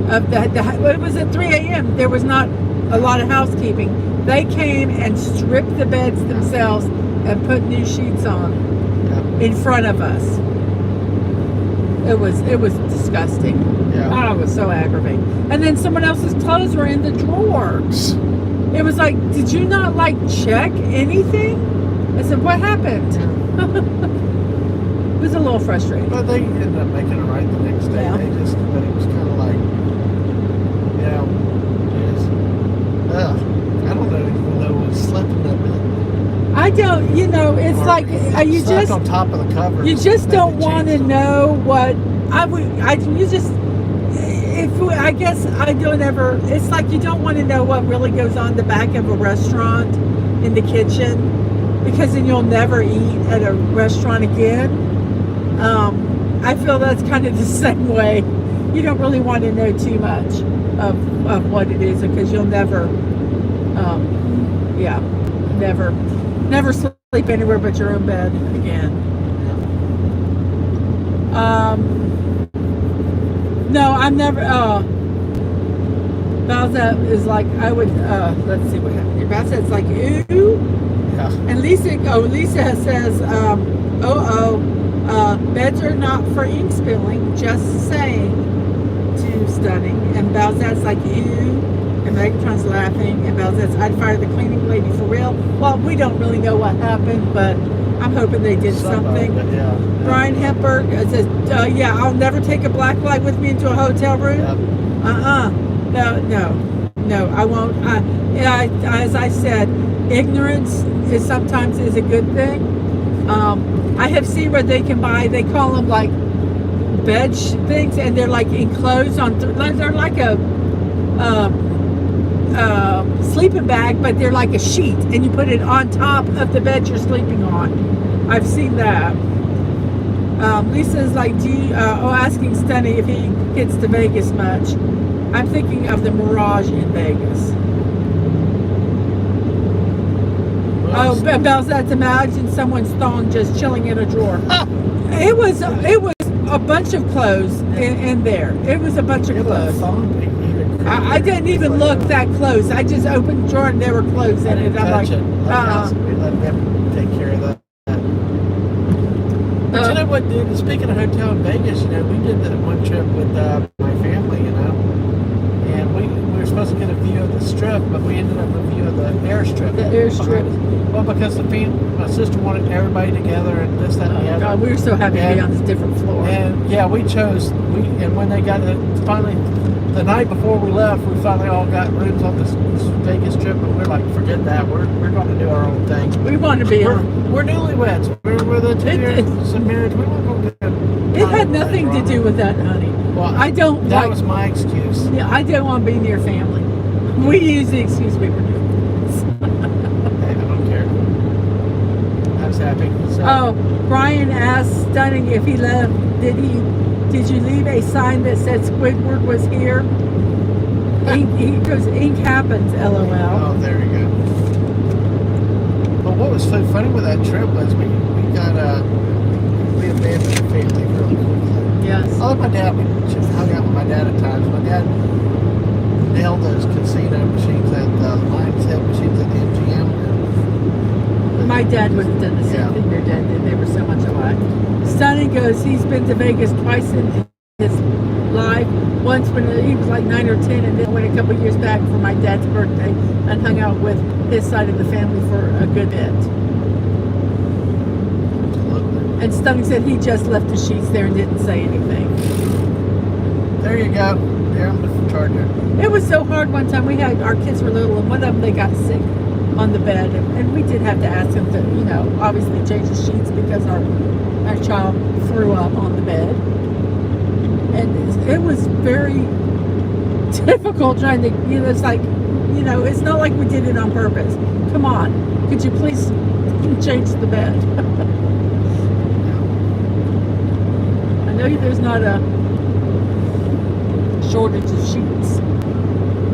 of it was at 3 a.m. There was not a lot of housekeeping. They came and stripped the beds themselves and put new sheets on in front of us. It was disgusting. Yeah. Oh, it was so aggravating. And then someone else's clothes were in the drawer. It was like, did you not check anything? I said, what happened? It was a little frustrating. But they ended up making it right the next day. Yeah. But it was kind of like, I don't even know what slept in that bed. I don't, it's Or like you slept just on top of the cover. you just don't want to know what I guess I don't ever. It's like you don't want to know what really goes on the back of a restaurant in the kitchen, because then you'll never eat at a restaurant again. I feel that's kind of the same way. You don't really want to know too much of what it is, because you'll never, never sleep anywhere but your own bed again. No, I'm never. Balza is like, I would. Let's see what happened here. Balza's like, ooh. Yeah. And Lisa says, beds are not for ink spilling. Just saying. To Stunning. And Balza's like, ew. And Megatron's laughing. And Balza's, I'd fire the cleaning lady for real. Well, we don't really know what happened, but I'm hoping they did something. Yeah. Brian Hepburn says, yeah, I'll never take a black light with me into a hotel room. Yep. No, I won't. As I said, ignorance sometimes is a good thing. I have seen where they call them like bed things, and they're like enclosed on, they're like a sleeping bag, but they're like a sheet, and you put it on top of the bed you're sleeping on. I've seen that. Lisa's like, asking Stunny if he gets to Vegas much. I'm thinking of the Mirage in Vegas. Bells, that's imagine someone's thong just chilling in a drawer. It was a bunch of clothes in there. It was a bunch of clothes. I didn't even look that close. I just opened the drawer and there were clothes in it. I'm like, We let them take care of that. But you know what, dude? Speaking of hotel in Vegas, we did that one trip with my family, and we were supposed to get a view of the Strip, but we ended up with a view of the airstrip. The airstrip. Well, because my sister wanted everybody together and this, that, and the other. God, we were so happy to be on this different floor. And yeah, and when they got it, finally, the night before we left, we finally all got rooms on this Vegas trip, but we're like, forget that. We're going to do our own thing. We want to be. We're newlyweds. We're the 2 years of marriage. We want to go do it. Had nothing to do with that, honey. Well, I don't. That was my excuse. Yeah, I don't want to be near family. We use the excuse we were doing this. Hey, I don't care. was happy. So. Oh, Brian asked Stunning if he left. Did you leave a sign that said Squidward was here? He goes, ink happens, LOL. Oh, there you go. But what was so funny with that trip was we abandoned the family really quickly. Yes. I love my dad. We just hung out with my dad at times. My dad nailed those casino machines at the mindset machines at the MGM. My dad would have done the same thing your dad did. They were so much alike. Stunning goes, he's been to Vegas twice in his life. Once when he was like 9 or 10, and then went a couple years back for my dad's birthday and hung out with his side of the family for a good bit. And Stunning said he just left the sheets there and didn't say anything. There you go. There I'm the charger. It was so hard one time. Our kids were little, and one of them, they got sick on the bed, and we did have to ask them to, obviously change the sheets because our child threw up on the bed. And it was very difficult trying to, it's like, it's not like we did it on purpose. Come on, could you please change the bed? I know there's not a shortage of sheets.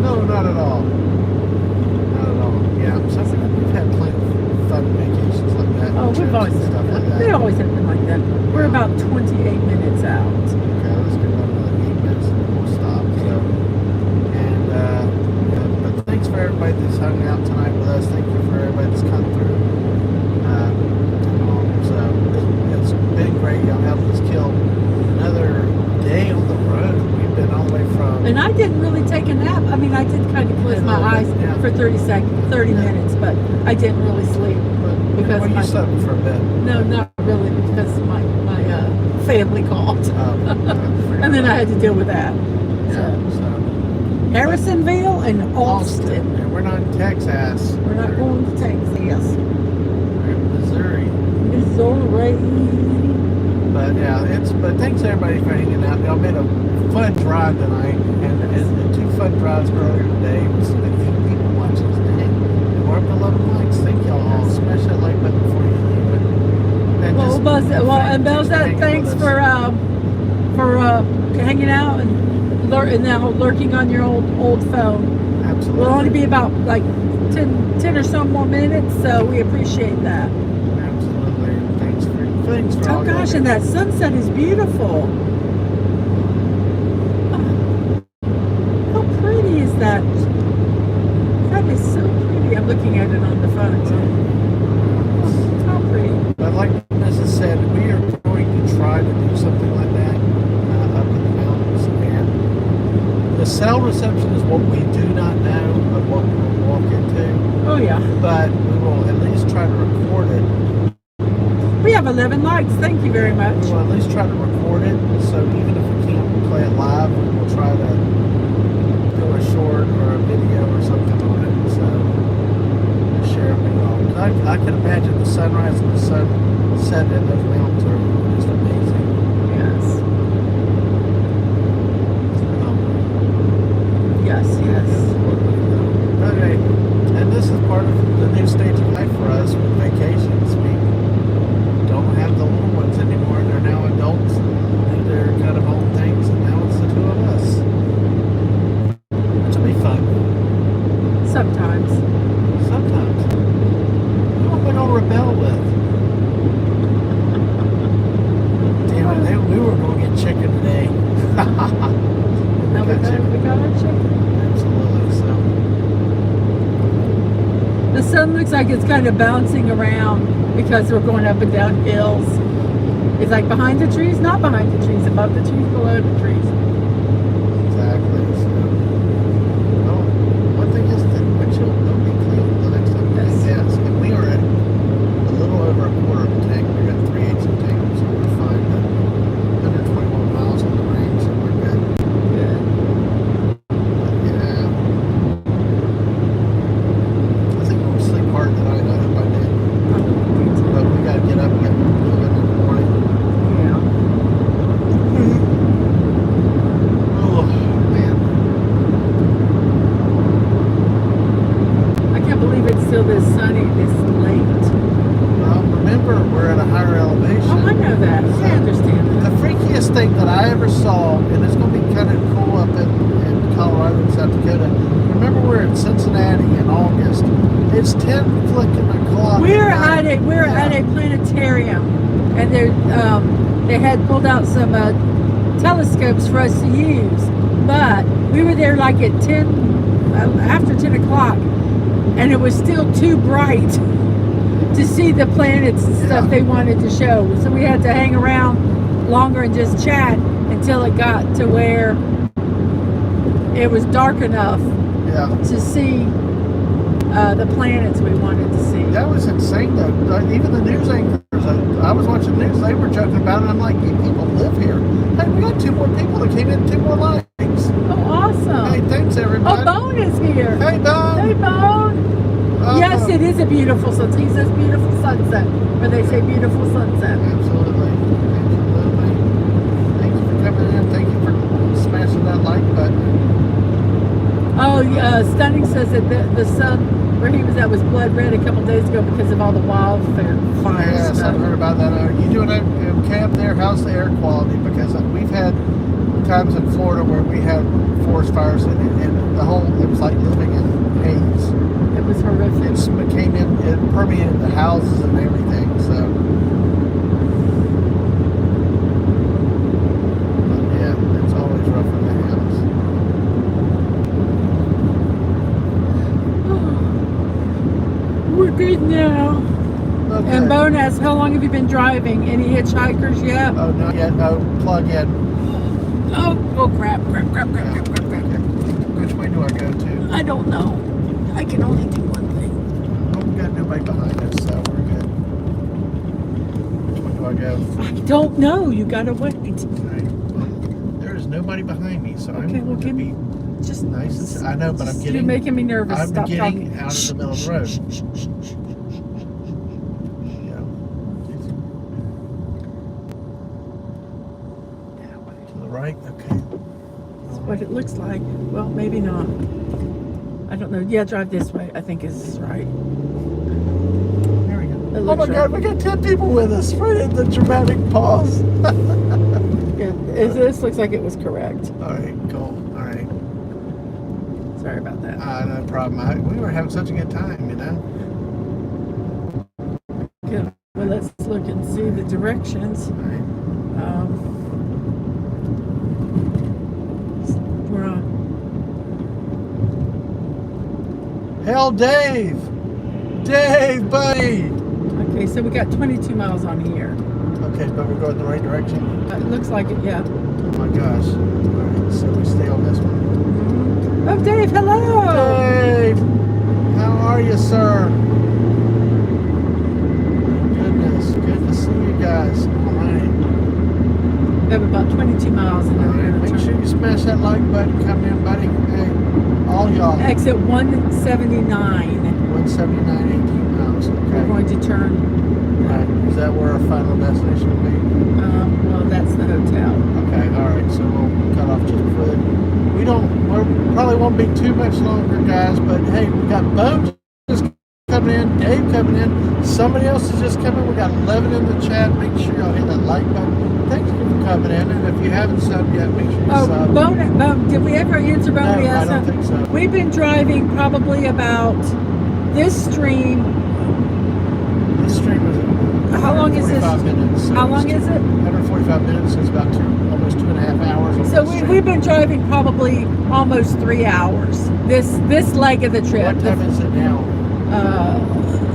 No, not at all. Not at all. Yeah, we've had plenty of fun vacations like that. Oh, we've always stuff like that. They always have been like that. We're about 28 minutes out. Okay, let's get about another 8 minutes and then we'll stop. So, and but thanks for everybody that's hung out tonight with us. Thank you for everybody that's come through. So it's been great. Y'all helped us kill another day on the road. We've been all the way from. And I didn't really take a nap. I mean, I did kind of close my eyes for 30 minutes, but I didn't really sleep because you slept for a bit. No, not really, because my family called, and then I had to deal with that. Yeah. So Harrisonville and Austin. And we're not in Texas. We're not going to Texas. We're in Missouri. But yeah, but thanks everybody for hanging out. Y'all made a fun drive tonight, and 2 fun drives earlier today. It was 8 people watching us today. And we're up to 11 likes. Thank y'all all. Smash that like button before you leave. And thanks for hanging out and now lurking on your old phone. Absolutely. We'll only be about like 10 or so more minutes, so we appreciate that. Absolutely. Thanks for oh gosh, and that sunset is beautiful. How pretty is that? That is so pretty. I'm looking at it on the phone too. How pretty. But like Mrs. said, we are going to try to do something like that up in the mountains. And the cell reception is what we do not know of what we will walk into. Oh yeah. But we will at least try to record it. We have 11 likes. Thank you very much. We'll at least try to record it. So even if we can't play it live, we'll try to do a short or a video or something on it. So share it with y'all. I can imagine the sunrise and the sunset in those mountains are just amazing. Yes. Yes. Okay. And this is part of the new stage of life for us with vacations. We don't have the little ones anymore. They're now adults and do their kind of own things, and now it's the 2 of us. Which will be fun. Sometimes. What am I going to rebel with? Damn it, we were going to get chicken today. Now we got our chicken. Absolutely, so. The sun looks like it's kind of bouncing around because we're going up and down hills. It's like behind the trees, not behind the trees, above the trees, below the trees. Exactly. So, one thing is that windshield will be clean the next time we get gas. And we are at a little over a quarter of a tank. We got 3/8 of a tank, so we're fine. But 121 miles on the range, so we're good. Good. Yeah. I think we'll sleep hard tonight. I hope I did. But we got to get up and get moving in the morning. Yeah. a higher elevation. Oh, I know that. I understand The that. freakiest thing that I ever saw, and it's going to be kind of cool up in Colorado and South Dakota. Remember, we're in Cincinnati in August. It's 10 flicking o'clock. We're at a planetarium, and they had pulled out some telescopes for us to use, but we were there like at 10 after 10 o'clock, and it was still too bright to see the planets and stuff they wanted to show. So we had to hang around longer and just chat until it got to where it was dark enough to see the planets we wanted to see. That was insane, though. Even the news anchors, I was watching the news, they were joking about it. I'm like, you people live here. Hey, we got 2 more people that came in, 2 more likes. Oh, awesome. Hey, thanks, everybody. Oh, Bone is here. Hey, Bone. Hey, Bone. Yes, it is a beautiful sunset. He says beautiful sunset, or they say beautiful sunset. Absolutely. Absolutely. Thank you for coming in. Thank you for smashing that like button. Oh, Stunning says that the sun where he was at was blood red a couple days ago because of all the wildfire fires. Yes, stuff. I've heard about that. Are you doing a camp there? How's the air quality? Because we've had times in Florida where we had forest fires and it was like living in haze. It was horrific. It permeated the houses and everything, so. But yeah, it's always rough in the house. We're good now. Okay. And Bone asks, how long have you been driving? Any hitchhikers yet? Oh, not yet. No, plug in. Oh, crap. Which way do I go to? I don't know. I can only do one thing. Oh, we got nobody behind us, so we're good. Which way do I go? I don't know. You gotta wait. Right. Well, there is nobody behind me, so Okay, I'm well, going to give be me just nice. And I know, but I'm getting. You're making me nervous. I'm Stop getting talking. out of the middle of the road. Yeah. To the right. Okay. That's what it looks like. Well, maybe not. I don't know. Yeah, drive this way. I think is right. There we go. It Oh looks my God, right. we got 10 people with us. Right at the dramatic pause. This looks like it was correct. All right, cool. All right. Sorry about that. No problem. We were having such a good time, you know. Okay, well, let's look and see the directions. All right. We're on. Hell, Dave, buddy. Okay, so we got 22 miles on here. Okay, but we're going the right direction. It looks like it, yeah. Oh my gosh. All right, so we stay on this one. Oh, Dave, hello! Dave, how are you, sir? Goodness, good to see you guys. All right. We have about 22 miles in All there. right. Make sure you smash that like button. Come in, buddy. Hey, all y'all. Exit 179. 179, 18 miles. We're Okay. going to turn. Right. Is that where our final destination will be? Well, that's the hotel. Okay, all right, so we'll cut off just before that. We probably won't be too much longer, guys, but hey, we got Bo just coming in, Dave coming in, somebody else is just coming. We got 11 in the chat. Make sure y'all hit that like button. Thank you for coming in, and if you haven't subbed yet, make sure you sub. Bone, did we ever answer Bone? No, I don't think so. We've been driving probably about this stream. This stream is How long is this? 45 minutes. So How long is it? 145 minutes, so it's about almost 2.5 hours. On So this stream. we've been driving probably almost 3 hours. This leg of the trip. What time is it now?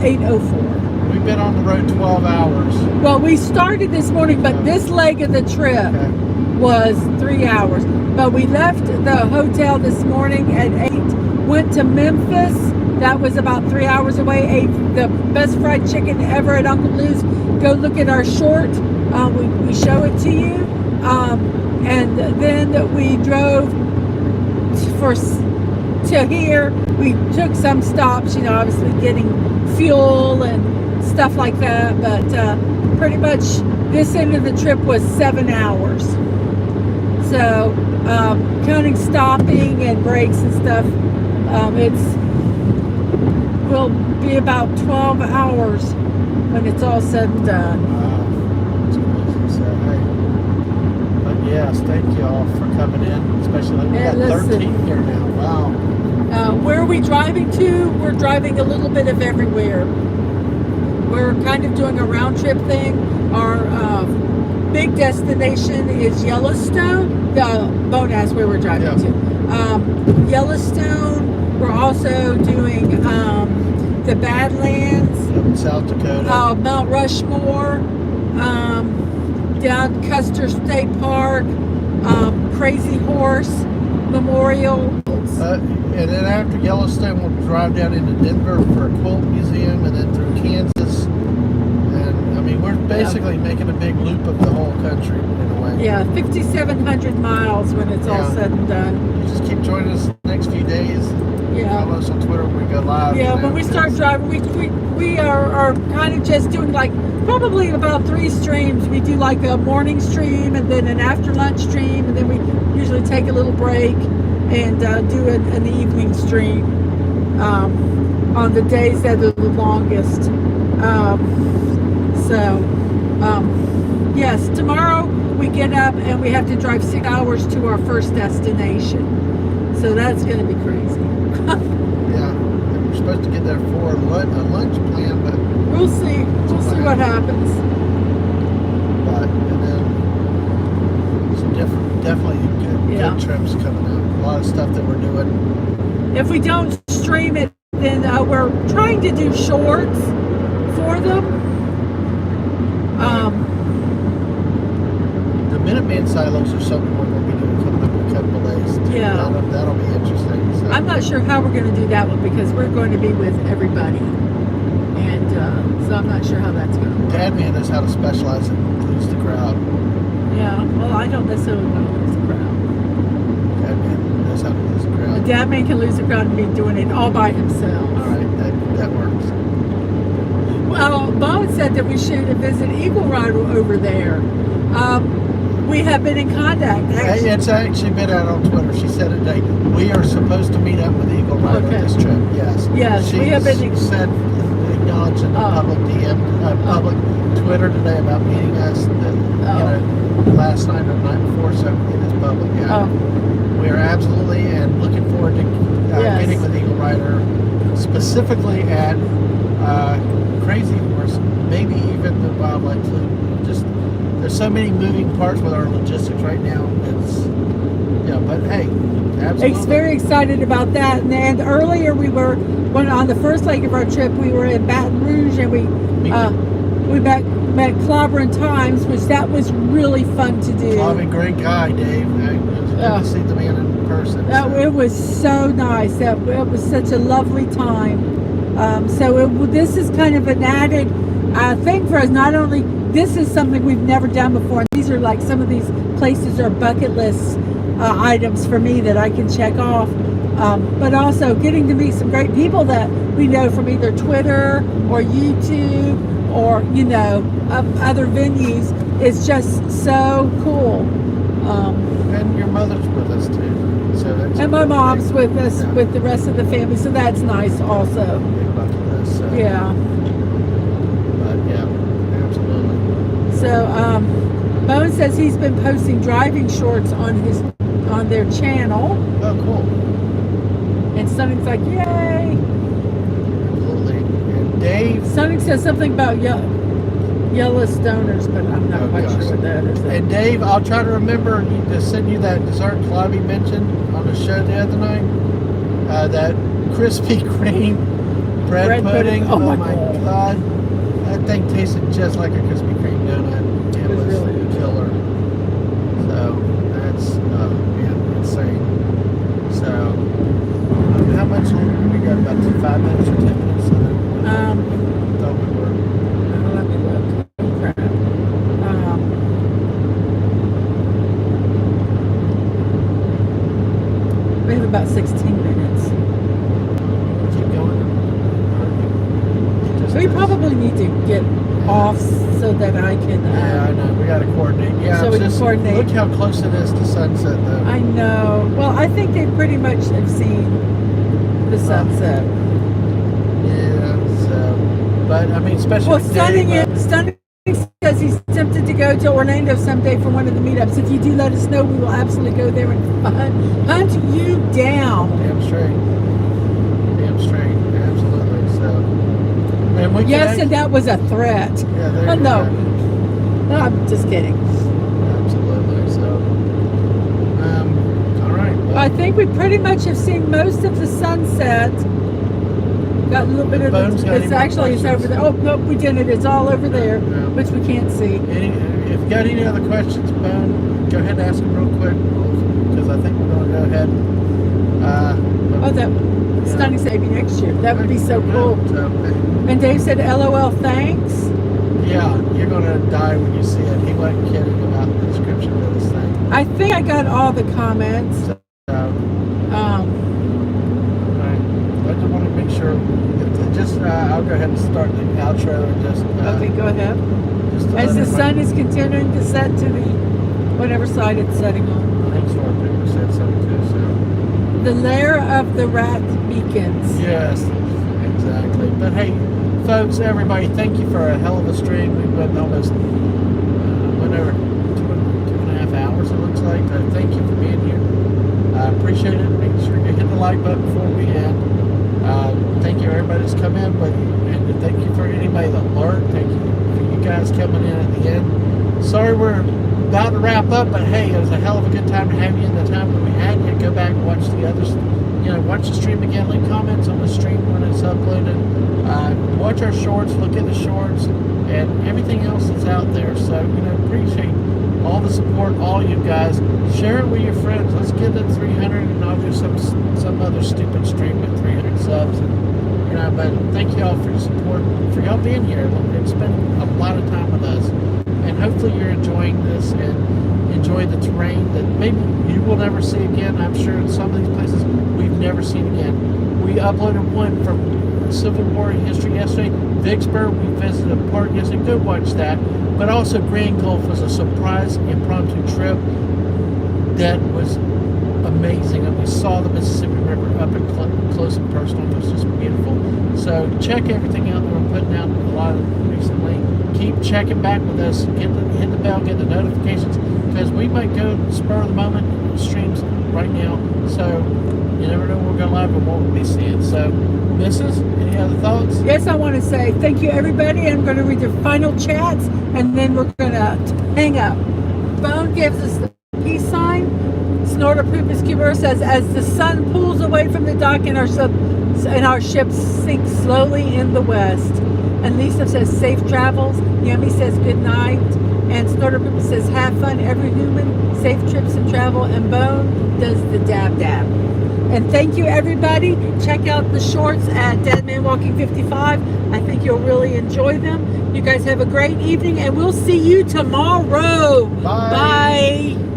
8:04. We've been on the road 12 hours. Well, we started this morning, but this leg of the trip Okay. was 3 hours. But we left the hotel this morning at 8, went to Memphis. That was about 3 hours away. Ate the best fried chicken ever at Uncle Lou's. Go look at our short. We show it to you. And then we drove to here. We took some stops, obviously getting fuel and stuff like that. But pretty much this end of the trip was 7 hours. So counting stopping and breaks and stuff, will be about 12 hours when it's all said and done. It's crazy. So, hey. But yes, thank you all for coming in. Especially like we Yeah, got listen. 13 here now. Wow. Where are we driving to? We're driving a little bit of everywhere. We're kind of doing a round trip thing. Our big destination is Yellowstone. Bone asked where we're driving to. Yellowstone. We're also doing the Badlands. Up in South Dakota. Mount Rushmore. Down Custer State Park. Crazy Horse Memorial. And then after Yellowstone, we'll drive down into Denver for a quilt museum, and then through Kansas. And I mean, we're basically making a big loop of the whole country in a way. Yeah, 5,700 miles when it's all said and done. You just keep joining us the next few days. Yeah. Follow us on Twitter when we go live. Yeah, when we start driving, we are kind of just doing like probably about 3 streams. We do like a morning stream and then an after lunch stream, and then we usually take a little break and do an evening stream on the days that are the longest. Yes, tomorrow we get up and we have to drive 6 hours to our first destination. So that's going to be crazy. Yeah, and we're supposed to get there for a lunch plan, but we'll see. We'll see what happens. But and then some definitely good trips coming up. A lot of stuff that we're doing. If we don't stream it, then we're trying to do shorts for them. The Minuteman silos are something we're going to be doing coming up in a couple of days. Too. Yeah. That'll be interesting. So. I'm not sure how we're going to do that one because we're going to be with everybody. And so I'm not sure how that's going to work. Dadman knows how to specialize and lose the crowd. Yeah, well, I don't necessarily want to lose the crowd. Dadman knows how to lose the crowd. Dadman can lose the crowd and be doing it all by himself. All right, that works. Well, Bone said that we should visit Eagle Rider over there. We have been in contact. Actually. It's actually been out on Twitter. She said today we are supposed to meet up with Eagle Rider this trip. Yes. Yes, we have been. Said acknowledged in the public DM, public Twitter today about meeting us. Last night or the night before, so it is public. Yeah. We are absolutely and looking forward to meeting with Eagle Rider, specifically at Crazy Horse, maybe even the Wildlife Loop. Just there's so many moving parts with our logistics right now. But hey, absolutely. It's very excited about that. And earlier when on the first leg of our trip, we were in Baton Rouge and we met Clobber and Times, which that was really fun to do. Clobber, great guy, Dave. Good to see the man in person. It was so nice. It was such a lovely time. This is kind of an added thing for us. Not only this is something we've never done before. These are like some of these places are bucket list items for me that I can check off. But also getting to meet some great people that we know from either Twitter or YouTube or other venues is just so cool. And your mother's with us too. So that's and my mom's with us with the rest of the family, so that's nice also. Yeah. But yeah, absolutely. So Bone says he's been posting driving shorts on their channel. Oh, cool. And Sonic like, yay! Absolutely. And Dave. Sonic says something about Yellowstoners, but I'm not quite sure what that is. And Dave, I'll try to remember to send you that dessert Clobby mentioned on the show the other night. That Krispy Kreme bread pudding. Oh my God. That thing tasted just like a Krispy Kreme donut. It was really killer. So that's insane. So how much longer we got? About 5 minutes or 10 minutes? Thought we were. Let me look. Crap. We have about 16 minutes. Keep going. We probably need to get off so that I can. I know. We got to coordinate. Yeah, so we can coordinate. Look how close it is to sunset, though. I know. Well, I think they pretty much have seen the sunset. Yeah. So. But I mean, especially Well, with Dave, Stunning says he's tempted to go to Orlando someday for one of the meetups. If you do let us know, we will absolutely go there and hunt you down. Damn straight, absolutely. So, and we Yes, and that was a threat. Yeah, there you No, go. I'm just kidding. Absolutely. So, all right. Well, I think we pretty much have seen most of the sunset. Got a little bit of Bones got it's any more actually it's over questions? there. Oh no, we didn't. It's all over there, Yeah. which we can't see. if you got any other questions, Bone, go ahead and ask them real quick, because I think we're going to go ahead. Oh, that Stunning say maybe next year. That would be so cool. So, And Dave said, "LOL, thanks." yeah, you're going to die when you see it. He wasn't kidding about the description of this thing. I think I got all the comments. So, right. I just want to make sure. I'll go ahead and start the outro and just. Okay, go ahead. Just to As let the sun is continuing to set to the whatever side it's setting on. I think so. People said something too. So. The lair of the rat beacons. Yes, exactly. But hey, folks, everybody, thank you for a hell of a stream. We went almost went over 2.5 hours. It looks like. Thank you for being here. I appreciate it. Make sure you hit the like button before we end. Thank you everybody that's come in, and thank you for anybody that learned. Thank you for you guys coming in at the end. Sorry we're about to wrap up, but hey, it was a hell of a good time to have you in the time that we had you. Go back and watch the others, watch the stream again, leave comments on the stream when it's uploaded. Watch our shorts, look at the shorts, and everything else that's out there. So, appreciate all the support, all you guys. Share it with your friends. Let's get to 300, and I'll do some other stupid stream with 300 subs. But thank you all for your support, for y'all being here and spending a lot of time with us. And hopefully you're enjoying this and enjoy the terrain that maybe you will never see again. I'm sure in some of these places we've never seen again. We uploaded one from Civil War history yesterday. Vicksburg, we visited a park yesterday. Go watch that. But also Grand Gulf was a surprise impromptu trip that was amazing. And we saw the Mississippi River up and close and personal. It was just beautiful. So check everything out that we're putting out a lot recently. Keep checking back with us. Hit the bell, get the notifications, because we might go spur of the moment streams right now. So you never know when we're going live and what we'll be seeing. So, Mrs., any other thoughts? Yes, I want to say thank you, everybody. I'm going to read the final chats, and then we're going to hang up. Bone gives us the peace sign. Snorter Poopus Cuber says, as the sun pulls away from the dock and our ship sinks slowly in the west. And Lisa says, safe travels. Yummy says, good night. And Snorter Poopus says, have fun, every human. Safe trips and travel. And Bone does the dab dab. And thank you, everybody. Check out the shorts at Deadman Walking 55. I think you'll really enjoy them. You guys have a great evening, and we'll see you tomorrow. Bye. Bye.